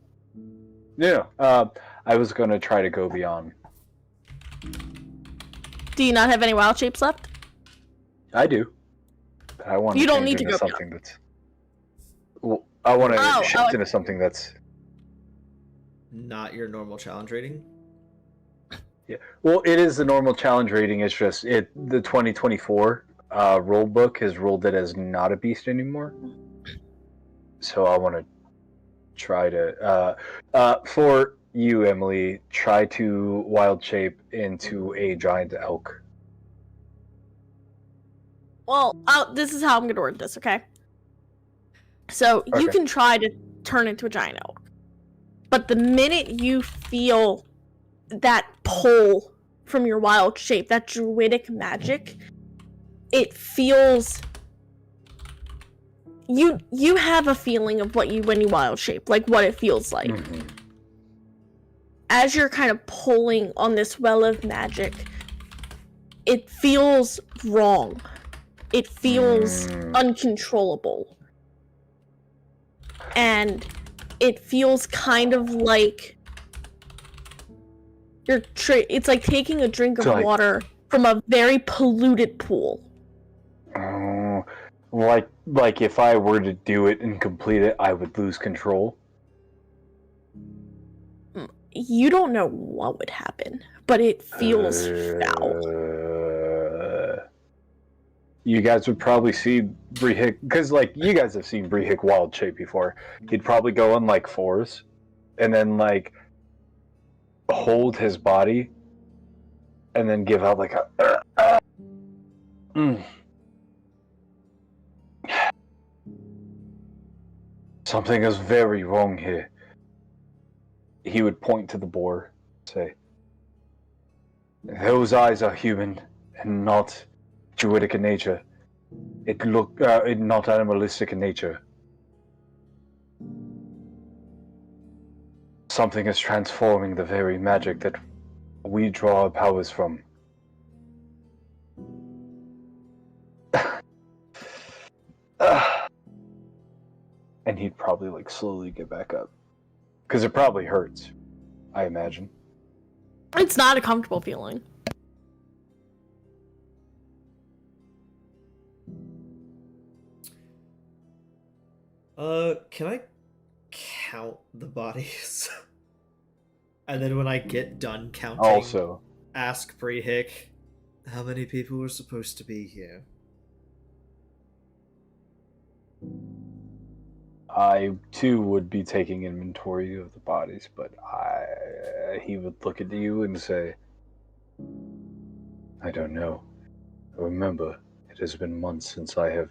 Yeah. I was gonna try to go beyond. Do you not have any wild shapes left? I do. But I want to You don't change need to into go something that's... Well, I want to shift into something that's... Not your normal challenge rating? Yeah. Well, it is the normal challenge rating. It's just the 2024 rule book has ruled it as not a beast anymore. So I want to try to for you, Emily, try to wild shape into a giant elk. Well, this is how I'm gonna word this, okay? So you can try to turn into a giant elk, but the minute you feel that pull from your wild shape, that druidic magic, it feels... You have a feeling of when you wild shape, like what it feels like. Mhm. As you're kind of pulling on this well of magic, it feels wrong. It feels uncontrollable. And it feels kind of like it's like taking a drink of water from a very polluted pool. Oh, like if I were to do it and complete it, I would lose control. You don't know what would happen, but it feels foul. You guys would probably see Brehik, because like you guys have seen Brehik wild shape before. He'd probably go on like fours, and then like hold his body, and then give out like a. Something is very wrong here. He would point to the boar, say, "Those eyes are human and not druidic in nature. Not animalistic in nature. Something is transforming the very magic that we draw our powers from." And he'd probably like slowly get back up. Because it probably hurts, I imagine. It's not a comfortable feeling. Can I count the bodies? And then when I get done counting, Also, ask Brehik, how many people were supposed to be here? I too would be taking inventory of the bodies, but he would look at you and say, "I don't know. Remember, it has been months since I have,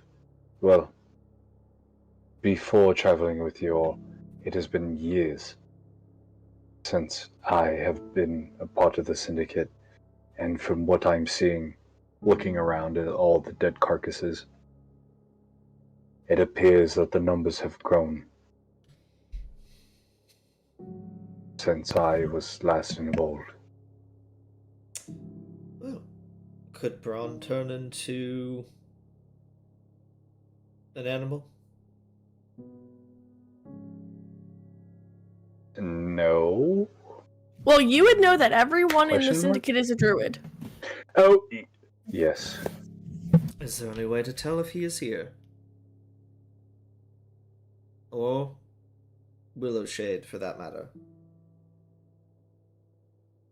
well, before traveling with you all, it has been years since I have been a part of the Syndicate, and from what I'm seeing, looking around at all the dead carcasses, it appears that the numbers have grown since I was last involved." Well, could Braun turn into an animal? No. Well, you would know that everyone in the Question mark? Syndicate is a druid. Oh, yes. Is there any way to tell if he is here? Or Willowshade, for that matter.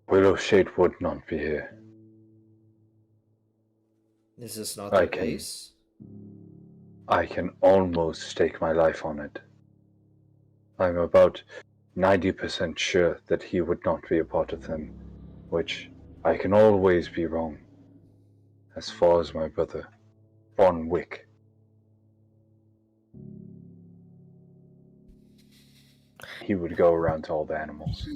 Willowshade would not be here. Is this not I their can- base? I can almost stake my life on it. I'm about 90% sure that he would not be a part of them, which I can always be wrong. As far as my brother, Von Wick. He would go around to all the animals.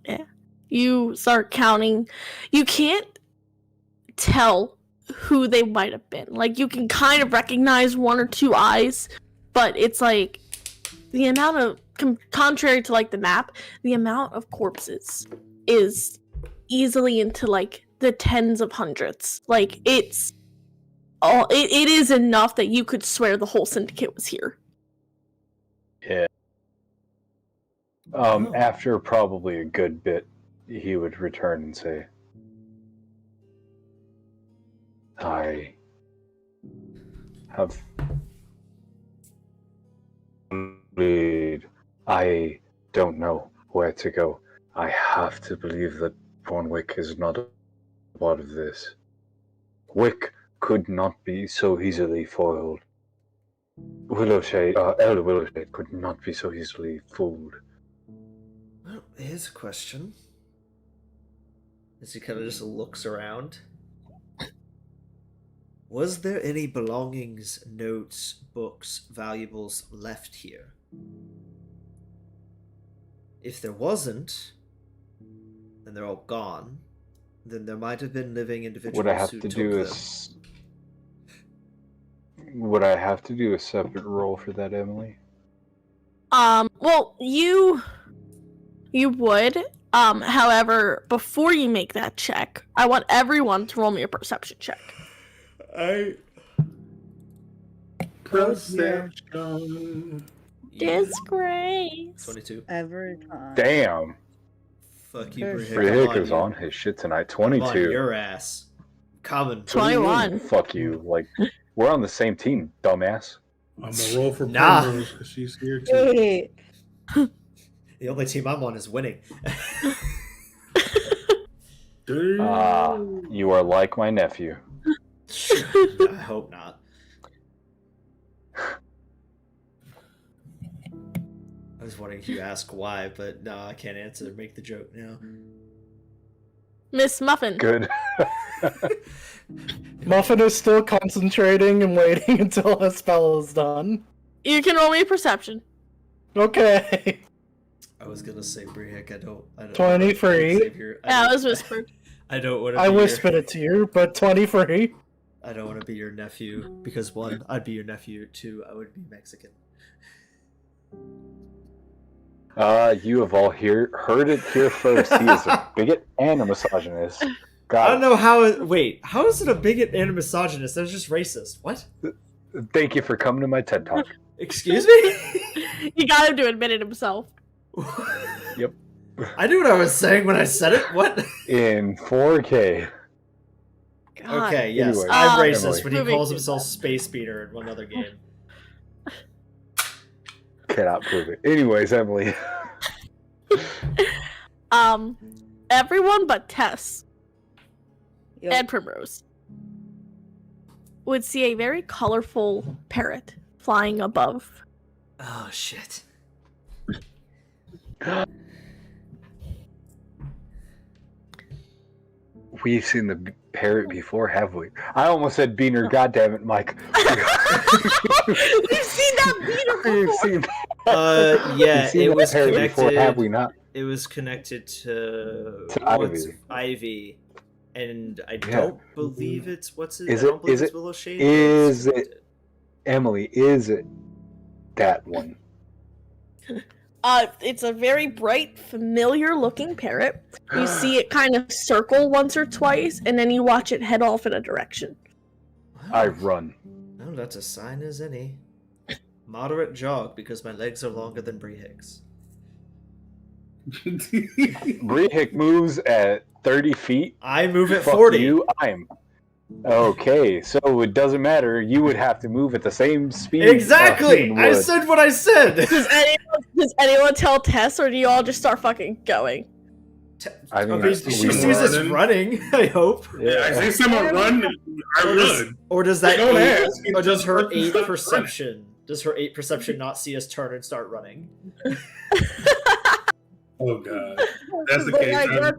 Yeah. You start counting. You can't tell who they might have been. Like, you can kind of recognize one or two eyes, but it's like the amount of, contrary to like the map, the amount of corpses is easily into like the tens of hundreds. Like, it's all, it is enough that you could swear the whole syndicate was here. Yeah. After probably a good bit, he would return and say, "I have lead. I don't know where to go. I have to believe that Von Wick is not a part of this. Wick could not be so easily foiled. Willowshade, Elder Willowshade could not be so easily fooled." Well, here's a question. As he kind of just looks around. Was there any belongings, notes, books, valuables left here? If there wasn't, and they're all gone, then there might have been living individuals What I have who to took do them. is. Would I have to do a separate roll for that, Emily? Well, you would. However, before you make that check, I want everyone to roll me a perception check. Perception. Disgrace. 22. Every time. Damn. Fuck you, There's- Brihick. Brihick is on his shit tonight. I'm on 22. your ass. Coming. 21. Fuck you. Like, we're on the same team, dumbass. I'm gonna roll for Nah. Primrose because she's here too. Wait. The only team I'm on is winning. Damn. You are like my nephew. I hope not. I was wondering if you ask why, but no, I can't answer. Make the joke now. Miss Muffin. Good. Muffin is still concentrating and waiting until her spell is done. You can roll me a perception. Okay. I was gonna say Brihick. I don't. 23. Yeah, it was whispered. I don't want to. I whispered it to you, but 23. I don't want to be your nephew because one, I'd be your nephew. Two, I would be Mexican. You have all heard it here first. He is a bigot and a misogynist. I don't know how. Wait, how is it a bigot and a misogynist? That's just racist. What? Thank you for coming to my TED Talk. Excuse me? You got him to admit it himself. Yep. I knew what I was saying when I said it. What? In 4K. God. Okay, yes, Anyway, I'm Emily. racist when he Moving calls to himself that. Space Beater in one other game. Cannot prove it. Anyways, Emily. Everyone but Tess Yep. and Primrose would see a very colorful parrot flying above. Oh shit. We've seen the parrot before, have we? I almost said Beaner. Goddammit, Mike. We've seen that beater We've before. seen, Yeah, we've seen it that was parrot before, have connected. we not? It was connected to Ivy. Ivy, and I Yeah. don't believe it's what's it? Is I don't it- believe is it's it- Willow Shade. is but it's it- Emily, is it that one? It's a very bright, familiar-looking parrot. You see it kind of circle once or twice, and then you watch it head off in a direction. connected. I run. No, that's a sign as any. Moderate jog because my legs are longer than Brihick's. Brihick moves at 30 feet. I move at Fuck 40. you, I'm. Okay, so it doesn't matter. You would have to move at the same speed. Exactly. human I would. said what I said. Does anyone tell Tess, or do you all just start fucking going? I mean, Okay, she sees us running. I hope. Yeah, I see someone run, I run. Or does that Don't eight, ask. or does her Just eight stop perception? Does her eight perception not see us turn and start running? Oh god, that's the But case.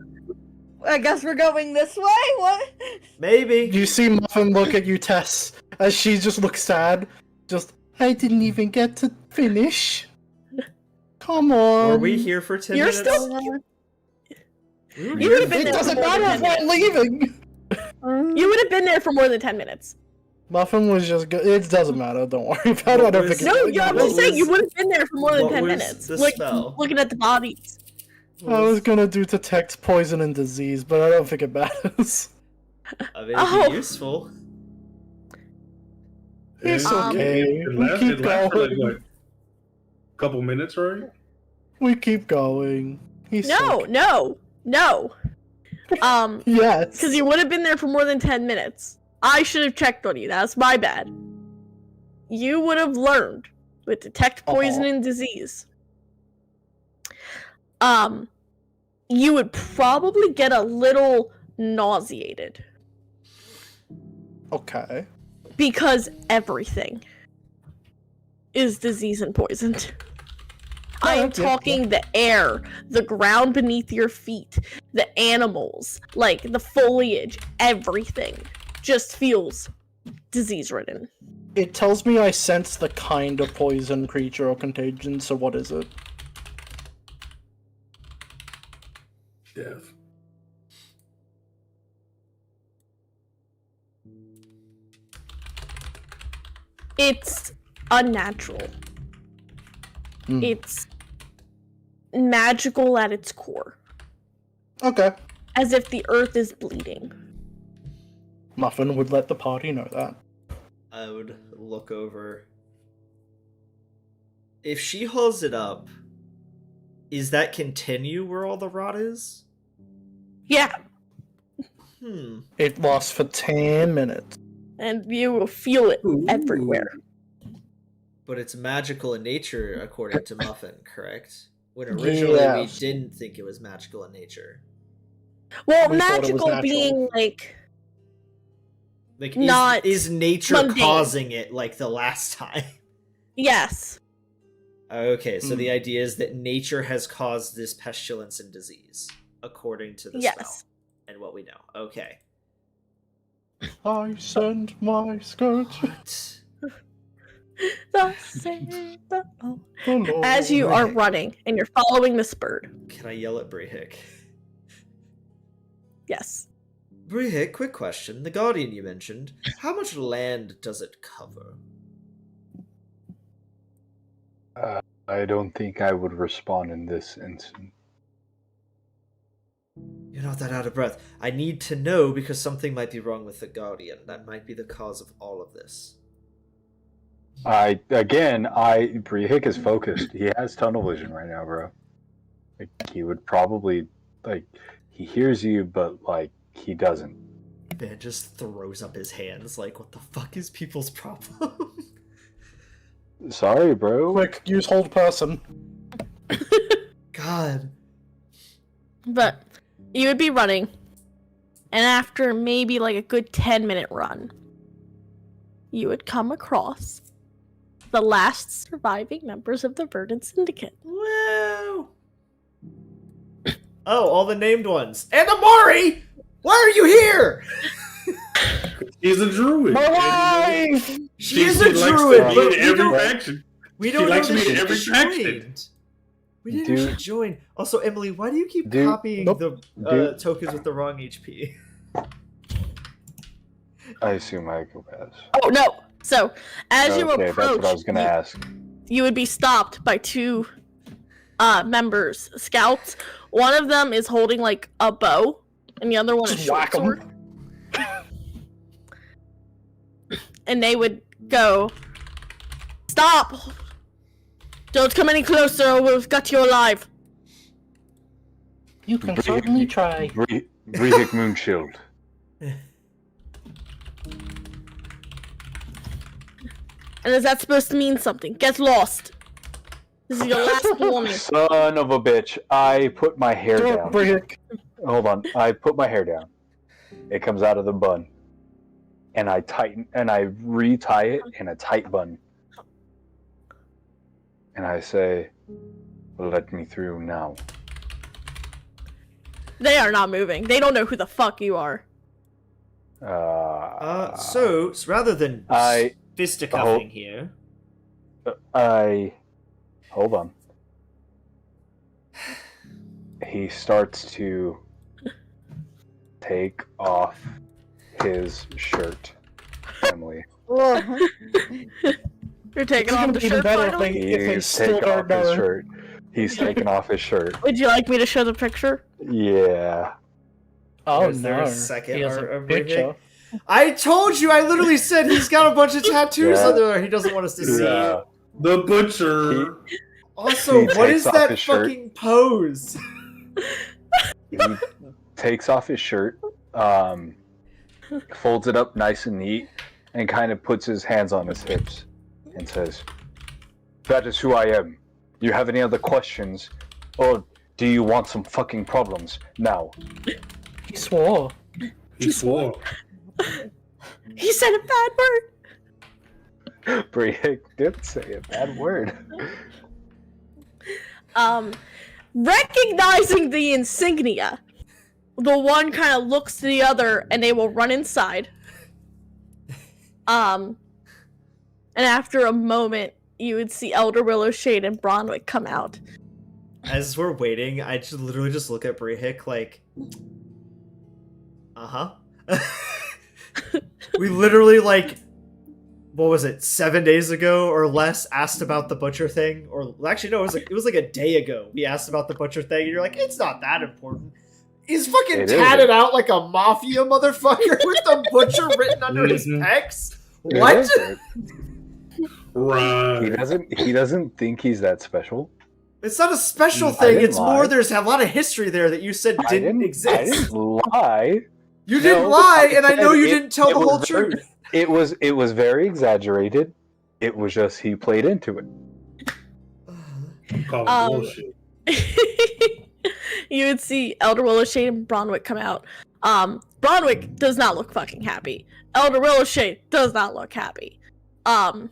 I guess we're going this way? What? Maybe. You see Muffin look at you, Tess, as she just looks sad. Just, I didn't even get to finish. Come on. Were we here for 10 You're minutes? still- We were You here would've for been It there doesn't for more matter than if 10 we're leaving. You would have been there for more than 10 minutes. Muffin was just good. It doesn't matter. Don't worry about it. I don't was- think No, it's I'm what just saying you was- would have been there for more than what 10 was minutes. the Like, spell? looking at the bodies. I was gonna do detect poison and disease, but I don't think it matters. I mean, it'd Oh. be useful. It's Um, okay. It We lasted keep like going. what? Couple minutes, right? We keep going. He's No, sick. no. Yes. Because you would have been there for more than 10 minutes. I should have checked on you. That's my bad. You would have learned with detect poison and disease. You would probably get a little nauseated Okay. because everything is disease and poisoned. I am yeah, talking the air, the ground beneath your feet, the animals, like the foliage, everything just feels disease ridden. It tells me I sense the kind of poison, creature, or contagion, so what is it? Death. It's unnatural. Hmm. It's magical at its core. Okay. As if the earth is bleeding. Muffin would let the party know that. I would look over. If she holds it up, is that continue where all the rot is? Yeah, It lasts for 10 minutes. and you will feel it everywhere. But it's magical in nature, according to Muffin, correct? When originally Yes. we didn't think it was magical in nature. Well, We thought it was magical natural. being like Like, Not is nature mundane. causing it like the last time? yes. Okay, so the idea is that nature has caused this pestilence and disease, according to the Yes. spell and what we know. Okay. I send my skirt. What? Thus saith the Lord. the Lord. As you are running and you're following this bird. Can I yell at Brehik? Yes. Brehik, quick question. The Guardian you mentioned, how much land does it cover? I don't think I would respond in this instance. You're not that out of breath. I need to know because something might be wrong with the Guardian. That might be the cause of all of this. Brehik is focused. He has tunnel vision right now, bro. Like, he would probably, like, he hears you, but, like, he doesn't. Man just throws up his hands like, what the fuck is people's problem? Sorry, bro. Quick, use hold person. God. But you would be running, and after maybe like a good 10-minute run, you would come across the last surviving members of the Verdant Syndicate. Woo! Oh, all the named ones. And Amari! Why are you here? He's a druid. My wife! She's a She likes to druid, be but in we every don't, faction. we She don't know likes to that be in she every faction. joined. We didn't know she Dude. joined. Also, Emily, why do you keep Dude, copying nope. the Dude. tokens with the wrong HP? I assume I go pass. Oh no! So as you Okay, approach, that's what I was gonna ask. you would be stopped by two members, scouts. One of them is holding like a bow, and the other one is Just short whack 'em. sword. And they would go, "Stop! Don't come any closer, or we'll gut you alive." You can certainly try. Brehik Moonshield. And is that supposed to mean something? Get lost. This is your last warning. Son of a bitch. I put my hair Don't down. Brehik. Hold on. I put my hair down. It comes out of the bun. And I retie it in a tight bun. And I say, let me through now. They are not moving. They don't know who the fuck you are. So rather than I- fisticuffing here, Hold on. He starts to take off his shirt, Emily. Whoa. You're taking It's off gonna the be shirt better if finally? they- He's still taking off don't his know. shirt. He's taking off his shirt. Would you like me to show the picture? Yeah. Oh Is there no. a second He has art a of Brehik? picture. I told you. I literally said he's got a bunch of tattoos Yeah. on there. He doesn't want us to see. Yeah. The butcher. Also, He what takes is off that his shirt. fucking pose? He takes off his shirt, folds it up nice and neat, and kind of puts his hands on his hips and says, "That is who I am. You have any other questions? Or do you want some fucking problems now?" He swore. He swore. He said a bad word. Brehik did say a bad word. Recognizing the insignia, the one kind of looks to the other, and they will run inside. And after a moment, you would see Elder Willowshade and Bronwick come out. as we're waiting, I just literally just look at Brehik like, we literally like, what was it, 7 days ago or less, asked about the butcher thing, or actually no, it was like a day ago. We asked about the butcher thing, and you're like, it's not that important. He's fucking tatted out like a mafia motherfucker with the butcher written under his pecs. What? Right. He doesn't think he's that special. It's not a special thing. It's more there's a lot of history there that you said didn't exist. I didn't lie. You didn't lie, and I know you didn't tell the whole truth. It was very exaggerated. It was just he played into it. Call it bullshit. You would see Elder Willowshade and Bronwick come out. Bronwick does not look fucking happy. Elder Willowshade does not look happy. Bronwick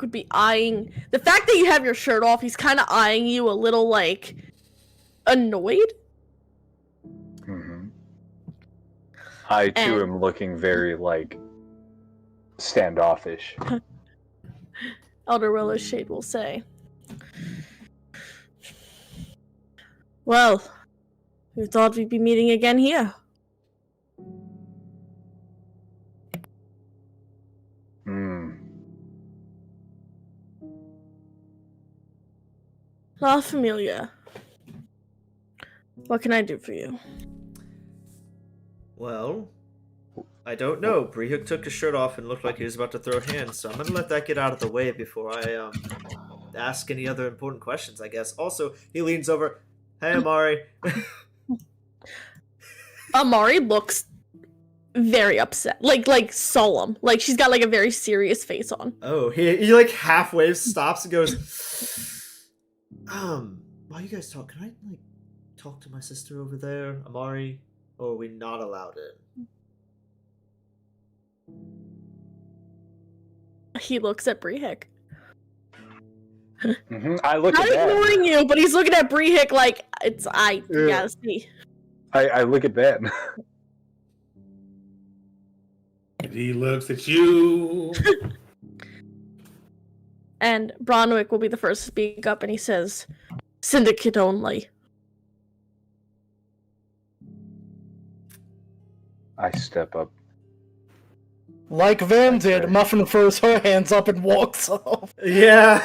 would be eyeing the fact that you have your shirt off. He's kind of eyeing you a little like annoyed. Mm-hmm. I too am looking very like standoffish. Elder Willowshade will say, "Well, we thought we'd be meeting again here." La Familia. What can I do for you? Well, I don't know. Brehik took his shirt off and looked like he was about to throw hands, so I'm gonna let that get out of the way before I ask any other important questions, I guess. Also, he leans over. Hey, Amari. Amari looks very upset, like solemn, like she's got like a very serious face on. Oh, he like halfway stops and goes, while you guys talk, can I like talk to my sister over there, Amari, or are we not allowed in? He looks at Brehik. Mm-hmm. I look Not at Ben. ignoring you, but he's looking at Brehik like you gotta see. I look at Ben. And he looks at you. And Bronwick will be the first to speak up, and he says, "Syndicate only." I step up. Like Van did, Muffin throws her hands up and walks off. Yeah.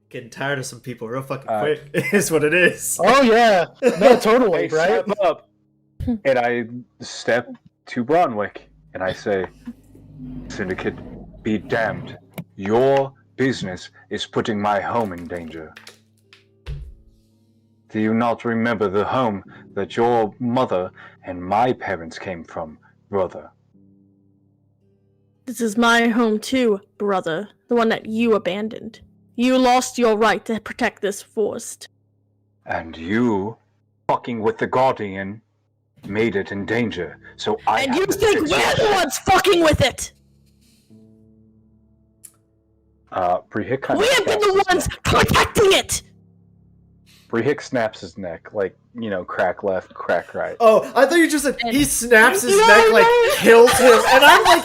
Getting tired of some people real fucking quick is what it is. Oh yeah, no, totally, I right? step up, and I step to Bronwick, and I say, "Syndicate, be damned. Your business is putting my home in danger. Do you not remember the home that your mother and my parents came from, brother?" This is my home too, brother. The one that you abandoned. You lost your right to protect this forest. And you, fucking with the Guardian, made it in danger, so I And have you to think fix we're it. the ones fucking with it! Brehik kind We of have been snaps the his ones neck. protecting it! Brehik snaps his neck, like, crack left, crack right. Oh, I thought you just said he snaps his No, neck, like no. kills him, and I'm like,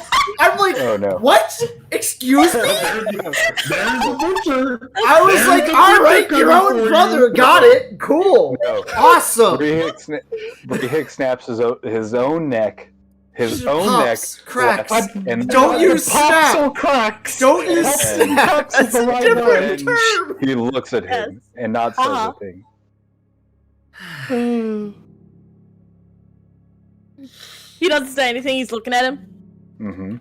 Oh no. what? Excuse me? There's the butcher. I was like, all right, your own brother, got it, cool, No. awesome. Brehik snaps his own neck. His own Pops, neck cracks. left, and Don't then- use Pops snap. or cracks. Don't use And- snap. That's a Right different word. term. he looks at him and not says a thing. He doesn't say anything, he's looking at him. Mm-hmm.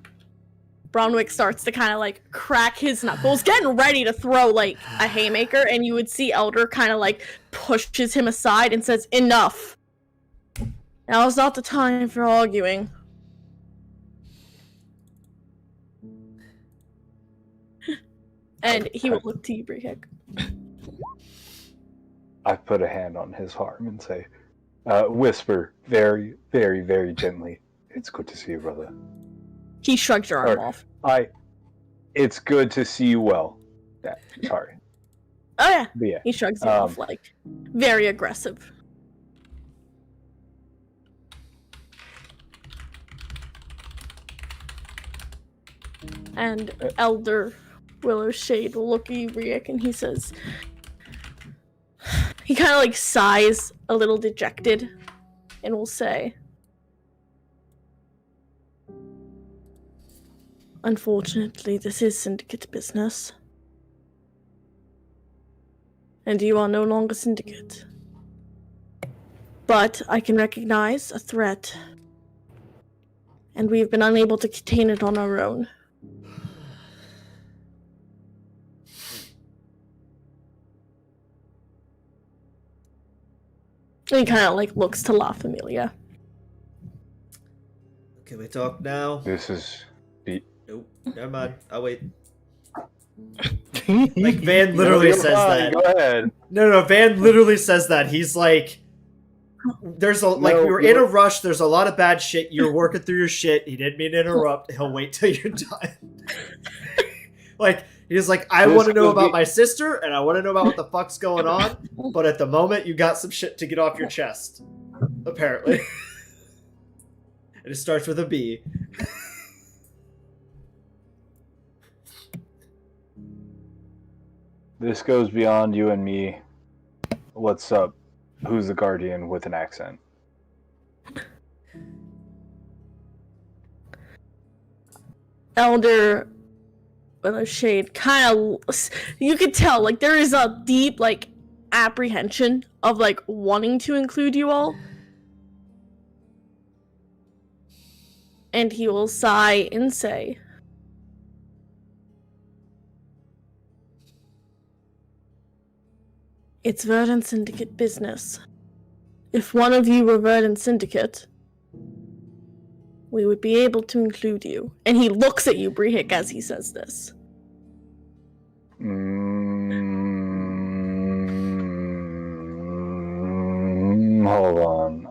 Bronwick starts to kind of like crack his knuckles, getting ready to throw like a haymaker, and you would see Elder kind of like pushes him aside and says, "Enough. Now's not the time for arguing." And he will look to you, Brehik. I put a hand on his arm and say, whisper very, very, very gently, "It's good to see you, brother. He shrugs your arm off. It's good to see you well." Yeah, sorry. Oh yeah. But yeah. He shrugs you off like very aggressive. And Elder Willow Shade will look at you, Riek, and he says, he kind of like sighs a little dejected and will say, unfortunately, this is Syndicate business. And you are no longer Syndicate. But I can recognize a threat. And we've been unable to contain it on our own. And he kind of like looks to La Familia. Can we talk now? This is the. Nope. Never mind. I'll wait. Like Van literally says that. Go ahead. No, Van literally says that. He's like, there's a we were in a rush. There's a lot of bad shit. You're working through your shit. He didn't mean to interrupt. He'll wait till you're done. Like he's like, I want to know about my sister, and I want to know about what the fuck's going on. But at the moment, you got some shit to get off your chest. Apparently, and it starts with a B. This goes beyond you and me. What's up? Who's the guardian with an accent? Elder Willow Shade kind of, you could tell like there is a deep like apprehension of like wanting to include you all. And he will sigh and say, it's Verdant Syndicate business. If one of you were Verdant Syndicate, we would be able to include you. And he looks at you, Brehik, as he says this. Hold on.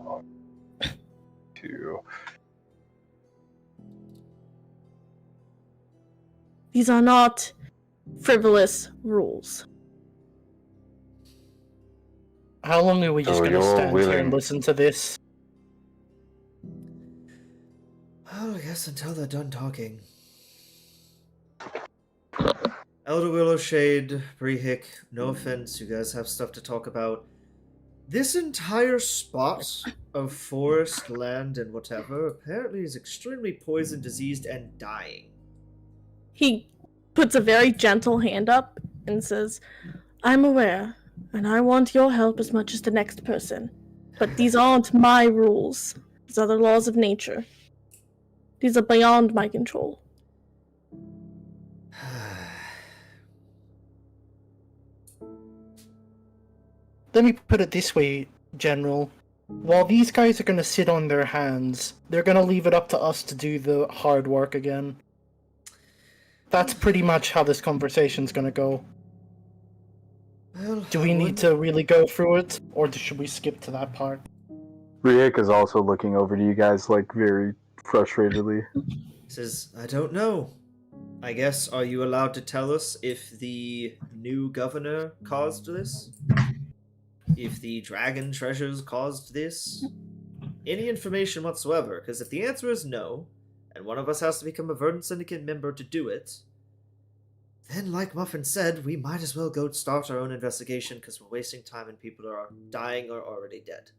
These are not frivolous rules. How long are we just going to stand here and listen to this? Well, I guess until they're done talking. Elder Willow Shade, Brehik, no offense, you guys have stuff to talk about. This entire spot of forest, land, and whatever apparently is extremely poisoned, diseased, and dying. He puts a very gentle hand up and says, I'm aware. And I want your help as much as the next person. But these aren't my rules. These are the laws of nature. These are beyond my control. Let me put it this way, General. While these guys are going to sit on their hands, they're going to leave it up to us to do the hard work again. That's pretty much how this conversation's going to go. Well, do we need to really go through it, or should we skip to that part? Riek is also looking over to you guys, like, very frustratedly. He says, I don't know. I guess, are you allowed to tell us if the new governor caused this? If the dragon treasures caused this? Any information whatsoever, because if the answer is no, and one of us has to become a Verdant Syndicate member to do it, then, like Muffin said, we might as well go start our own investigation because we're wasting time and people are dying or already dead.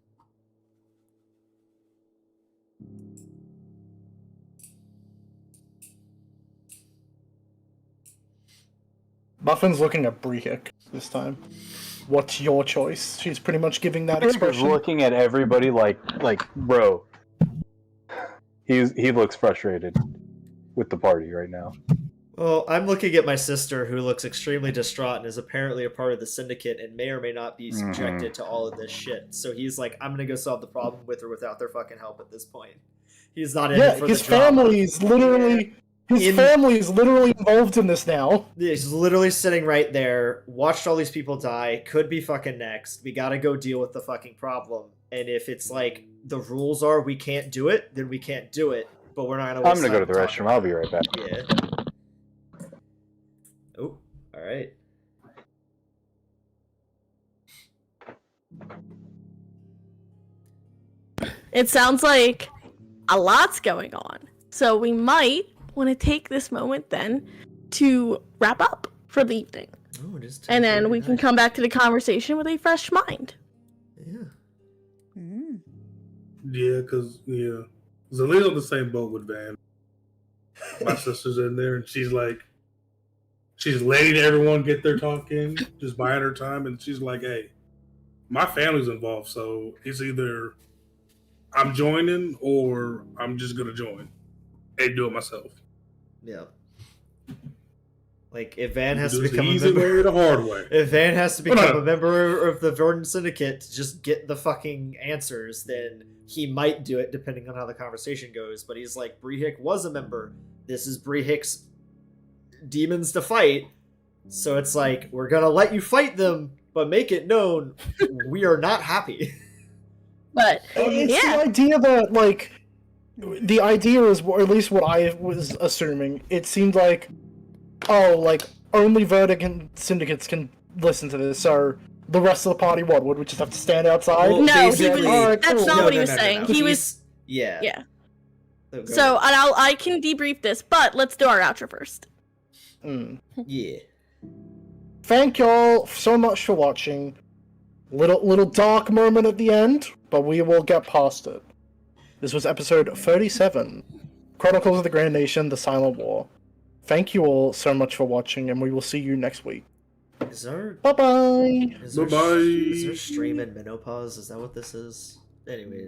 Muffin's looking at Brehik this time. What's your choice? She's pretty much giving that expression. Looking at everybody like, bro. He looks frustrated with the party right now. Well, I'm looking at my sister, who looks extremely distraught and is apparently a part of the Syndicate and may or may not be subjected to all of this shit. So he's like, I'm gonna go solve the problem with or without their fucking help at this point. He's not in it for the drama. His family is literally involved in this now. He's literally sitting right there, watched all these people die, could be fucking next. We gotta go deal with the fucking problem. And if it's like, the rules are we can't do it, then we can't do it. But we're not gonna waste I'm gonna go to the restroom. I'll be right back. Yeah. Oh, alright. It sounds like a lot's going on. So we might want to take this moment then to wrap up for the evening. Oh, it is And then we 10:39. can come back to the conversation with a fresh mind. Yeah. Yeah, because Zalee's on the same boat with Van. My sister's in there, and she's letting everyone get their talk in, just buying her time, and she's like, "Hey, my family's involved, so it's either I'm joining or I'm just gonna join and do it myself." Yeah. Like, if Van has to Do it the become a easy way member, or the hard way. if Van has to become no. a member of the Verdant Syndicate to just get the fucking answers, then he might do it depending on how the conversation goes. But he's like, Brehik was a member. This is Brehik's demons to fight. So it's like, we're gonna let you fight them, but make it known we are not happy. But It's yeah, the idea that, like, the idea is, or at least what I was assuming, it seemed like, oh, like, only Verdant Syndicates can listen to this, so the rest of the party, what, would we just have to stand outside? Well, no, he basically- was. Alright, That's cool. not No, what he no, was no, no, saying. no. He was. He's- Yeah. Yeah. Oh, go So ahead. I can debrief this, but let's do our outro first. Yeah. Thank y'all so much for watching. Little dark moment at the end, but we will get past it. This was episode 37, Chronicles of the Grand Nation, The Silent War. Thank you all so much for watching, and we will see you next week. Is our Bye-bye! is our Bye-bye. is our stream in menopause? Is that what this is? Anyway.